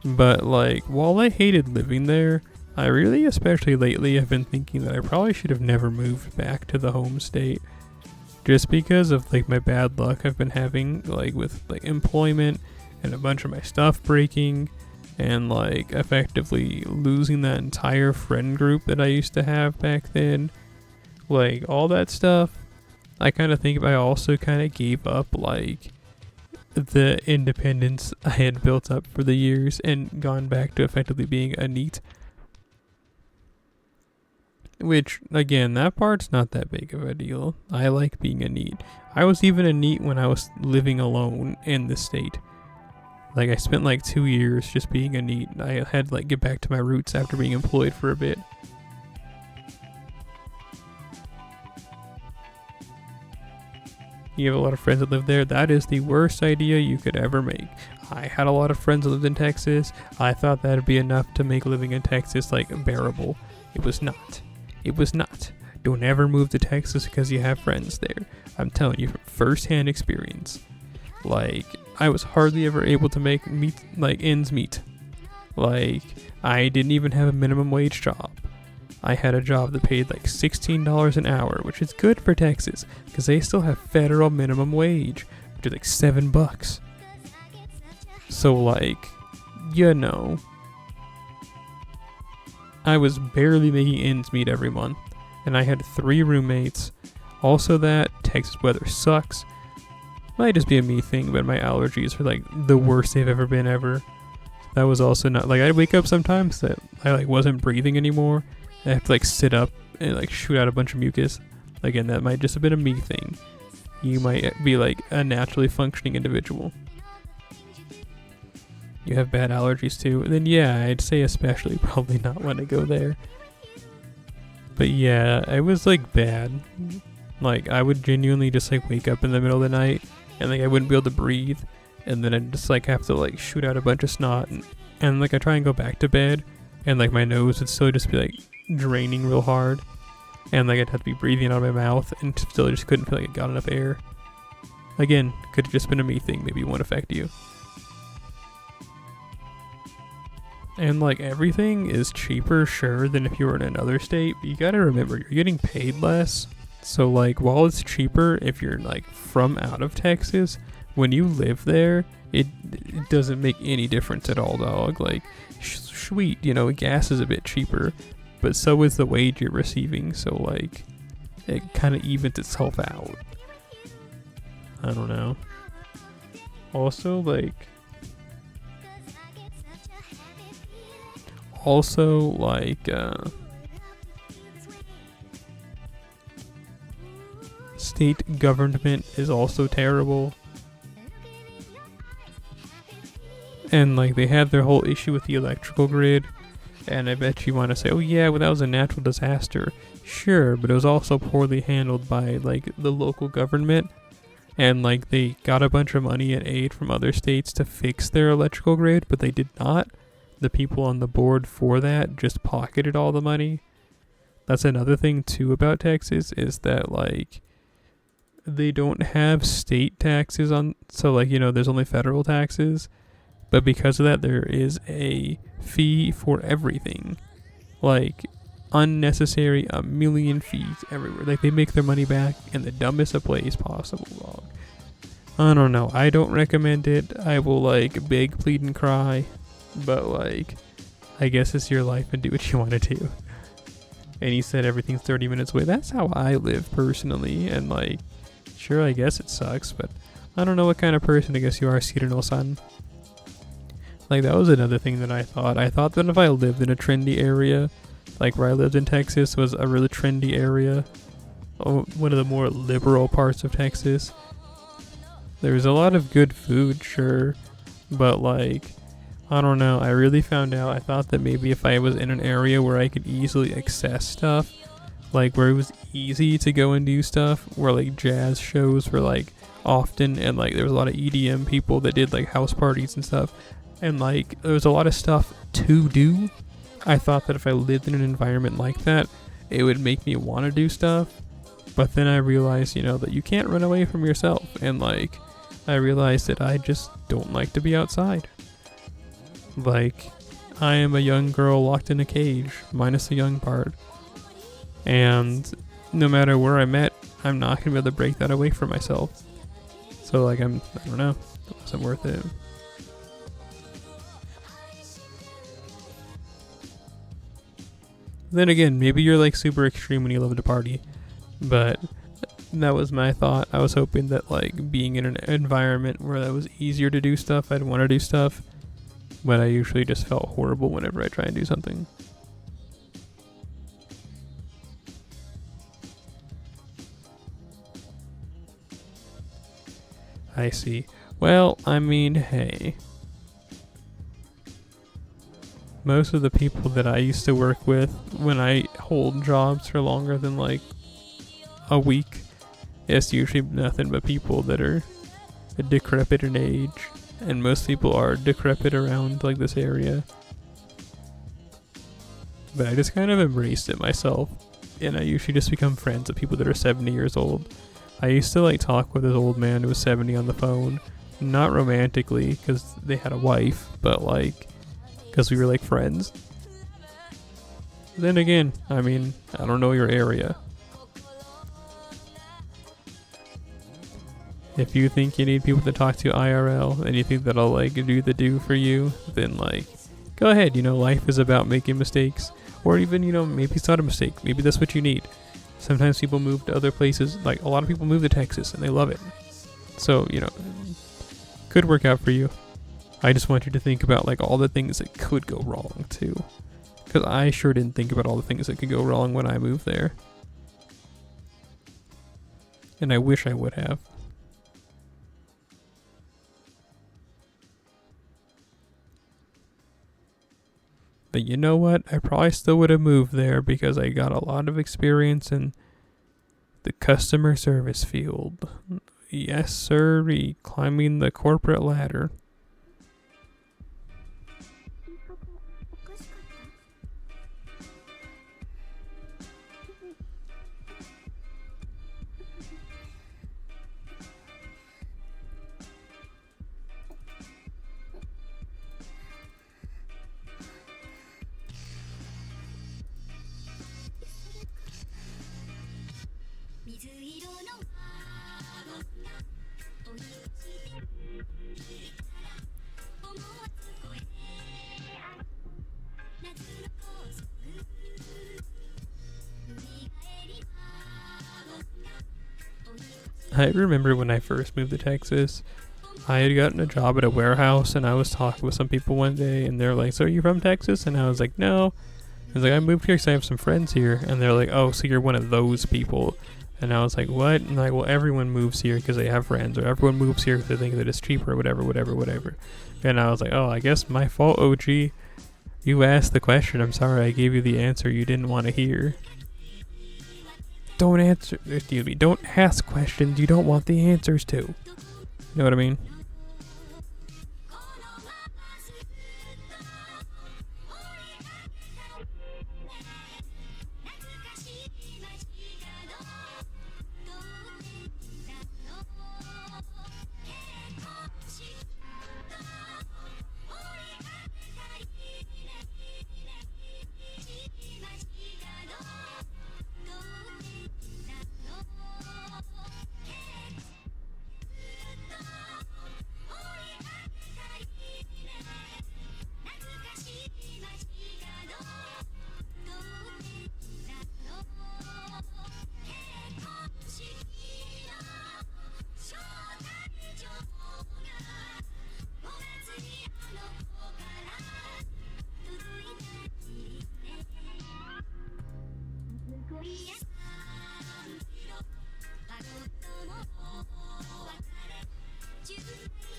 But like, while I hated living there, I really, especially lately, have been thinking that I probably should have never moved back to the home state. Just because of like my bad luck I've been having like with like employment and a bunch of my stuff breaking and like effectively losing that entire friend group that I used to have back then. Like all that stuff, I kind of think I also kind of gave up like the independence I had built up for the years and gone back to effectively being a NEET. Which, again, that part's not that big of a deal. I like being a NEET. I was even a NEET when I was living alone in the state. Like, I spent like 2 years just being a NEET. I had to like get back to my roots after being employed for a bit. You have a lot of friends that live there. That is the worst idea you could ever make. I had a lot of friends that lived in Texas. I thought that'd be enough to make living in Texas like bearable. It was not. It was not. Don't ever move to Texas because you have friends there. I'm telling you from first-hand experience. Like, I was hardly ever able to make ends meet. Like, I didn't even have a minimum wage job. I had a job that paid like $16 an hour, which is good for Texas because they still have federal minimum wage, which is like $7. So like, I was barely making ends meet every month, and I had 3 roommates. Also that, Texas weather sucks. Might just be a me thing, but my allergies are like the worst they've ever been ever. That was also not, like I'd wake up sometimes that I like wasn't breathing anymore. I have to like sit up and like shoot out a bunch of mucus. Again, that might just have been a me thing. You might be like a naturally functioning individual. You have bad allergies too, then yeah, I'd say especially probably not want to go there. But yeah, it was like bad. Like I would genuinely just like wake up in the middle of the night and like I wouldn't be able to breathe, and then I'd just like have to like shoot out a bunch of snot, and like I try and go back to bed and like my nose would still just be like draining real hard, and like I'd have to be breathing out of my mouth and still just couldn't feel like it got enough air. Again, could have just been a me thing, maybe it won't affect you. And like everything is cheaper, sure, than if you were in another state, but you gotta remember you're getting paid less. So like while it's cheaper if you're like from out of Texas, when you live there, it doesn't make any difference at all, dog. Like sweet, gas is a bit cheaper, but so is the wage you're receiving. So like it kind of evens itself out. I don't know. Also like state government is also terrible. And like they had their whole issue with the electrical grid, and I bet you want to say, oh yeah, well that was a natural disaster. Sure, but it was also poorly handled by like the local government, and like they got a bunch of money and aid from other states to fix their electrical grid, but they did not. The people on the board for that just pocketed all the money. That's another thing too about Texas, is that like they don't have state taxes on, so like there's only federal taxes, but because of that there is a fee for everything. Like unnecessary, a million fees everywhere. Like, they make their money back in the dumbest of ways possible, dog. I don't know. I don't recommend it. I will, like, beg, plead, and cry. But, like, I guess it's your life and do what you want to do. And he said everything's 30 minutes away. That's how I live personally. And, like, sure, I guess it sucks, but I don't know what kind of person I guess you are, Cedar-no-san. Like, that was another thing that I thought. I thought that if I lived in a trendy area, like where I lived in Texas was a really trendy area, one of the more liberal parts of Texas, there was a lot of good food, sure, but like, I don't know, I really found out, I thought that maybe if I was in an area where I could easily access stuff, like where it was easy to go and do stuff, where like jazz shows were like often, and like there was a lot of EDM people that did like house parties and stuff, and like there was a lot of stuff to do. I thought that if I lived in an environment like that, it would make me want to do stuff. But then I realized, that you can't run away from yourself. And like, I realized that I just don't like to be outside. Like, I am a young girl locked in a cage, minus the young part. And no matter where I'm at, I'm not going to be able to break that away from myself. So like, I don't know, it wasn't worth it. Then again, maybe you're like super extreme when you love to party, but that was my thought. I was hoping that like being in an environment where that was easier to do stuff, I'd want to do stuff, but I usually just felt horrible whenever I try and do something. I see. Well, I mean, hey. Most of the people that I used to work with, when I hold jobs for longer than like a week, it's usually nothing but people that are decrepit in age, and most people are decrepit around like this area. But I just kind of embraced it myself, and I usually just become friends with people that are 70 years old. I used to like talk with this old man who was 70 on the phone, not romantically because they had a wife, but like because we were like friends. Then again, I mean, I don't know your area. If you think you need people to talk to IRL and you think that'll like do the do for you, then like, go ahead. Life is about making mistakes, or even, maybe it's not a mistake. Maybe that's what you need. Sometimes people move to other places. Like a lot of people move to Texas and they love it. So, could work out for you. I just want you to think about like all the things that could go wrong too. Because I sure didn't think about all the things that could go wrong when I moved there. And I wish I would have. But you know what? I probably still would have moved there because I got a lot of experience in the customer service field. Yes, sir. Climbing the corporate ladder. I remember when I first moved to Texas, I had gotten a job at a warehouse, and I was talking with some people one day, and they're like, "So are you from Texas?" And I was like, "No." I was like, "I moved here because I have some friends here." And they're like, "Oh, so you're one of those people." And I was like, "What?" And like, "Well, everyone moves here because they have friends, or everyone moves here because they think that it's cheaper, or whatever. And I was like, "Oh, I guess my fault, OG. You asked the question. I'm sorry I gave you the answer you didn't want to hear." Don't ask questions you don't want the answers to. You know what I mean?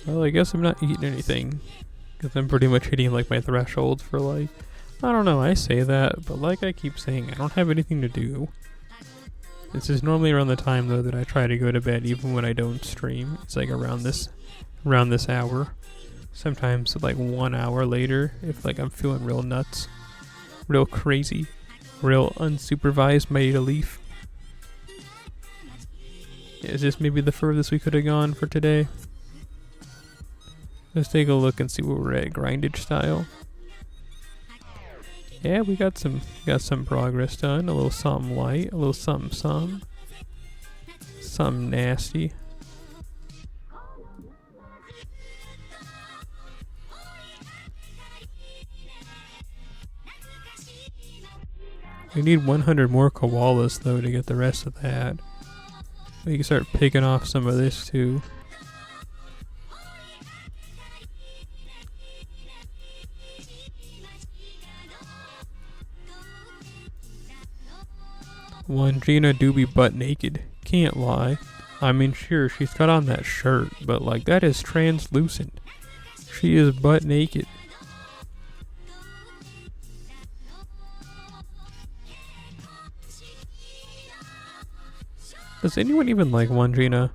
Well, I guess I'm not eating anything. Because I'm pretty much hitting like my threshold for like, I don't know, I say that, but like I keep saying, I don't have anything to do. This is normally around the time though that I try to go to bed even when I don't stream. It's like around this hour. Sometimes like 1 hour later if like I'm feeling real nuts, real crazy, real unsupervised made a leaf. Is this maybe the furthest we could have gone for today? Let's take a look and see where we're at grindage style. Yeah, we got some progress done. A little something light, a little something nasty. We need 100 more koalas though to get the rest of that. We can start picking off some of this too. One Gina do be butt naked. Can't lie. I mean, sure, she's got on that shirt, but like that is translucent. She is butt naked. Does anyone even like One Gina?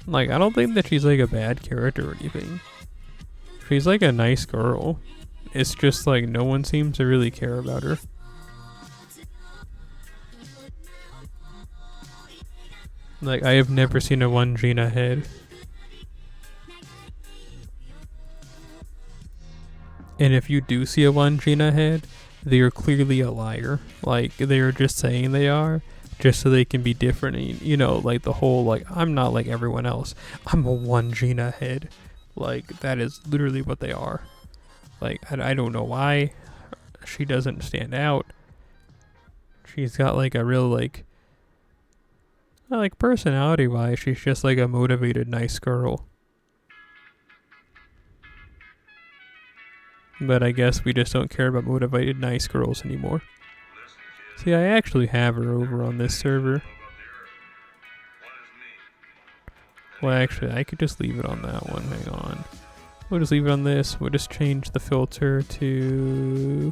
Like, I don't think that she's like a bad character or anything. She's like a nice girl. It's just like no one seems to really care about her. Like, I have never seen a One Gina head. And if you do see a One Gina head, they are clearly a liar. Like, they are just saying they are, just so they can be different. And, you know, like the whole, like, I'm not like everyone else. I'm a One Gina head. Like, that is literally what they are. Like, I don't know why she doesn't stand out. She's got, like, a real, like personality-wise, she's just like a motivated, nice girl. But I guess we just don't care about motivated, nice girls anymore. See, I actually have her over on this server. Well, actually, I could just leave it on that one. Hang on. We'll just leave it on this. We'll just change the filter to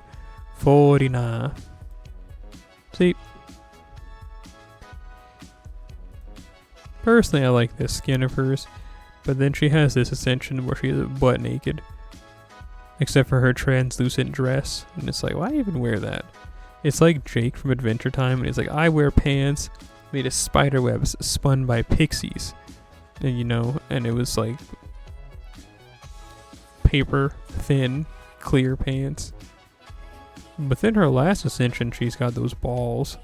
49. See? Personally, I like this skin of hers, but then she has this ascension where she's butt naked, except for her translucent dress, and it's like, why even wear that? It's like Jake from Adventure Time, and he's like, I wear pants made of spider webs spun by pixies, and you know, and it was like paper thin, clear pants. But then her last ascension, she's got those balls,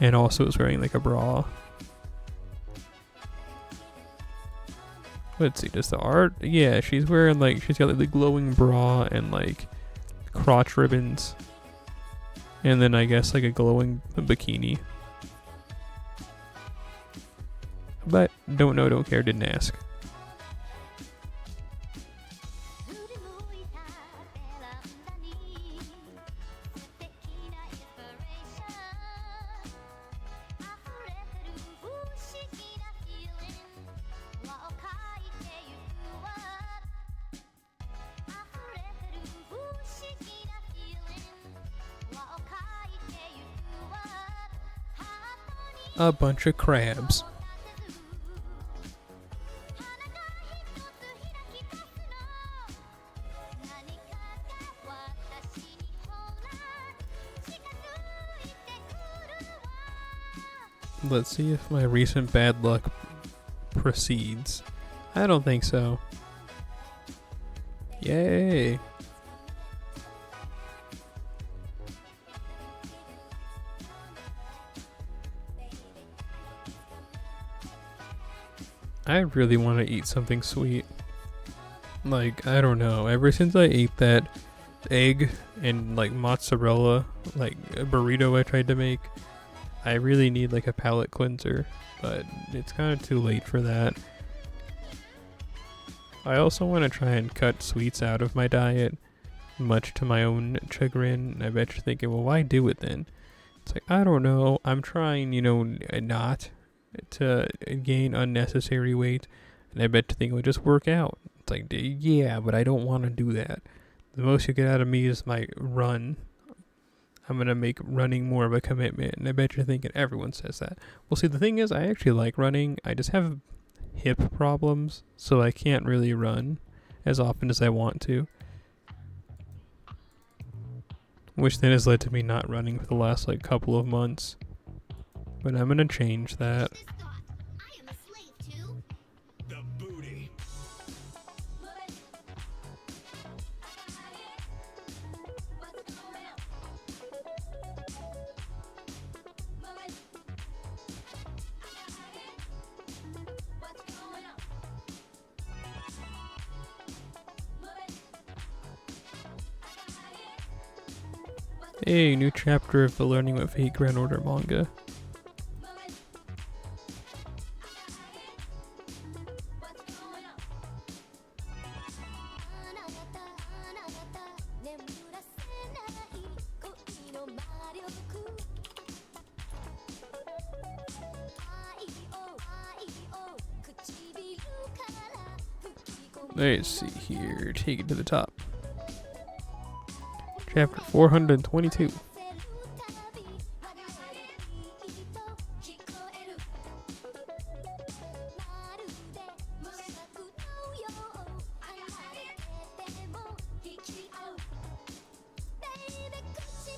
and also is wearing like a bra. Let's see, does the art? Yeah, she's wearing like, she's got like the glowing bra and like crotch ribbons. And then I guess like a glowing bikini. But don't know, don't care, didn't ask. A bunch of crabs. Let's see if my recent bad luck proceeds. I don't think so. Yay! I really want to eat something sweet. Like, I don't know. Ever since I ate that egg and like mozzarella, like a burrito I tried to make, I really need like a palate cleanser. But it's kind of too late for that. I also want to try and cut sweets out of my diet, much to my own chagrin. I bet you're thinking, well, why do it then? It's like, I don't know. I'm trying, you know, not to gain unnecessary weight. And I bet you think it would just work out. It's like, yeah, but I don't want to do that. The most you get out of me is my run. I'm going to make running more of a commitment. And I bet you're thinking everyone says that. Well, see, the thing is, I actually like running. I just have hip problems, so I can't really run as often as I want to. Which then has led to me not running for the last, couple of months. But I'm going to change that. This thought. I am a slave to The booty. Hey, new chapter of the Learning with Fate Grand Order manga. Let's see here, take it to the top. Chapter 422.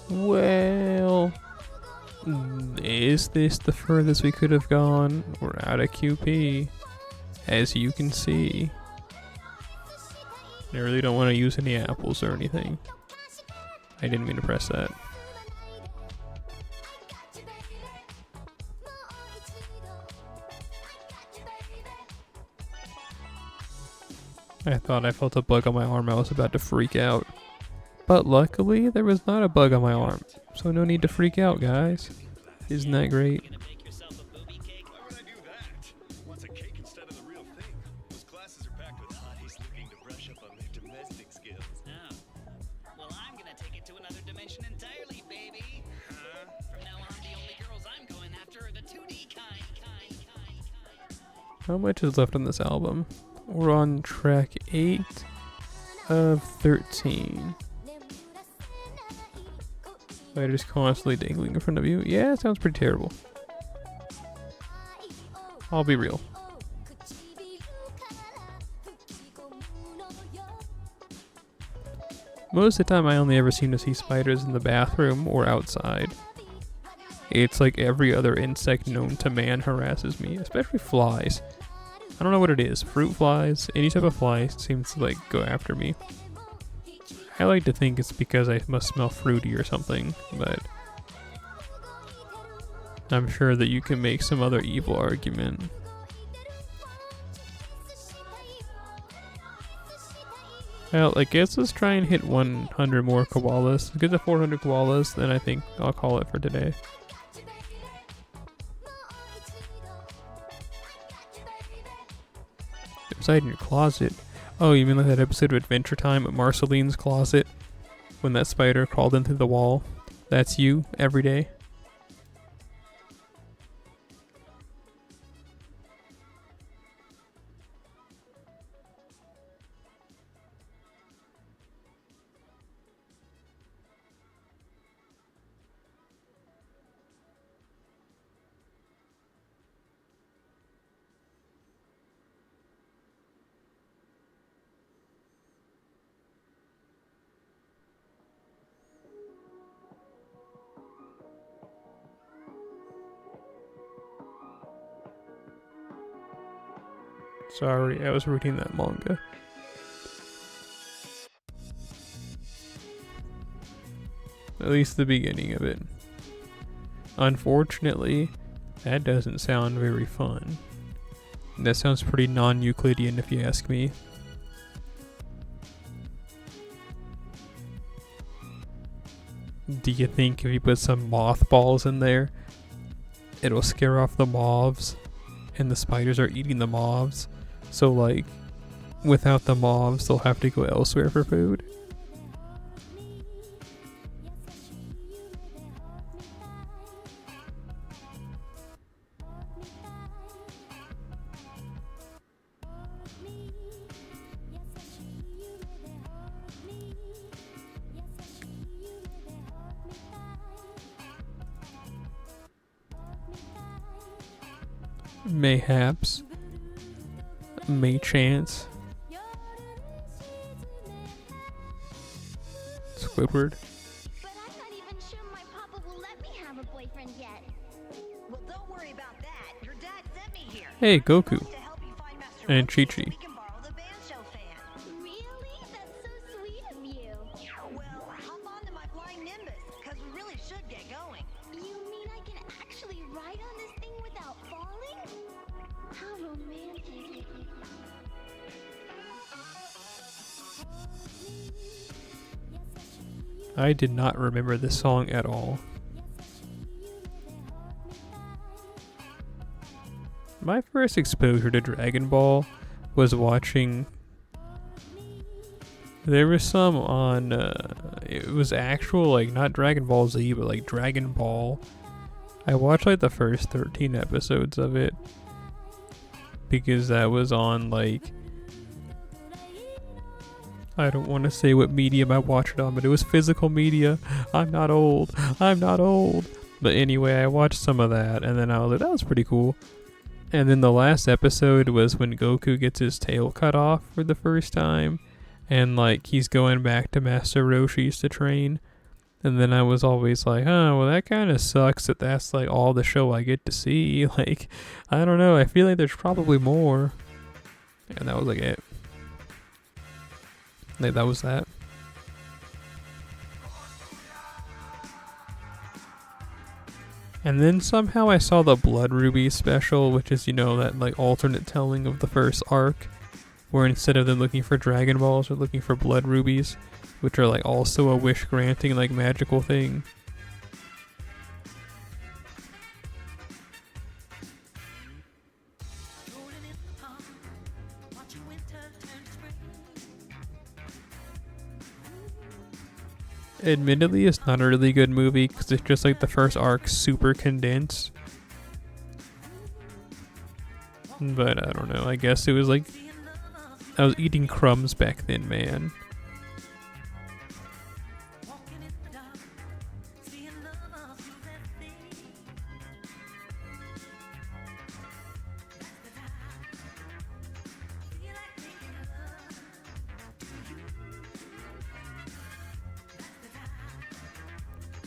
Well, is this the furthest we could have gone? We're out of QP, as you can see. I really don't want to use any apples or anything. I didn't mean to press that. I thought I felt a bug on my arm. I was about to freak out. But luckily, there was not a bug on my arm. So no need to freak out, guys. Isn't that great? Why would I do that? What's a cake instead of the real thing? Those classes are packed with hotties looking to brush up on their domestic skills. Oh. Well, I'm gonna take it to another dimension entirely, baby. Huh? From now on, the only girls I'm going after are the 2D kind. How much is left on this album? We're on track 8 of 13. Spiders constantly dangling in front of you. Yeah, it sounds pretty terrible. I'll be real. Most of the time I only ever seem to see spiders in the bathroom or outside. It's like every other insect known to man harasses me, especially flies. I don't know what it is. Fruit flies, any type of fly seems to go after me. I like to think it's because I must smell fruity or something, but I'm sure that you can make some other evil argument. Well, I guess let's try and hit 100 more koalas. Get to 400 koalas, then I think I'll call it for today. Inside in your closet. Oh, you mean like that episode of Adventure Time at Marceline's closet? When that spider crawled in through the wall? That's you, every day? Sorry, I was reading that manga. At least the beginning of it. Unfortunately, that doesn't sound very fun. That sounds pretty non-Euclidean if you ask me. Do you think if you put some mothballs in there, it'll scare off the moths? And the spiders are eating the moths? So without the moths, they'll have to go elsewhere for food? Mayhaps. May chance. Squidward. But I'm not even sure my papa will let me have a boyfriend yet. Well, don't worry about that. Your dad sent me here. Hey, Goku. To help you find Master And Roshi Chi-Chi. so we can borrow the band show fan. Really? That's so sweet of you. Well, hop on to my flying Nimbus, because we really should get going. You mean I can actually ride on this thing without falling? How romantic. I did not remember this song at all. My first exposure to Dragon Ball was watching. There was some on. It was actual, like, not Dragon Ball Z, but like Dragon Ball. I watched like the first 13 episodes of it because that was on, like. I don't want to say what medium I watched it on, but it was physical media. I'm not old. I'm not old. But anyway, I watched some of that, and then I was like, that was pretty cool. And then the last episode was when Goku gets his tail cut off for the first time, and like he's going back to Master Roshi's to train. And then I was always like, well, that kind of sucks that that's like all the show I get to see. Like, I don't know. I feel like there's probably more. And that was like it. Like, that was that. And then somehow I saw the Blood Ruby special, which is, you know, that like alternate telling of the first arc, where instead of them looking for Dragon Balls, they're looking for Blood Rubies, which are like also a wish granting like magical thing. Admittedly, it's not a really good movie because it's just like the first arc super condensed. But I don't know, I guess it was like I was eating crumbs back then, man.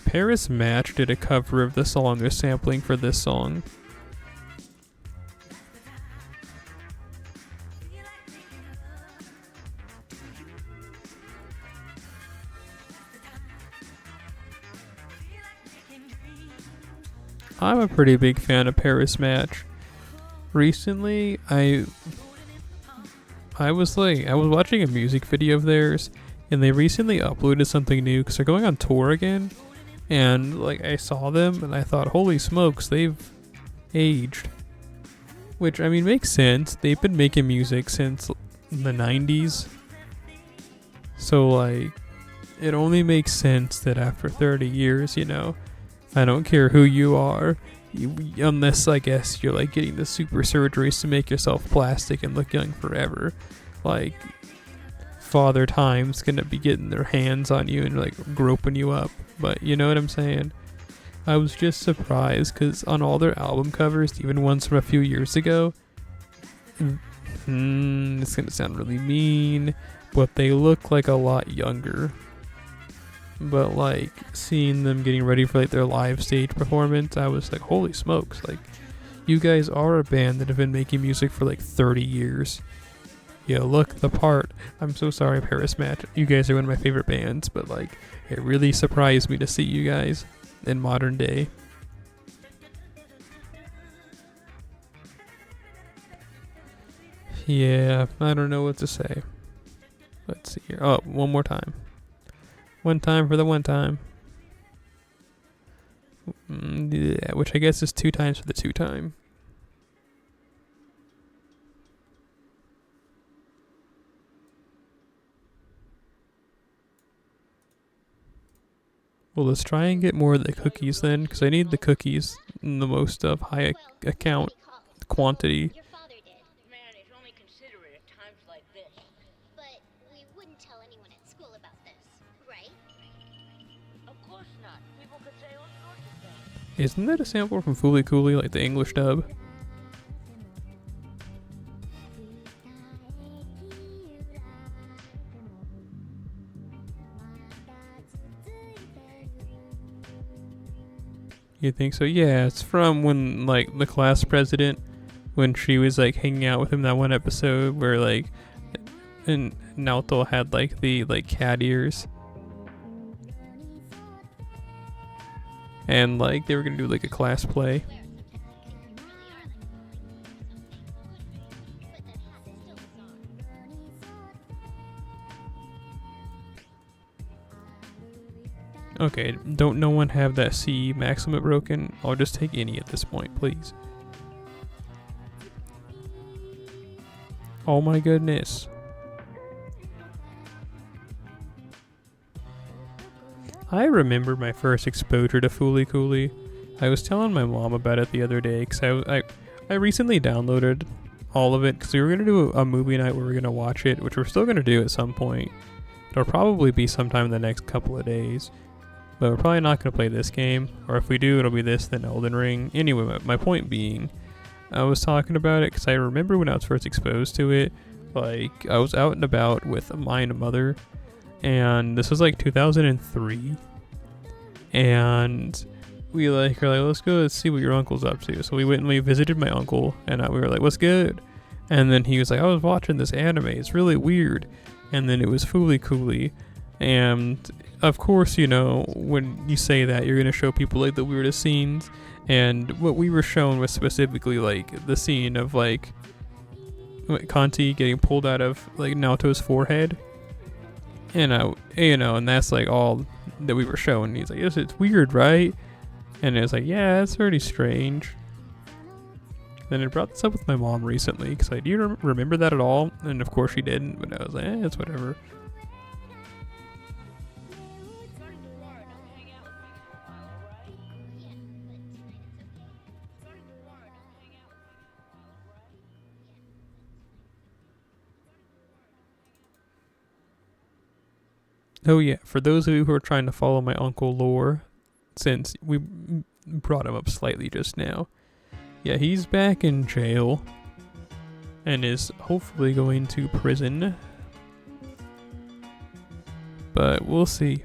Paris Match did a cover of the song they're sampling for this song. I'm a pretty big fan of Paris Match. Recently, I was watching a music video of theirs, and they recently uploaded something new because they're going on tour again. And like I saw them and I thought, holy smokes, they've aged. Which, I mean, makes sense. They've been making music since the 90s. So like, it only makes sense that after 30 years, you know, I don't care who you are, unless I guess you're like getting the super surgeries to make yourself plastic and look young forever. Like, Father Time's gonna be getting their hands on you and like groping you up. But you know what I'm saying? I was just surprised because on all their album covers, even ones from a few years ago, it's gonna sound really mean, but they look like a lot younger. But like seeing them getting ready for like their live stage performance, I was like, holy smokes, like you guys are a band that have been making music for like 30 years. You look the part. I'm so sorry, Paris Match. You guys are one of my favorite bands, but like it really surprised me to see you guys in modern day. Yeah, I don't know what to say. Let's see here. Oh, one more time. One time for the one time. Yeah, which I guess is 2 times for the 2 time. Well, let's try and get more of the cookies then, because I need the cookies in the most of high account quantity. Your father did. Man is only considerate at times like this. But we wouldn't tell anyone at school about this, right? Of course not. People could say all sorts of things. Isn't that a sample from Fooly Cooly, like the English dub? You think so? Yeah, it's from when, like, the class president, when she was, like, hanging out with him that one episode where, like, and Naoto had, like, the, like, cat ears. And, like, they were gonna do, like, a class play. Okay, don't no one have that C maximum broken? I'll just take any at this point, please. Oh my goodness. I remember my first exposure to Fooly Cooly. I was telling my mom about it the other day because I recently downloaded all of it because we were going to do a movie night where we are going to watch it, which we're still going to do at some point. It'll probably be sometime in the next couple of days. But we're probably not going to play this game, or if we do, it'll be this, then Elden Ring. Anyway, my point being, I was talking about it because I remember when I was first exposed to it, like, I was out and about with my mother, and this was like 2003, and we were like, let's go see what your uncle's up to. So we went and we visited my uncle, and we were like, what's good? And then he was like, I was watching this anime, it's really weird. And then it was Fooly Cooly, and of course, you know, when you say that, you're going to show people, like, the weirdest scenes. And what we were shown was specifically, like, the scene of, like, Kanti getting pulled out of, like, Naoto's forehead. And, you know, and that's, like, all that we were shown. He's like, yes, it's weird, right? And it was like, yeah, it's pretty strange. Then I brought this up with my mom recently, because like, do you remember that at all? And of course she didn't, but I was like, it's whatever. Oh yeah, for those of you who are trying to follow my uncle lore, since we brought him up slightly just now, yeah, he's back in jail and is hopefully going to prison, but we'll see.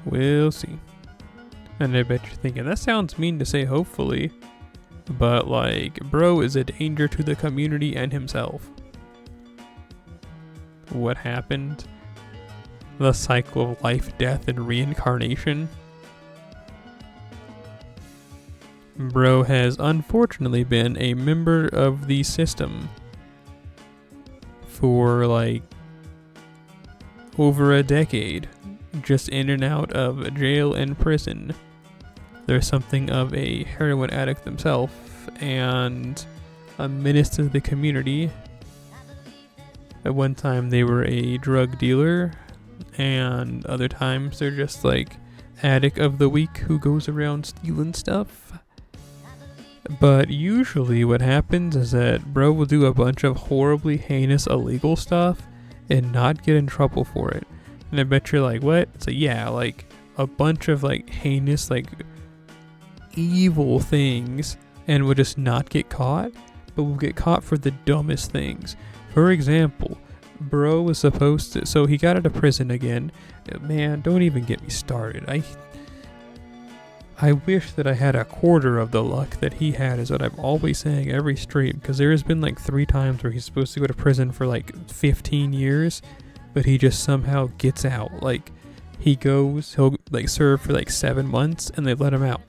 We'll see. And I bet you're thinking, that sounds mean to say hopefully, but like, bro is a danger to the community and himself. What happened? The cycle of life, death, and reincarnation. Bro has unfortunately been a member of the system for like over a decade, just in and out of jail and prison. There's something of a heroin addict himself and a menace to the community. At one time they were a drug dealer, and other times they're just like addict of the week who goes around stealing stuff. But usually what happens is that bro will do a bunch of horribly heinous illegal stuff and not get in trouble for it. And I bet you're like, what? So yeah, like a bunch of like heinous, like evil things, and will just not get caught, but will get caught for the dumbest things. For example, bro was supposed to, so he got out of prison again. Man, don't even get me started. I wish that I had a quarter of the luck that he had, is what I'm always saying every stream, because there has been like 3 times where he's supposed to go to prison for like 15 years, but he just somehow gets out. Like, he'll like serve for like 7 months and they let him out.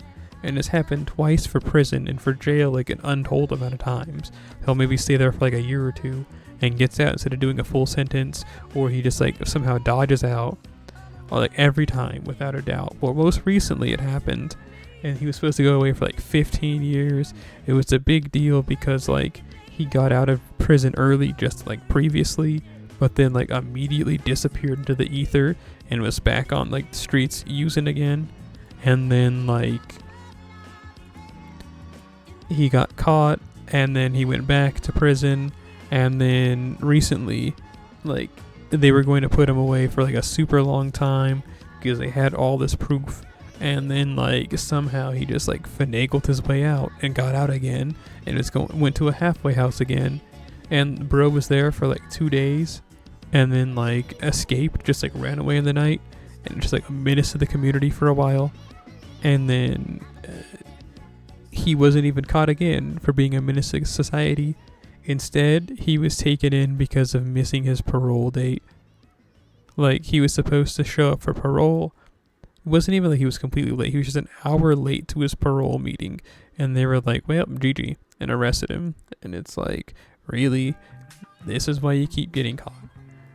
And it's happened twice for prison, and for jail like an untold amount of times. He'll maybe stay there for like a year or 2 and gets out instead of doing a full sentence, or he just like somehow dodges out, or like every time without a doubt. Well, most recently it happened, and he was supposed to go away for like 15 years. It was a big deal because like he got out of prison early just like previously, but then like immediately disappeared into the ether and was back on like the streets using again. And then like he got caught, and then he went back to prison, and then recently like they were going to put him away for like a super long time because they had all this proof, and then like somehow he just like finagled his way out and got out again, and went to a halfway house again, and bro was there for like 2 days and then like escaped, just like ran away in the night, and just like a menace to the community for a while. And then he wasn't even caught again for being a menace to society. Instead, he was taken in because of missing his parole date. Like, he was supposed to show up for parole. It wasn't even like he was completely late. He was just an hour late to his parole meeting. And they were like, well, GG, and arrested him. And it's like, really? This is why you keep getting caught.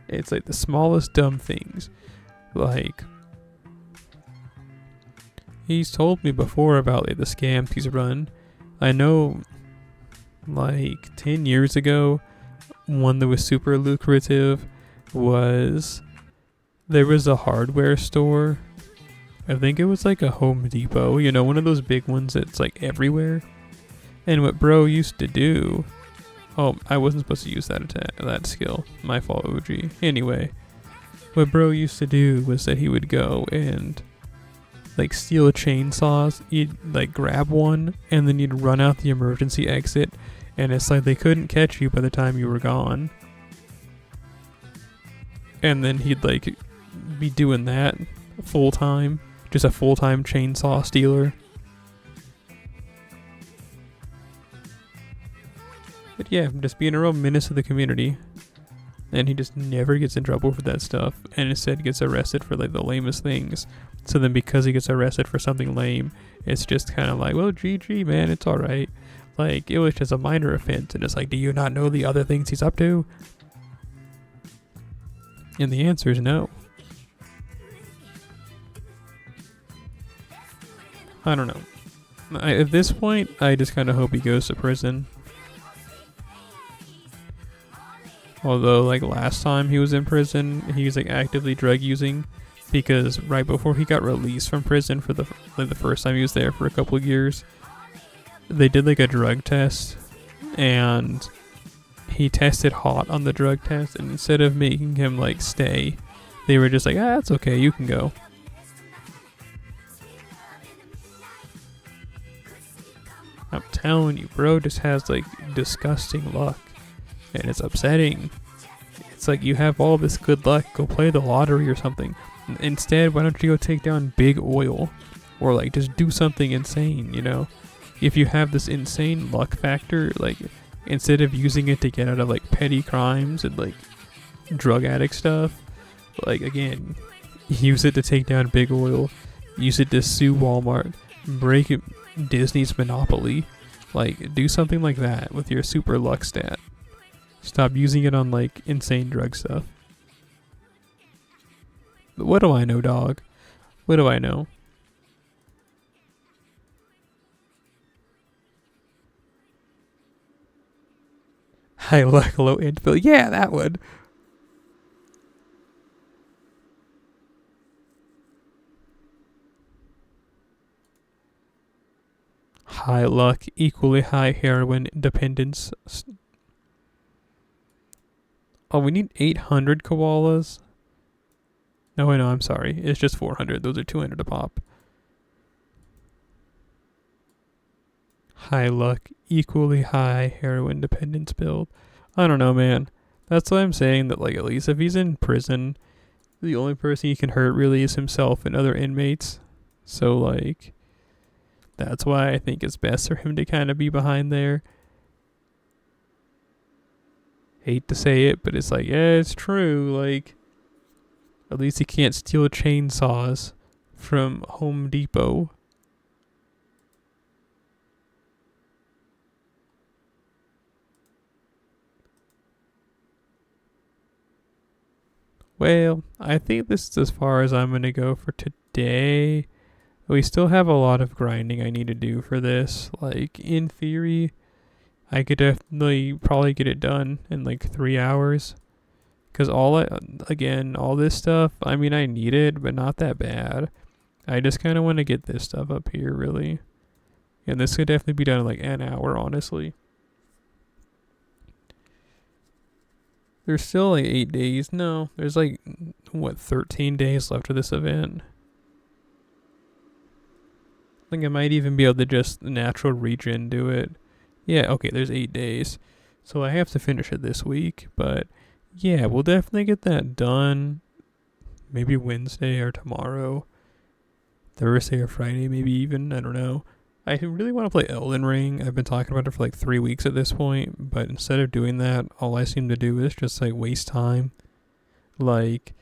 It's like the smallest dumb things. Like, he's told me before about like the scams he's run. I know, like 10 years ago, one that was super lucrative was, there was a hardware store. I think it was like a Home Depot, you know, one of those big ones that's like everywhere. And what bro used to do, oh, I wasn't supposed to use that skill. My fault, OG. Anyway, what bro used to do was that he would go and like steal chainsaws. You'd like grab one and then you'd run out the emergency exit, and it's like they couldn't catch you by the time you were gone. And then he'd like be doing that full time, just a full-time chainsaw stealer. But yeah, just being a real menace to the community. And he just never gets in trouble for that stuff, and instead gets arrested for like the lamest things. So then because he gets arrested for something lame, it's just kind of like, well, GG, man, it's alright. Like, it was just a minor offense, and it's like, do you not know the other things he's up to? And the answer is no. I don't know. At this point, I just kind of hope he goes to prison. Although, like, last time he was in prison, he was like actively drug using, because right before he got released from prison for the first time he was there for a couple of years, they did like a drug test, and he tested hot on the drug test, and instead of making him like stay, they were just like, it's okay, you can go. I'm telling you, bro just has like disgusting luck. And it's upsetting. It's like, you have all this good luck, go play the lottery or something. Instead, why don't you go take down big oil? Or like just do something insane, you know? If you have this insane luck factor, like, instead of using it to get out of like petty crimes and like drug addict stuff, like, again, use it to take down big oil, use it to sue Walmart, break Disney's monopoly. Like, do something like that with your super luck stat. Stop using it on like insane drug stuff. But what do I know, dog? What do I know? High luck, low infill. Yeah, that one. High luck, equally high heroin dependence. Oh, we need 800 koalas? No, I know, I'm sorry. It's just 400. Those are 200 a pop. High luck, equally high heroin dependence build. I don't know, man. That's why I'm saying that, like, at least if he's in prison, the only person he can hurt really is himself and other inmates. So, like, that's why I think it's best for him to kind of be behind there. Hate to say it, but it's like, yeah, it's true. Like, at least he can't steal chainsaws from Home Depot. Well, I think this is as far as I'm going to go for today. We still have a lot of grinding I need to do for this. Like, in theory, I could definitely probably get it done in like 3 hours. Because all this stuff, I mean, I need it, but not that bad. I just kind of want to get this stuff up here, really. And this could definitely be done in like an hour, honestly. There's still like 8 days. No, there's like, 13 days left of this event. I think I might even be able to just natural regen do it. Yeah, okay, there's 8 days. So I have to finish it this week, but yeah, we'll definitely get that done. maybe Wednesday or tomorrow. Thursday or Friday, maybe even. I don't know. I really want to play Elden Ring. I've been talking about it for like 3 weeks at this point, but instead of doing that, all I seem to do is just like waste time. Like,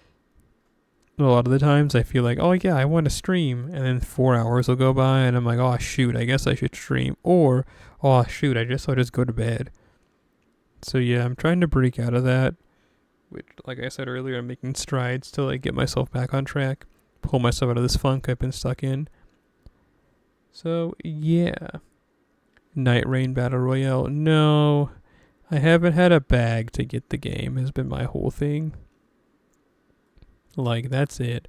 a lot of the times I feel like, oh yeah, I want to stream, and then 4 hours will go by, and I'm like, oh shoot, I guess I should stream, or oh shoot, I'll just go to bed. So yeah, I'm trying to break out of that, which, like I said earlier, I'm making strides to like get myself back on track, pull myself out of this funk I've been stuck in. So yeah, Night Rain Battle Royale. No, I haven't had a bag to get the game, has been my whole thing. Like, that's it.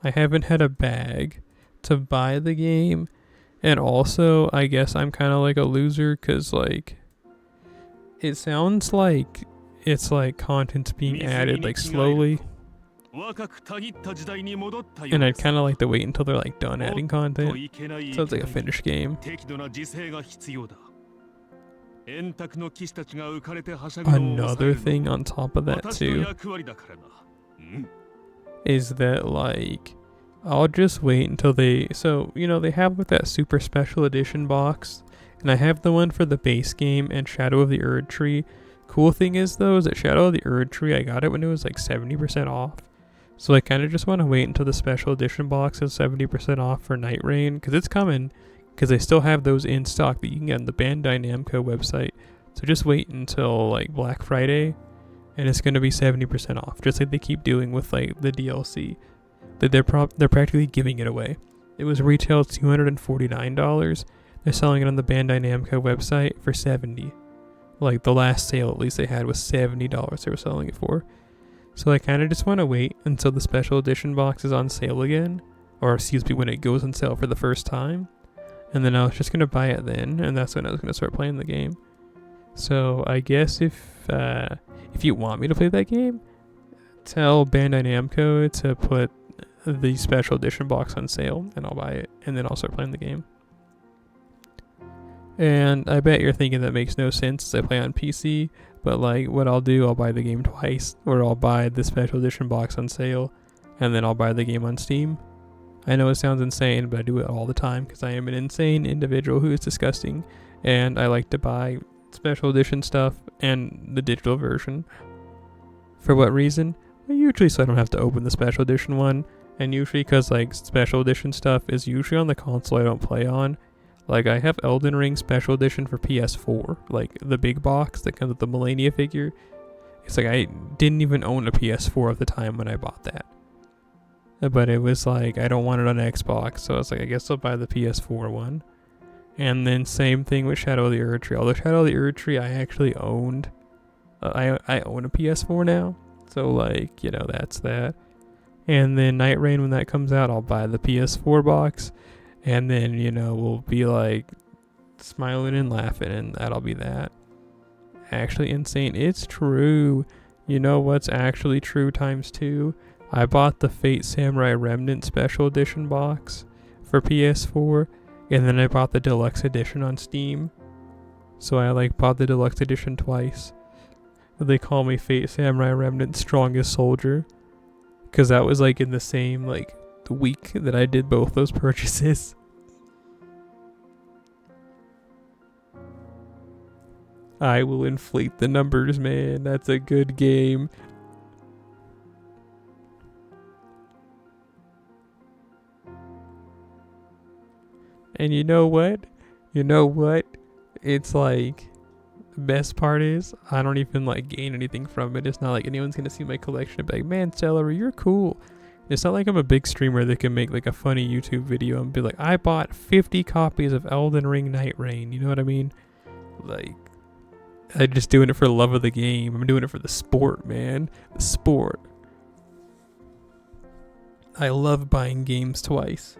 I haven't had a bag to buy the game. And also, I guess I'm kind of like a loser because, like, it sounds like it's like content's being added, like, slowly. And I'd kind of like to wait until they're, like, done adding content. So it's like a finished game. Another thing on top of that, too, is that, like, I'll just wait until they, so, you know, they have with that super special edition box, and I have the one for the base game and Shadow of the Erd Tree. Cool thing is, though, is that Shadow of the Erd Tree, I got it when it was like 70% off. So I kind of just want to wait until the special edition box is 70% off for Night Rain, because it's coming, because they still have those in stock that you can get on the Bandai Namco website. So just wait until, like, Black Friday, and it's going to be 70% off, just like they keep doing with, like, the DLC. They're practically giving it away. It was retailed $249. They're selling it on the Bandai Namco website for $70. Like, the last sale, at least, they had was $70 they were selling it for. So I kind of just want to wait until the special edition box is on sale again, or excuse me, when it goes on sale for the first time. And then I was just going to buy it then, and that's when I was going to start playing the game. So I guess if you want me to play that game, tell Bandai Namco to put the special edition box on sale, and I'll buy it, and then I'll start playing the game. And I bet you're thinking that makes no sense as I play on PC, but like what I'll do, I'll buy the game twice, or I'll buy the special edition box on sale, and then I'll buy the game on Steam. I know it sounds insane, but I do it all the time because I am an insane individual who is disgusting, and I like to buy special edition stuff and the digital version. For what reason? Well, usually so I don't have to open the special edition one, and usually because like special edition stuff is usually on the console I don't play on. Like, I have Elden Ring special edition for PS4, like the big box that comes with the Millennia figure. It's like I didn't even own a PS4 at the time when I bought that. But it was like, I don't want it on Xbox, so I was like, I guess I'll buy the PS4 one. And then same thing with Shadow of the Erd Tree. Although Shadow of the Erd Tree I actually owned. I own a PS4 now. So, like, you know, that's that. And then Night Rain, when that comes out, I'll buy the PS4 box. And then, you know, we'll be like smiling and laughing, and that'll be that. Actually insane. It's true. You know what's actually true times 2? I bought the Fate Samurai Remnant Special Edition box for PS4, and then I bought the Deluxe Edition on Steam. So I like bought the Deluxe Edition twice. They call me Fate Samurai Remnant Strongest Soldier, because that was like in the same like the week that I did both those purchases. I will inflate the numbers, man. That's a good game. And you know what? It's like, the best part is, I don't even like gain anything from it. It's not like anyone's gonna see my collection and be like, man, Celery, you're cool. It's not like I'm a big streamer that can make like a funny YouTube video and be like, I bought 50 copies of Elden Ring Night Rain. You know what I mean? Like, I'm just doing it for the love of the game. I'm doing it for the sport, man. The sport. I love buying games twice.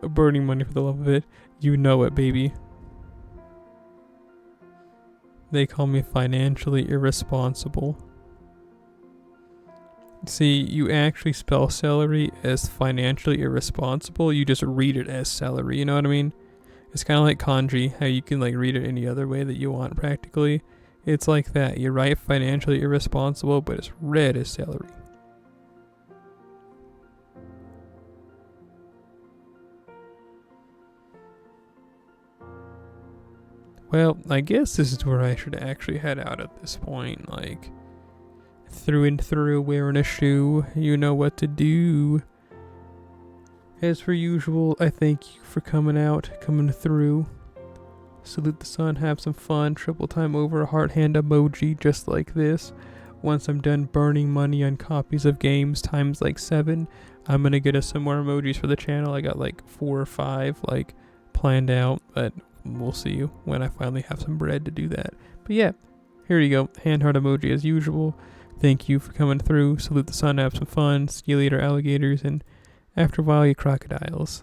Burning money for the love of it. You know it, baby. They call me financially irresponsible. See, you actually spell celery as financially irresponsible. You just read it as celery, you know what I mean? It's kind of like kanji, how you can like read it any other way that you want practically. It's like that. You write financially irresponsible, but it's read as celery. Well, I guess this is where I should actually head out at this point. Like, through and through, wearing a shoe. You know what to do. As per usual, I thank you for coming through. Salute the sun, have some fun. Triple time over a heart hand emoji just like this. Once I'm done burning money on copies of games times like 7, I'm gonna get us some more emojis for the channel. I got like 4 or 5 like planned out, but we'll see when I finally have some bread to do that. But yeah, here you go. Hand heart emoji as usual. Thank you for coming through. Salute the sun, have some fun. See you later, alligators, and after a while, you crocodiles.